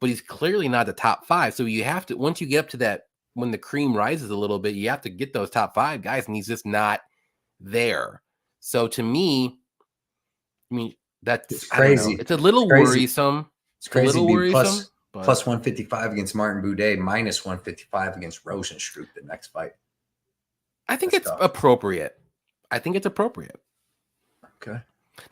but he's clearly not the top 5. So you have to, once you get up to that, when the cream rises a little bit, you have to get those top 5 guys, and he's just not there. So to me, I mean, that's crazy. It's a little worrisome. It's crazy. A little worrisome. Plus 155 against Martin Boudet, minus 155 against Rozenstruik the next fight. I think it's appropriate. Okay.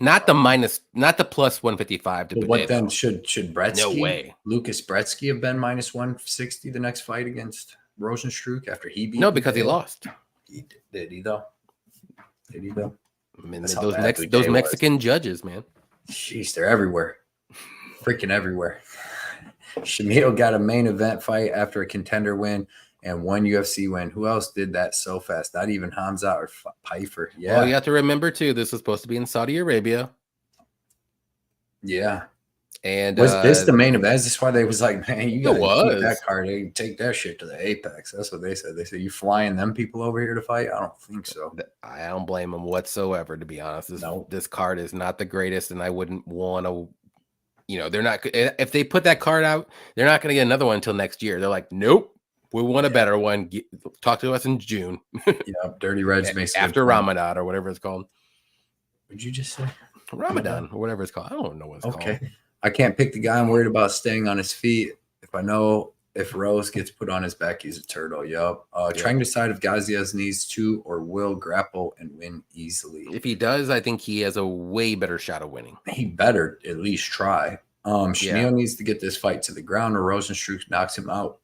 Not the plus 155 to what then should Bretsky? No way. Lucas Bretsky have been minus 160 the next fight against Rozenstruik after he beat? No, because he lost. Did he though? I mean, those Mexican judges, man. Jeez, they're everywhere. Freaking everywhere. Shamil got a main event fight after a contender win and 1 UFC win. Who else did that so fast? Not even Hamza or Pfeiffer. Yeah. Well, you have to remember too, this was supposed to be in Saudi Arabia. Yeah. And was this the main event? Is this why they was like, man, you got to keep that card. They take that shit to the apex. That's what they said. They said, you flying them people over here to fight? I don't think so. I don't blame them whatsoever, to be honest. This card is not the greatest, and I wouldn't want to, they're not, if they put that card out, they're not going to get another one until next year. They're like, nope, we want a better one. Talk to us in June. Yeah, Dirty Reds makes after Ramadan or whatever it's called. What'd you just say? Ramadan or whatever it's called. I don't know what it's called. Okay. I can't pick the guy. I'm worried about staying on his feet. If Rose gets put on his back, he's a turtle. Yup. Trying to decide if Gaziev needs to or will grapple and win easily. If he does, I think he has a way better shot of winning. He better at least try. Schnell needs to get this fight to the ground or Rozenstruik knocks him out.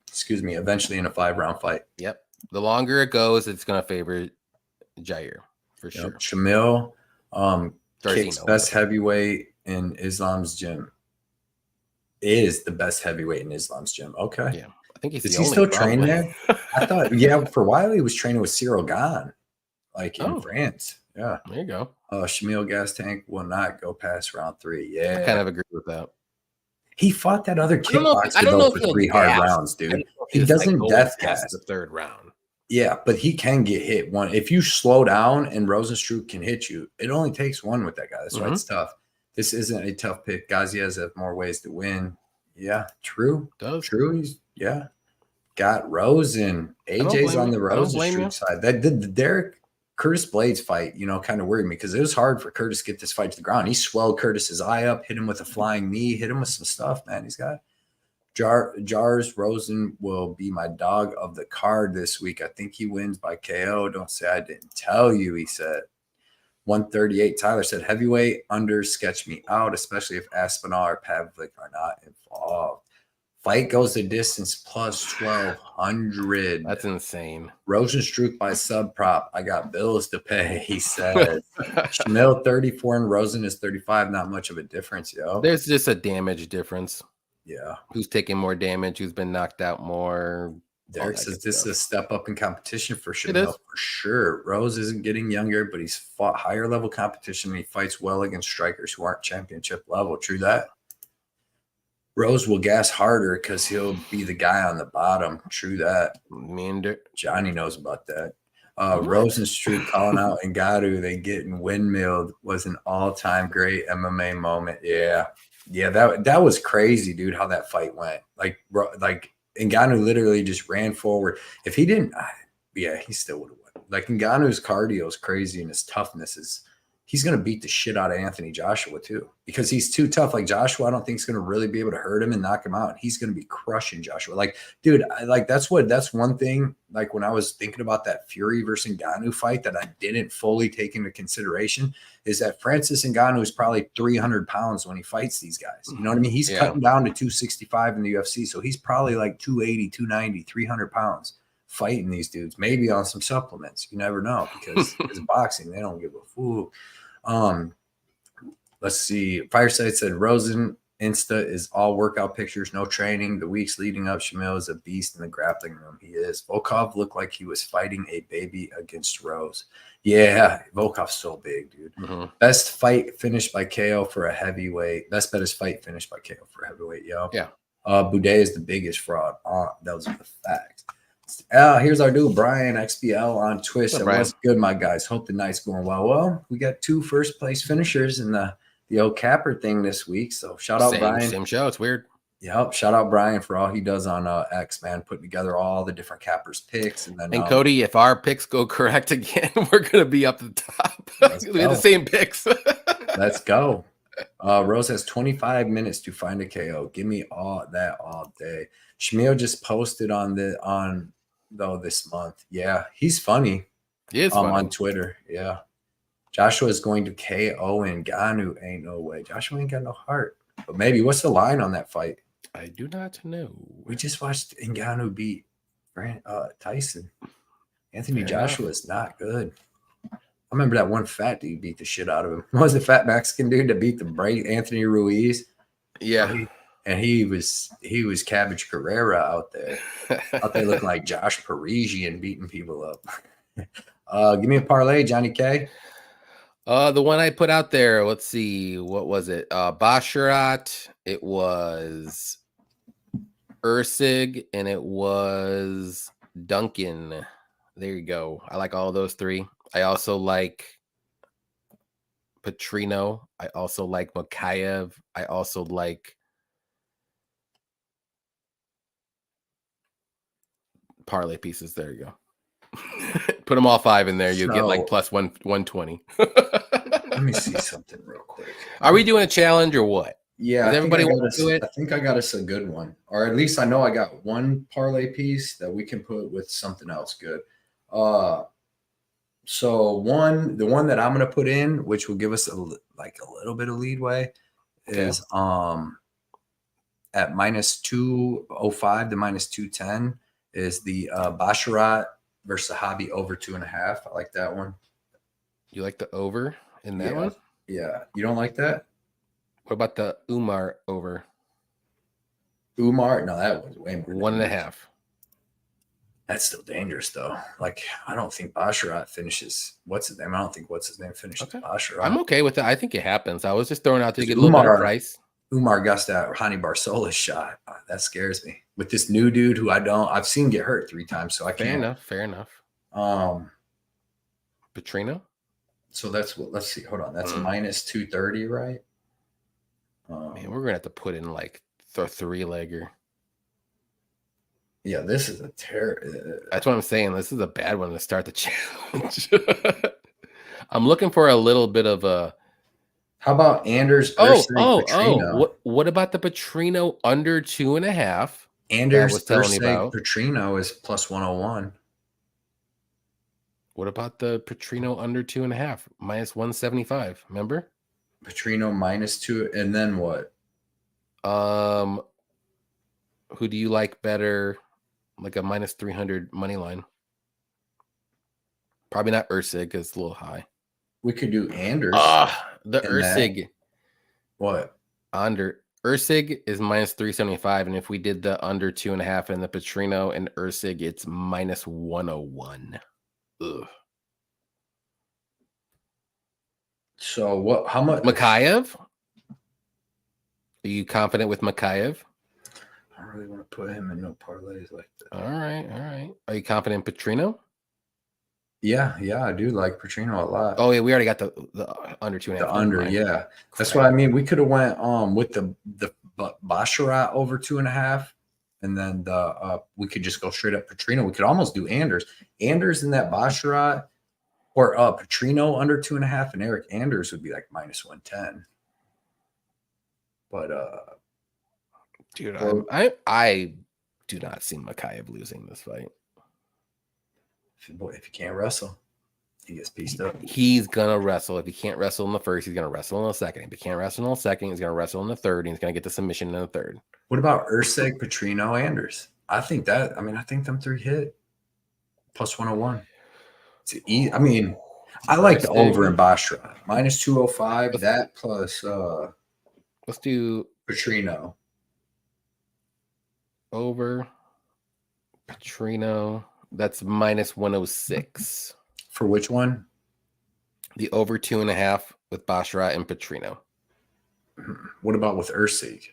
Excuse me, eventually in a 5-round fight. Yep. The longer it goes, it's going to favor Jair for sure. Shamil, kicks best heavyweight in Islam's gym. Is the best heavyweight in Islam's gym. Okay. Yeah. I think he's Is he still training there? I thought, for a while he was training with Cyril Gane, like in France. Yeah. There you go. Shamil gas tank will not go past round 3. Yeah. I kind of agree with that. He fought that other kickboxer for 3 hard rounds, dude. He doesn't death gas the 3rd round. Yeah, but he can get hit one. If you slow down and Rozenstruik can hit you, it only takes one with that guy. That's why it's tough. This isn't a tough pick. Gaziev have more ways to win. Yeah, true. True. Got Rosen. AJ's on the Rozenstruik side. The Derek Curtis Blades fight, kind of worried me because it was hard for Curtis to get this fight to the ground. He swelled Curtis's eye up, hit him with a flying knee, hit him with some stuff, man. He's got Jars. Rosen will be my dog of the card this week. I think he wins by KO. Don't say I didn't tell you, he said. 138. Tyler said heavyweight under sketch me out, especially if Aspinall or Pavlik are not involved. Fight goes the distance plus 1,200. That's insane. Rozenstruik by sub prop. I got bills to pay, he said. Schnell 34 and Rosen is 35. Not much of a difference, yo. There's just a damage difference. Yeah. Who's taking more damage? Who's been knocked out more? Derek says this is a step up in competition for Schnell, for sure. Rose isn't getting younger, but he's fought higher level competition and he fights well against strikers who aren't championship level. True that. Rose will gas harder because he'll be the guy on the bottom. True that. Johnny knows about that. Rozenstruik calling out Ngannou, they getting windmilled was an all-time great MMA moment. Yeah, that was crazy, dude. How that fight went. Like Ngannou literally just ran forward. If he didn't, he still would have won. Like Ngannou's cardio is crazy and his toughness is. He's going to beat the shit out of Anthony Joshua too, because he's too tough. Like Joshua, I don't think he's going to really be able to hurt him and knock him out. He's going to be crushing Joshua. Like, dude, that's one thing. Like when I was thinking about that Fury versus Ngannou fight that I didn't fully take into consideration is that Francis Ngannou is probably 300 pounds when he fights these guys. You know what I mean? He's cutting down to 265 in the UFC. So he's probably like 280, 290, 300 pounds fighting these dudes, maybe on some supplements. You never know, because it's boxing. They don't give a fool. Let's see. Fireside said Rosen Insta is all workout pictures, no training. The weeks leading up, Schnell is a beast in the grappling room. He is. Volkov looked like he was fighting a baby against Rose. Yeah, Volkov's so big, dude. Best fight finished by KO for a heavyweight. Best bet is fight finished by KO for a heavyweight, yo. Yeah. Boudet is the biggest fraud. Those are the facts. Here's our dude, Brian XBL on Twitch. What's good, my guys? Hope the night's going well. Well, we got 2 first-place finishers in the old capper thing this week. So shout out Brian. Same show. It's weird. Yep. Shout out Brian for all he does on X, man, putting together all the different cappers picks. And then Cody, if our picks go correct again, we're gonna be up the top. We have the same picks. Let's go. Rose has 25 minutes to find a KO. Give me all that all day. Shmuel just posted on this month. Yeah, he's funny. He is funny. On Twitter. Yeah. Joshua is going to KO and Ngannou. Ain't no way. Joshua ain't got no heart. But maybe. What's the line on that fight? I do not know. We just watched Ngannou beat Tyson. Anthony Joshua is not good. I remember that one fat dude beat the shit out of him. What was the fat Mexican dude that beat the bright Anthony Ruiz? Yeah. And he was Cabbage Carrera out there. Out there looking like Josh Parisian beating people up. Give me a parlay, Johnny K. The one I put out there, let's see, what was it? Basharat, it was Ursig, and it was Duncan. There you go. I like all those 3. I also like Patrino. I also like Makayev. I also like parlay pieces. There you go. Put them all 5 in there. You'll get like plus 120. Let me see something real quick. Are we doing a challenge or what? Yeah. Does everybody want to do it? I think I got us a good one. Or at least I know I got one parlay piece that we can put with something else good. So the one that I'm going to put in, which will give us a little bit of leadway, is at minus 205 to minus 210 is the Basharat versus Zahabi over 2.5. I like that one. You like the over in that one? Yeah. You don't like that? What about the Umar over? Umar? No, that was way more. 1.5. That's still dangerous, though. Like, I don't think Basharat finishes. What's his name? I don't think what's his name finishes Basharat. I'm okay with that. I think it happens. I was just throwing out to get a little better price. Umar got that Hani Barsola shot. That scares me. With this new dude who I've seen get hurt 3 times, so I can't. Fair enough. Patrino? So that's what, let's see. Hold on. That's minus 230, right? Man, we're going to have to put in like the 3-legger. Yeah, this is a terror. That's what I'm saying. This is a bad one to start the challenge. I'm looking for a little bit of a. How about Anders? Patrino? What about the Patrino under 2.5? Anders Patrino is plus 101. What about the Patrino under 2.5? Minus 175. Remember? Patrino minus 2, and then what? Who do you like better? Like a minus 300 money line. Probably not Ursig because it's a little high. We could do Anders. The Ursig. What? Under Ursig is minus 375, and if we did the under 2.5 and the Patrino and Ursig, it's minus 101. Ugh. So what? How much? Makayev? Are you confident with Makayev? I don't really want to put him in no parlays like that. All right. Are you confident in Patrino? Yeah, I do like Patrino a lot. Oh yeah, we already got the under 2.5. The under, yeah. That's what I mean. We could have went with the Basharat over 2.5, and then we could just go straight up Patrino. We could almost do Anders in that Basharat, or Patrino under 2.5, and Eric Anders would be like minus 110. But dude, I do not see Makayev losing this fight. If he can't wrestle, he gets pieced up. He's gonna wrestle. If he can't wrestle in the first, he's gonna wrestle in the second. If he can't wrestle in the second, he's gonna wrestle in the third, and he's gonna get the submission in the third. What about Ursig, Patrino, Anders? I think them 3 hit. Plus 101. I mean, I like the over in Basharat. Minus 205. That plus let's do Patrino. Over Patrino. That's minus 106. For which one? The over 2.5 with Basharat and Patrino. What about with Ursig?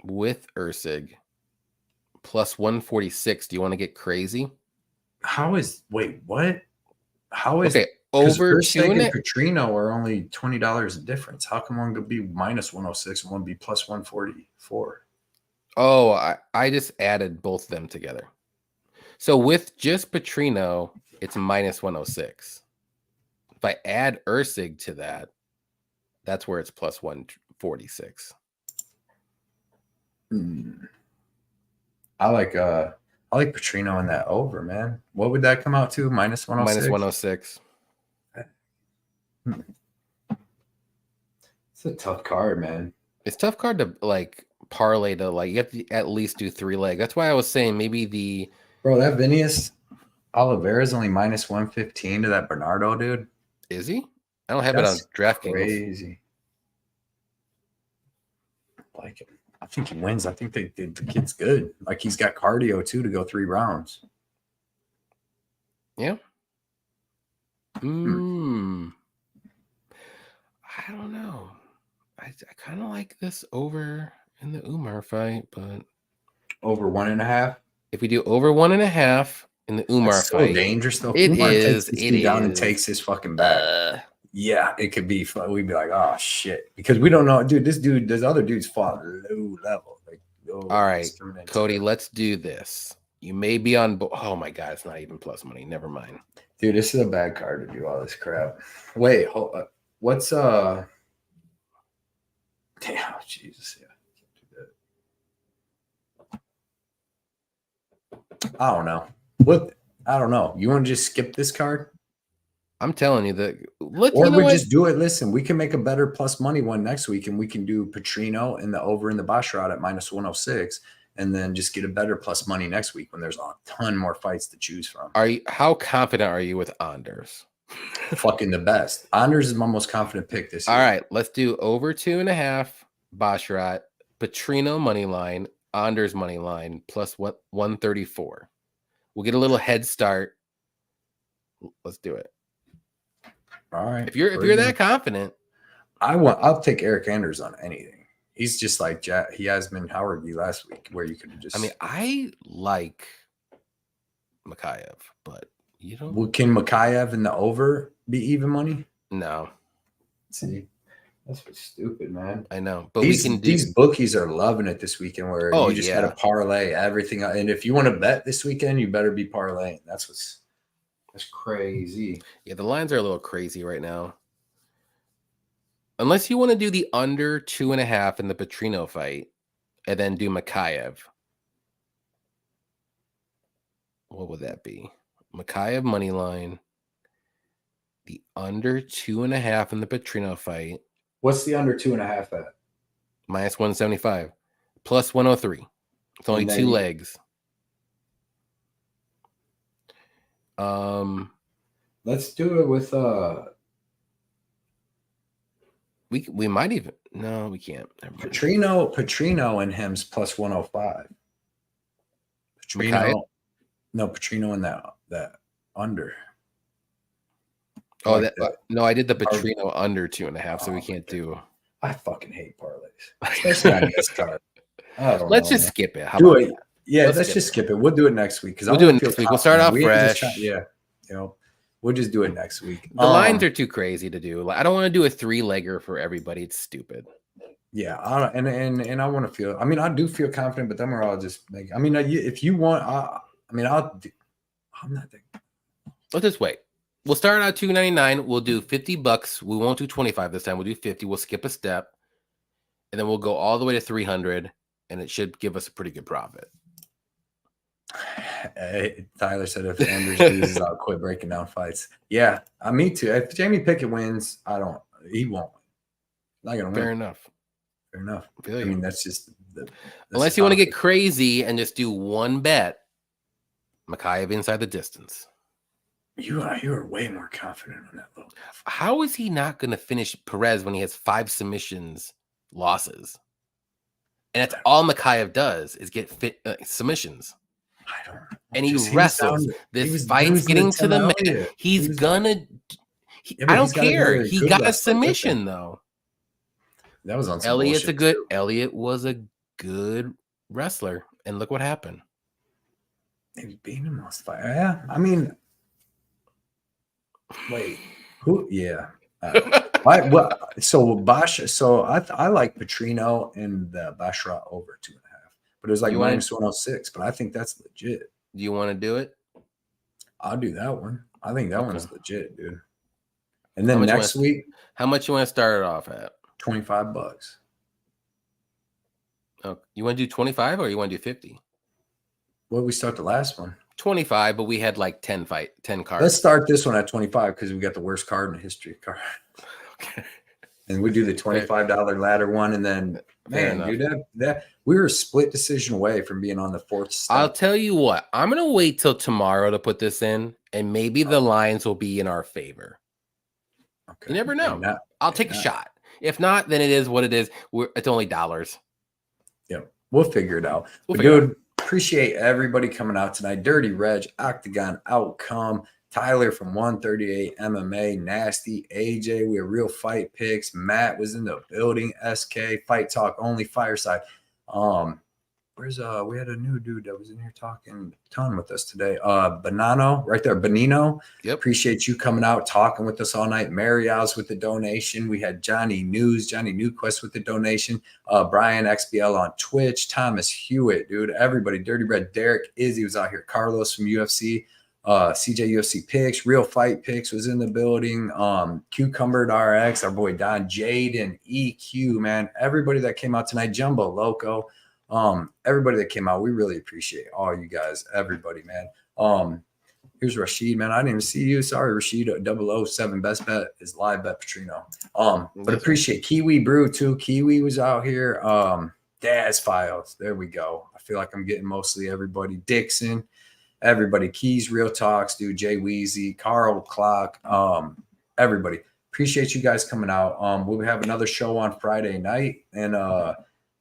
With Ursig, plus 146. Do you want to get crazy? Wait, what? How is okay? Over Ursig and Patrino are only $20 a difference. How come one could be minus 106 and one be plus 144? Oh, I just added both of them together. So with just Patrino, it's minus 106. If I add Ursig to that, that's where it's plus 146. I like Patrino in that over, man. What would that come out to? Minus 106? Minus 106. It's a tough card, man. It's a tough card to like parlay to like. You have to at least do 3 leg. That's why I was saying maybe the that Vinicius Oliveira is only minus 115 to that Bernardo dude. Is he? I don't have it on DraftKings. Crazy. Like it. I think he wins. I think the kid's good. Like he's got cardio too to go 3 rounds. Yeah. I don't know. I kind of like this over in the Umar fight, but over 1.5. If we do over 1.5 in the Umar That's fight, so dangerous though. It Umar is. Takes it down and takes his fucking back. Yeah, it could be fun. We'd be like, oh shit, because we don't know, dude. This other dude's fought low level. Like, all right, Cody, let's do this. You may be on. Oh my god, it's not even plus money. Never mind, dude. This is a bad card to do all this crap. Wait, hold up. What's Damn, Jesus, yeah. I don't know. I don't know. You want to just skip this card? I'm telling you that. Just do it. Listen, we can make a better plus money one next week, and we can do Patrino and the over in the Basharat at minus 106, and then just get a better plus money next week when there's a ton more fights to choose from. How confident are you with Anders? Fucking the best. Anders is my most confident pick this year. All right, let's do over 2.5 Basharat, Patrino money line, Anders money line plus 134. We'll get a little head start. Let's do it. All right. If you're that confident, I'll take Eric Anders on anything. He's just like Yasmin Howard last week, where you could have just. I mean, I like Mikhaev, but you don't. Well, can Mikhaev in the over be even money? No. See, that's what's stupid, man. I know, but these bookies are loving it this weekend, where you just got to parlay everything. And if you want to bet this weekend, you better be parlaying. That's crazy. Yeah, the lines are a little crazy right now. Unless you want to do the under 2.5 in the Patrino fight and then do Mikhaev. What would that be? Mikhaev money line. The under 2.5 in the Patrino fight. What's the under 2.5 at? Minus 175. Plus 103. It's only 2 legs. Let's do it with we might even we can't. Patrino and him's plus 105. Patrino in that under. Oh, no, I did the Patrino under 2.5, so we can't do. I fucking hate parlays, especially on this card. Let's just skip it. Do it. Yeah, let's just skip it. We'll do it next week we'll do it next week. We'll start off fresh. We'll just do it next week. The lines are too crazy to do. I don't want to do a 3-legger for everybody. It's stupid. Yeah, and I want to feel. I mean, I do feel confident, but then we're all just like. I mean, if you want, I'm not. Let's just wait. We'll start out $2.99. We'll do $50. We won't do 25 this time. We'll do 50. We'll skip a step, and then we'll go all the way to 300, and it should give us a pretty good profit. Tyler said if Anders loses, I'll quit breaking down fights. Yeah, me too. If Jamie Pickett wins, he won't win. Not gonna win. Fair enough. I mean, that's just unless you want to get crazy and just do one bet. Mikhaev inside the distance. You are way more confident on that level. How is he not going to finish Perez when he has 5 submissions losses? And that's all Mikhaev does is get submissions. I don't know. And he wrestles. This fight's getting to the mat. He's gonna. I don't care. He got a submission though. That was on some Elliott was a good wrestler, and look what happened. He beat him last fight. Yeah, I mean, wait, who? Yeah. So I like Patrino and the Basharat over 2.5, but it was like minus 106. But I think that's legit. Do you want to do it? I'll do that one. I think that one's legit, dude. And then next week, how much you want to start it off at? $25. Oh, you want to do 25 or you want to do 50? What did we start the last one? 25, but we had like 10 cards. Let's start this one at 25 because we got the worst card in the history card. Okay. And we do the $25 ladder one, and then dude, that we were a split decision away from being on the 4th step. I'll tell you what, I'm gonna wait till tomorrow to put this in, and maybe the lines will be in our favor. Okay. You never know. I'll take a shot. If not, then it is what it is. It's only dollars. Yeah, we'll figure it out. Dude, appreciate everybody coming out tonight. Dirty Reg, Octagon Outcome, Tyler from 138 MMA, Nasty, AJ. We have Real Fight Picks. Matt was in the building. SK, Fight Talk Only, Fireside. We had a new dude that was in here talking a ton with us today. Bonano, right there, Bonino. Yep. Appreciate you coming out, talking with us all night. Mario's with the donation. We had Johnny Newquest with the donation. Brian XBL on Twitch. Thomas Hewitt, dude. Everybody. Dirty Red. Derek Izzy was out here. Carlos from UFC. CJ UFC Picks. Real Fight Picks was in the building. Cucumbered RX. Our boy Don Jaden. EQ, man. Everybody that came out tonight. Jumbo Loco. Everybody that came out, we really appreciate all you guys, everybody, man. Here's Rashid, man. I didn't even see you. Sorry, Rashid. 007 best bet is live bet Patrino. But appreciate Kiwi Brew too. Kiwi was out here. Daz Files. There we go. I feel like I'm getting mostly everybody. Dixon, everybody. Keys, Real Talks, dude. Jay Weezy, Carl Clock. Everybody. Appreciate you guys coming out. We'll have another show on Friday night, and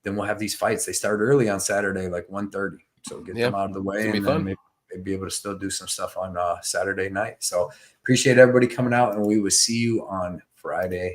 then we'll have these fights. They start early on Saturday, like 1:30. So get them out of the way, and then maybe be able to still do some stuff on Saturday night. So appreciate everybody coming out, and we will see you on Friday